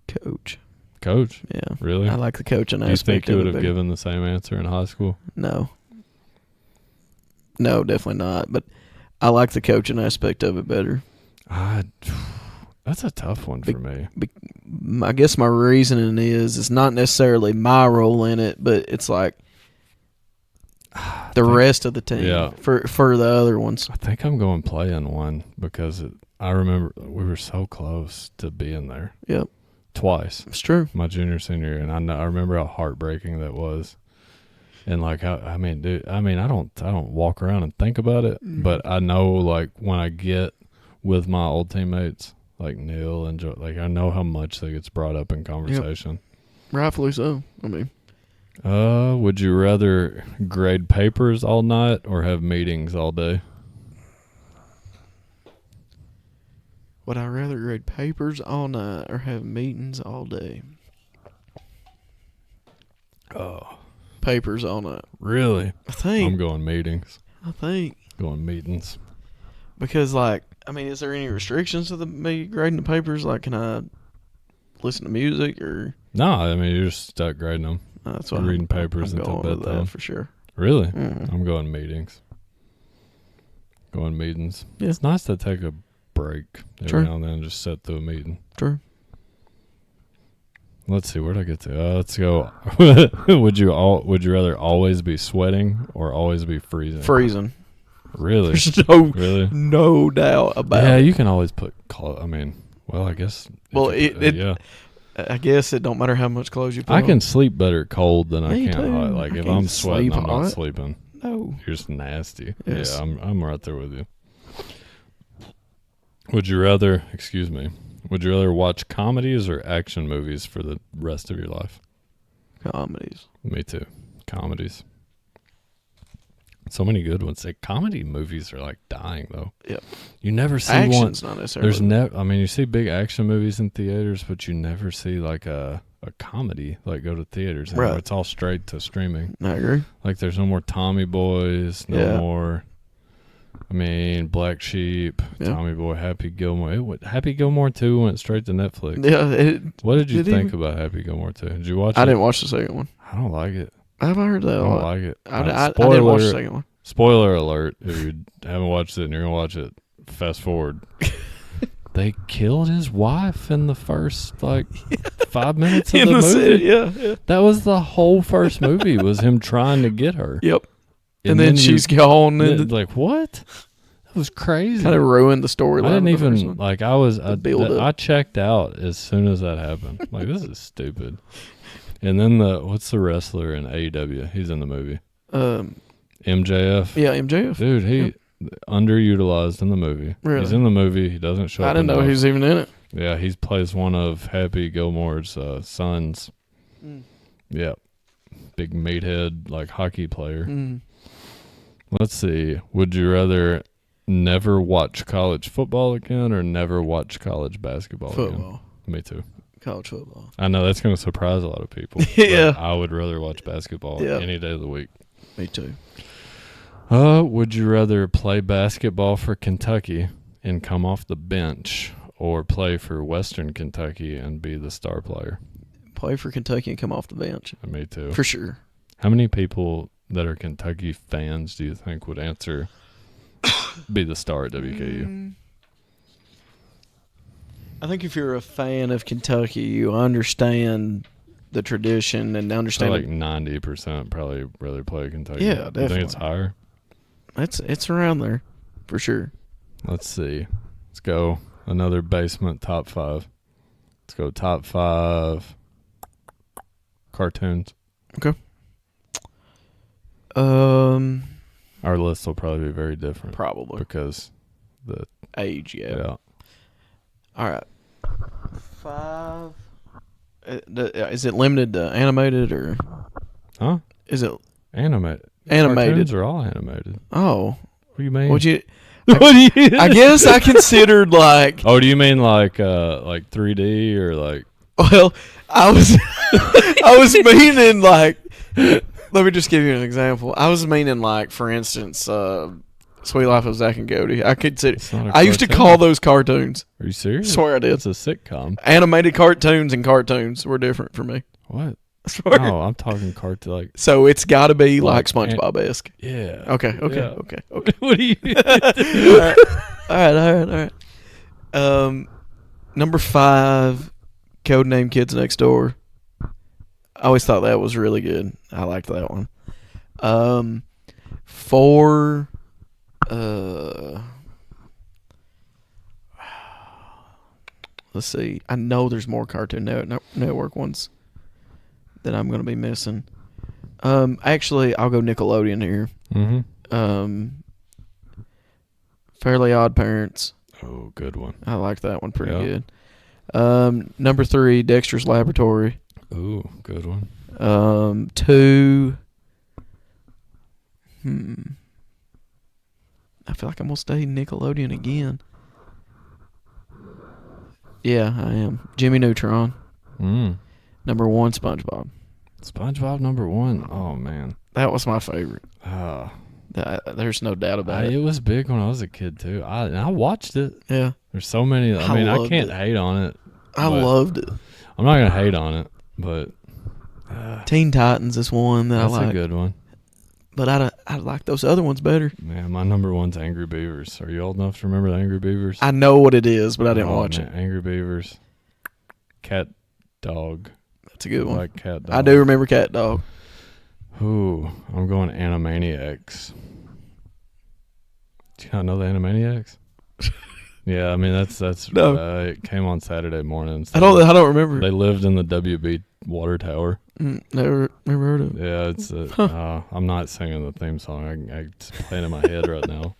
Coach. Coach? Yeah. Really? I like the coaching Do you aspect think you of would it have better. given the same answer in high school? No. No, definitely not. But I like the coaching aspect of it better. That's a tough one for me. I guess my reasoning is it's not necessarily my role in it, but it's like the rest of the team for the other ones. I think I'm going playing one because I remember we were so close to being there. Yep. Twice. It's true. My junior, senior year, and I remember how heartbreaking that was. And like, I mean, dude, I don't walk around and think about it, but I know like when I get with my old teammates, like Neil and Joe, like I know how much that gets brought up in conversation. Yep. Rightfully so. I mean, would you rather grade papers all night or have meetings all day? would I rather grade papers all night or have meetings all day? Oh, papers all night. Really? I think. I'm going meetings. I think. Going meetings. Because, like, I mean, is there any restrictions to me grading the papers? Like, can I listen to music or? No, I mean, you're just stuck grading them. That's why reading papers I'm until going with bedtime. that for sure. Really? Mm-hmm. I'm going meetings. Going meetings. Yeah. It's nice to take a break every now and then and just sit through a meeting. True. Let's see, where'd I get to? Let's go. Would you rather always be sweating or always be freezing? Freezing. Really? There's no doubt about it. Yeah, you can always put clothes. I mean, well, I guess. Well, yeah. I guess it don't matter how much clothes you put I on. can sleep better cold than Me I can too. hot. Like I if can't I'm sweating, sleep I'm not hot. sleeping. No. You're just nasty. Yes. Yeah, I'm right there with you. Would you rather watch comedies or action movies for the rest of your life? Comedies. Me too. Comedies. So many good ones. Like comedy movies are like dying though. Yep. You never see Action's one. not necessarily. I mean, you see big action movies in theaters, but you never see like a comedy like go to theaters. Right. It's all straight to streaming. I agree. Like there's no more Tommy Boys, no more. I mean, Black Sheep, Tommy Boy, Happy Gilmore. Happy Gilmore 2 went straight to Netflix. Yeah. What did you think about Happy Gilmore 2? Did you watch it? I didn't watch the second one. I don't like it. I've heard that. I don't like it. I didn't watch the second one. Spoiler alert, if you haven't watched it and you're going to watch it, fast forward. They killed his wife in the first, 5 minutes of the movie. City, yeah. That was the whole first movie, was him trying to get her. Yep. And then she's gone. And like, what? That was crazy. Kind of ruined the storyline. I didn't even, I checked out as soon as that happened. Like, this is stupid. And then what's the wrestler in AEW? He's in the movie. MJF. Yeah, MJF. Dude, he underutilized in the movie. Really? He's in the movie. He doesn't show up. I didn't know he was even in it. Yeah, he plays one of Happy Gilmore's sons. Yeah. Big meathead, hockey player. Let's see. Would you rather never watch college football again or never watch college basketball again? Me too. College football. I know that's going to surprise a lot of people. Yeah. I would rather watch basketball any day of the week. Me too. Would you rather play basketball for Kentucky and come off the bench or play for Western Kentucky and be the star player? Play for Kentucky and come off the bench. Me too. For sure. How many people that are Kentucky fans do you think would answer be the star at WKU? I think if you're a fan of Kentucky, you understand the tradition and understand. 90% probably rather play Kentucky. Yeah, definitely. You think it's higher? It's around there, for sure. Let's see. Let's go another basement top 5. Let's go top 5 cartoons. Okay. Our list will probably be very different. Probably. Because the age, yeah. All right. 5. Is it limited to animated or? Huh? Is it animated? Animated. Cartoons are all animated. Oh. What do you mean? What do you? I guess I considered Oh, do you mean like 3D or like? Well, I was meaning Let me just give you an example. I was meaning for instance, Sweet Life of Zack and Cody. I used to call those cartoons. Are you serious? I swear I did. It's a sitcom. Animated cartoons and cartoons were different for me. What? I swear. No, I'm talking cartoon So it's got to be SpongeBob-esque. Yeah. Okay. What do you? All right. Number 5, Codename Kids Next Door. I always thought that was really good. I liked that one. 4, let's see. I know there's more Cartoon Network ones that I'm going to be missing. Actually, I'll go Nickelodeon here. Mm-hmm. Fairly Odd Parents. Oh, good one. I like that one pretty good. Number 3, Dexter's Laboratory. Ooh, good one. 2. I feel like I'm gonna stay Nickelodeon again. Yeah, I am. Jimmy Neutron. Number 1, SpongeBob. SpongeBob number 1. Oh man, That was my favorite. There's no doubt about it. It was big when I was a kid too. I watched it. Yeah, There's so many. I mean, I can't hate on it. I loved it. I'm not gonna hate on it, but Teen Titans is one that I that's like. a good one. But I like those other ones better. Man, my number 1's Angry Beavers. Are you old enough to remember the Angry Beavers? I know what it is, but I didn't watch it. Angry Beavers. Cat Dog. That's a good one. Like Cat Dog. I do remember Cat Dog. Ooh, I'm going Animaniacs. Do you not know the Animaniacs? Yeah, I mean that's No. it came on Saturday mornings. I don't remember. They lived in the WB water tower. Never heard of it. Yeah, it's I'm not singing the theme song. It's playing in my head right now.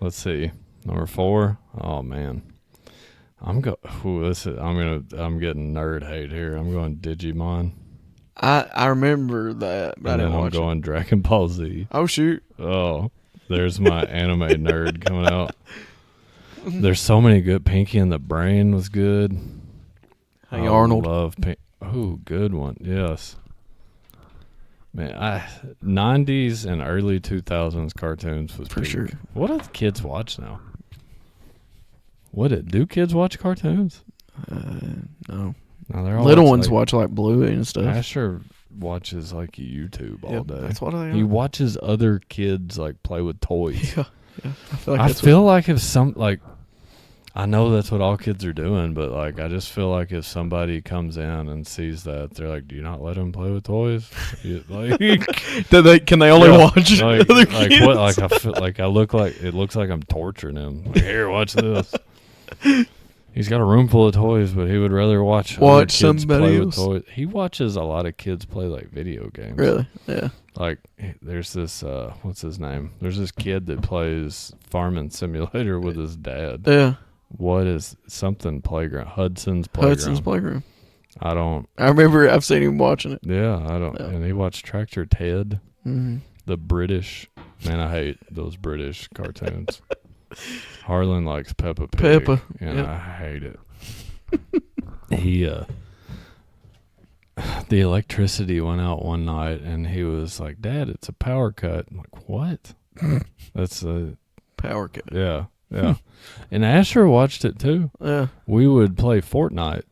Let's see. Number 4. Oh man. I'm getting nerd hate here. I'm going Digimon. I remember that, but I And didn't then I'm watch going Dragon Ball Z. Oh shoot. Oh, there's my anime nerd coming out. There's so many good. Pinky and the Brain was good. Hey Arnold. Love Oh, good one. Yes. Man, 90s and early 2000s cartoons was For peak. sure. What do kids watch now? Do kids watch cartoons? No. No, they're all Little ones watch like Bluey and stuff. Asher watches like YouTube all day. That's what He watches other kids like play with toys. Yeah. I feel like I know that's what all kids are doing, but like I just feel like if somebody comes in and sees that, they're like, "Do you not let him play with toys?" Can they only watch like, other like kids? what? Like I feel like it looks like I'm torturing him. Like, here, watch this. He's got a room full of toys, but he would rather watch other kids somebody play else. with toys. He watches a lot of kids play like video games. Really? Yeah. Like there's this what's his name? There's this kid that plays Farming Simulator with his dad. Yeah. What is something playground? Hudson's Playground. I remember I've seen him watching it. Yeah, I don't. Yeah. And he watched Tractor Ted. Mm-hmm. The British. Man, I hate those British cartoons. Harlan likes Peppa Pig. And I hate it. The electricity went out one night and he was like, "Dad, it's a power cut." I'm like, "What?" That's a power cut. Yeah. Yeah. And Asher watched it too. Yeah. We would play Fortnite.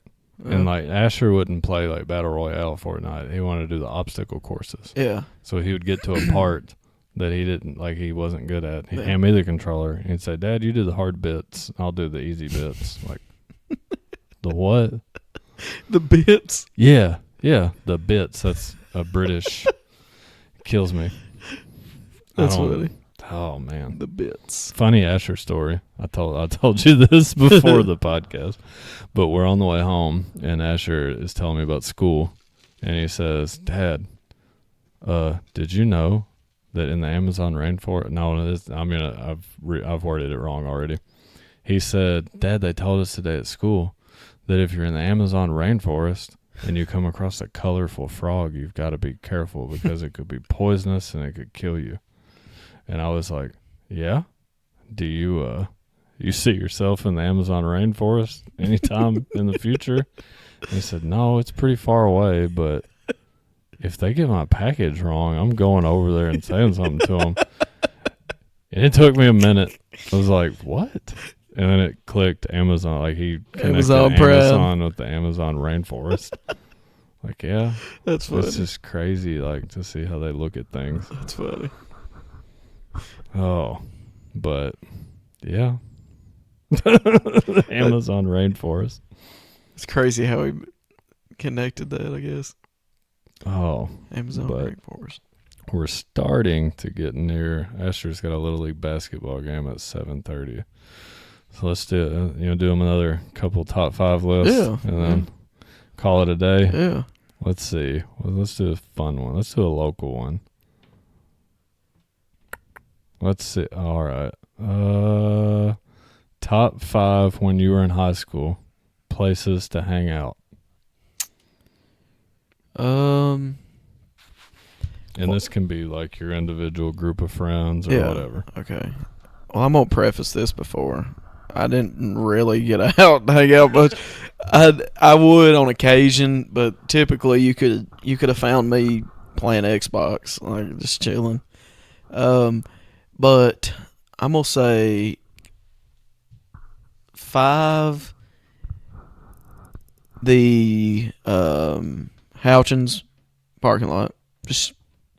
And like Asher wouldn't play like Battle Royale Fortnite. He wanted to do the obstacle courses. Yeah. So he would get to a part that he wasn't good at. He'd hand me the controller and he'd say, "Dad, you do the hard bits. I'll do the easy bits." Like, the what? The bits? Yeah. Yeah. The bits. That's a British. Kills me. That's funny. Oh man. The bits. Funny Asher story. I told you this before the podcast. But we're on the way home and Asher is telling me about school and he says, "Dad, did you know that in the Amazon rainforest?" I've worded it wrong already. He said, "Dad, they told us today at school that if you're in the Amazon rainforest and you come across a colorful frog, you've got to be careful because it could be poisonous and it could kill you." And I was like, "Yeah? Do you see yourself in the Amazon rainforest anytime in the future?" And he said, "No, it's pretty far away, but if they get my package wrong, I'm going over there and saying something to them." And it took me a minute. I was like, "What?" And then it clicked Amazon. Like he connected Amazon with the Amazon rainforest. Like, yeah. That's funny. It's just crazy, like, to see how they look at things. That's funny. Oh, but yeah. That's Amazon rainforest. It's crazy how he connected that, I guess. Oh, Amazon but rainforest. we're starting to get near. Asher's got a little league basketball game at 7:30. So let's do it. Do them another couple top 5 lists, and then call it a day. Yeah. Let's see. Well, let's do a fun one. Let's do a local one. Let's see. All right. Top 5 when you were in high school, places to hang out. Um. And this can be like your individual group of friends or whatever. Okay. Well, I'm gonna preface this before. I didn't really get out and hang out much. I would on occasion, but typically you could have found me playing Xbox, like just chilling. But I'm gonna say 5. The Houchins parking lot. Just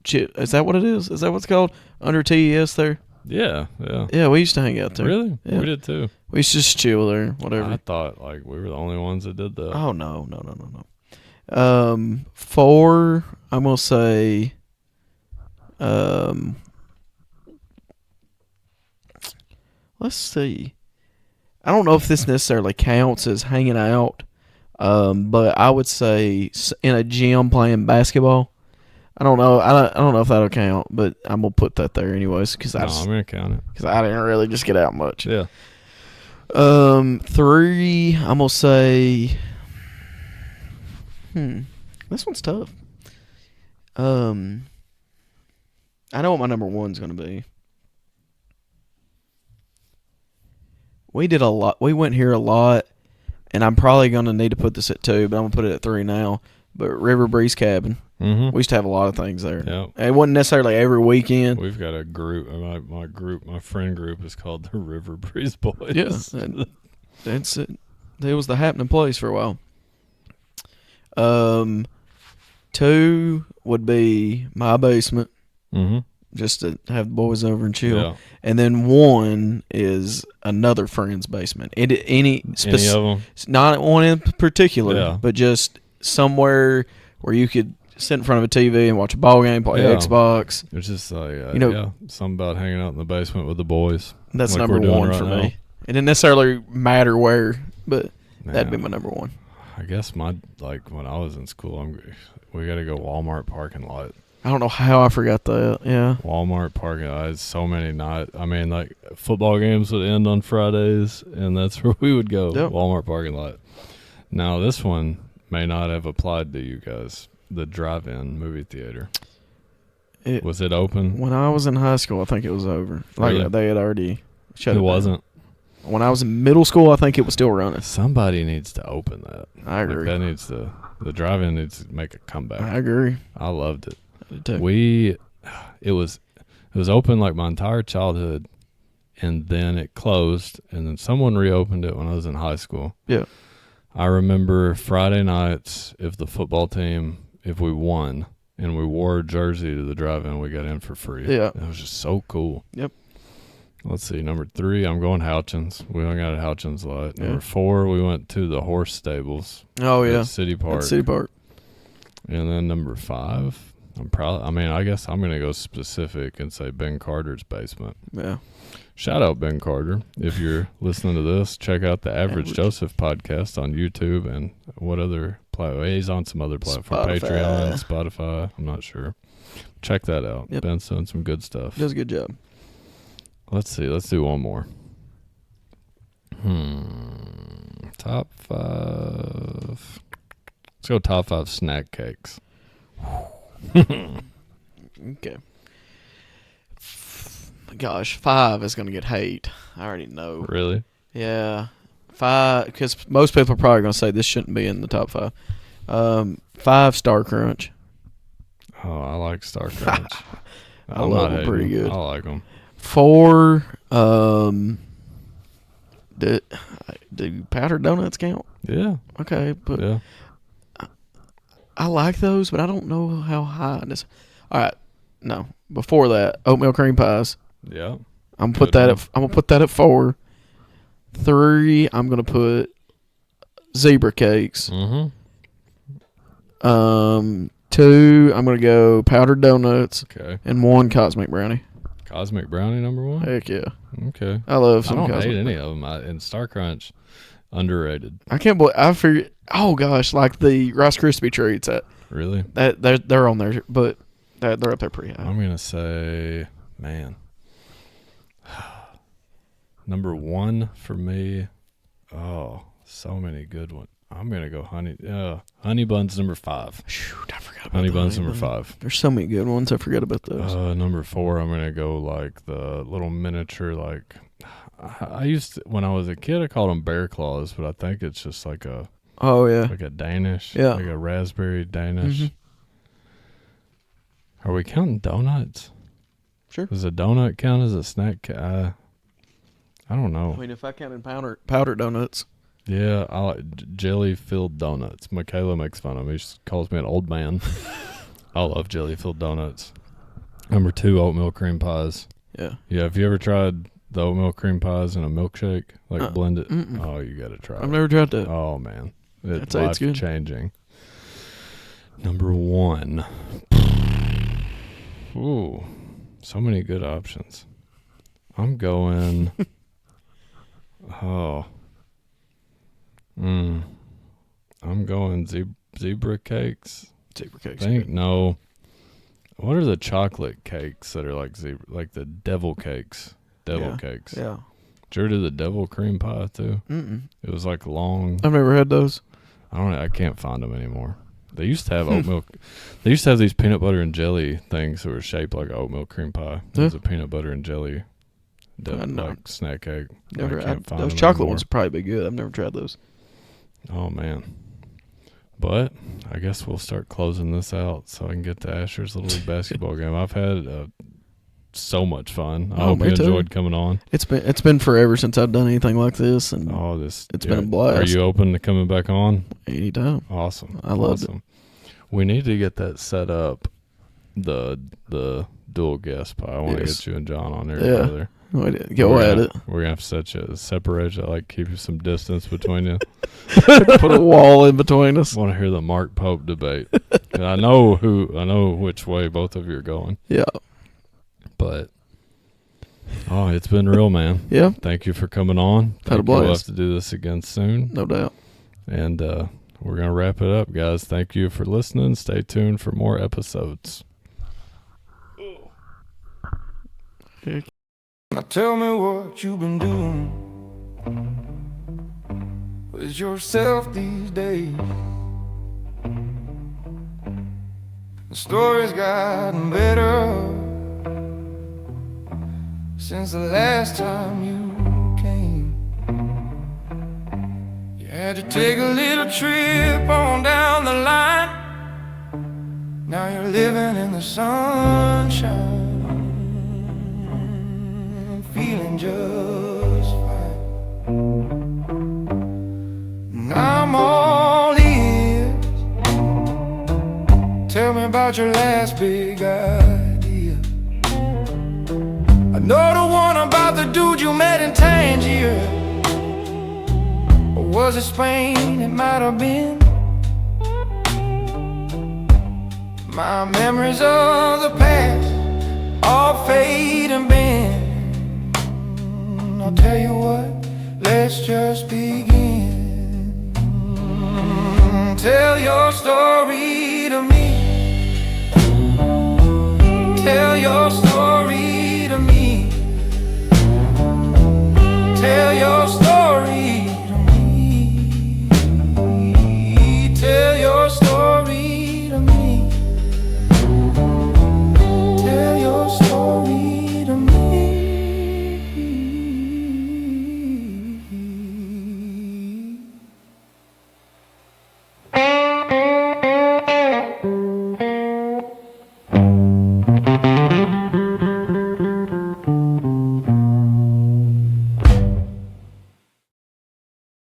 shit. Is that what it is? Is that what's called under TES there? Yeah. Yeah, we used to hang out there. Really? Yeah. We did too. We used to just chill there, whatever. I thought like we were the only ones that did that. Oh no. 4, I'm gonna say let's see. I don't know if this necessarily counts as hanging out, but I would say in a gym playing basketball. I don't know. I don't know if that'll count, but I'm gonna put that there anyways because I'm gonna count it because I didn't really just get out much. Yeah. 3, I'm gonna say. This one's tough. I know what my number 1's gonna be. We did a lot. We went here a lot, and I'm probably gonna need to put this at 2, but I'm gonna put it at 3 now. But River Breeze Cabin. Mm-hmm. We used to have a lot of things there. Yeah. It wasn't necessarily every weekend. We've got a group. My friend group is called the River Breeze Boys. Yeah. And that's it. It was the happening place for a while. 2 would be my basement. Mm-hmm. Just to have the boys over and chill. Yeah. And then 1 is another friend's basement. Any of them? Not one in particular, but just somewhere where you could sit in front of a TV and watch a ball game, play Xbox. It's just like, something about hanging out in the basement with the boys. That's like number 1 for me. It didn't necessarily matter where, but that'd be my number 1. I guess when I was in school, we got to go Walmart parking lot. I don't know how I forgot that. Yeah. Walmart parking lot. So many nights. I mean, like football games would end on Fridays, and that's where we would go. Yep. Walmart parking lot. Now, this one may not have applied to you guys. The drive-in movie theater. Was it open? When I was in high school, I think it was over. Like they had already shut it down. It wasn't. When I was in middle school, I think it was still running. Somebody needs to open that. I agree. The drive-in needs to make a comeback. I agree. I loved it. I did too. It was open like my entire childhood, and then it closed, and then someone reopened it when I was in high school. Yeah. I remember Friday nights, if the football team, if we won and we wore a jersey to the drive-in, we got in for free. Yeah. It was just so cool. Yep. Let's see. Number 3, I'm going Houchins. We hung out at Houchins a lot. Number 4, we went to the horse stables. Oh, yeah. At City Park. At City Park. And then number 5, I guess I'm going to go specific and say Ben Carter's basement. Yeah. Shout out Ben Carter. If you're listening to this, check out the Average Joseph podcast on YouTube and what other platform. He's on some other platform. Patreon, Spotify. I'm not sure. Check that out. Yep. Ben's doing some good stuff. Does a good job. Let's see. Let's do one more. Top 5. Let's go top 5 snack cakes. Okay. Gosh, 5 is going to get hate. I already know. Really? Yeah. 5, because most people are probably going to say this shouldn't be in the top 5. 5 Star Crunch. Oh, I like Star Crunch. I love them pretty good. I like them. 4, do powdered donuts count? Yeah. Okay, but yeah. I like those, but I don't know how high it is. All right, no. Before that, oatmeal cream pies. Yeah. I'm gonna put that at 4. 3, I'm gonna put zebra cakes. 2, 2, I'm gonna go powdered donuts, okay. and 1 cosmic brownie. Cosmic brownie number 1. Heck yeah, Okay. I love I some don't cosmic. hate any of them. And Star Crunch, underrated. I can't believe I figured. Oh gosh, like the Rice Krispie treats Really? that they're on there, but they're up there pretty high. I'm gonna say, man, number 1 for me. Oh, so many good ones. I'm gonna go honey buns number 5. Shoot, I forgot about Honey the buns honey number bun. 5. There's so many good ones. I forgot about those. Number 4, I'm gonna go like the little miniature, like I used to, when I was a kid, I called them bear claws, but I think it's just like a Yeah. like a Danish, Yeah. like a raspberry Danish. Mhm. Are we counting donuts? Sure. Does a donut count as a snack? I don't know. I mean, if I counted powder donuts. Yeah, I like jelly-filled donuts. Michaela makes fun of me. She calls me an old man. I love jelly-filled donuts. Number 2, oatmeal cream pies. Yeah. Yeah, have you ever tried the oatmeal cream pies in a milkshake? Like blend it? Mm-mm. Oh, you got to try it. I've never tried that. Oh, man. I'd It's say it's good. life-changing. Number 1. Ooh, so many good options. I'm going... I'm going zebra cakes. Zebra cakes. No. What are the chocolate cakes that are like zebra, like the devil cakes? Devil cakes. Yeah. Did you ever do the devil cream pie too? Mm-mm. It was like long. I've never had those. I can't find them anymore. They used to have oat milk. They used to have these peanut butter and jelly things that were shaped like oatmeal cream pie. It was a peanut butter and jelly, like snack cake. Never. I can't find Those them chocolate anymore. ones would probably be good. I've never tried those. Oh man. But I guess we'll start closing this out so I can get to Asher's Little League basketball game. I've had so much fun. I hope you me too. enjoyed coming on. It's been forever since I've done anything like this, and It's been a blast. Are you open to coming back on? anytime. Awesome. I loved it. We need to get that set up. The dual guest pie. I want to Yes. get you and John on there Yeah. together. Go We're at gonna- it. We're gonna have to separate you, like keep you some distance between you. Put a wall in between us. Want to hear the Mark Pope debate? And I know which way both of you are going. Yeah. But it's been real, man. Yeah. Thank you for coming on. Had a We'll have blast. to do this again soon. No doubt. And we're gonna wrap it up, guys. Thank you for listening. Stay tuned for more episodes. Now tell me what you've been doing with yourself these days. The story's gotten better since the last time you came. You had to take a little trip on down the line. Now you're living in the sunshine, feeling just fine. And I'm all ears. Tell me about your last big idea. I know the one about the dude you met in Tangier. Or was it Spain? It might have been. My memories of the past all fade and bend. I'll tell you what, let's just begin. Tell your story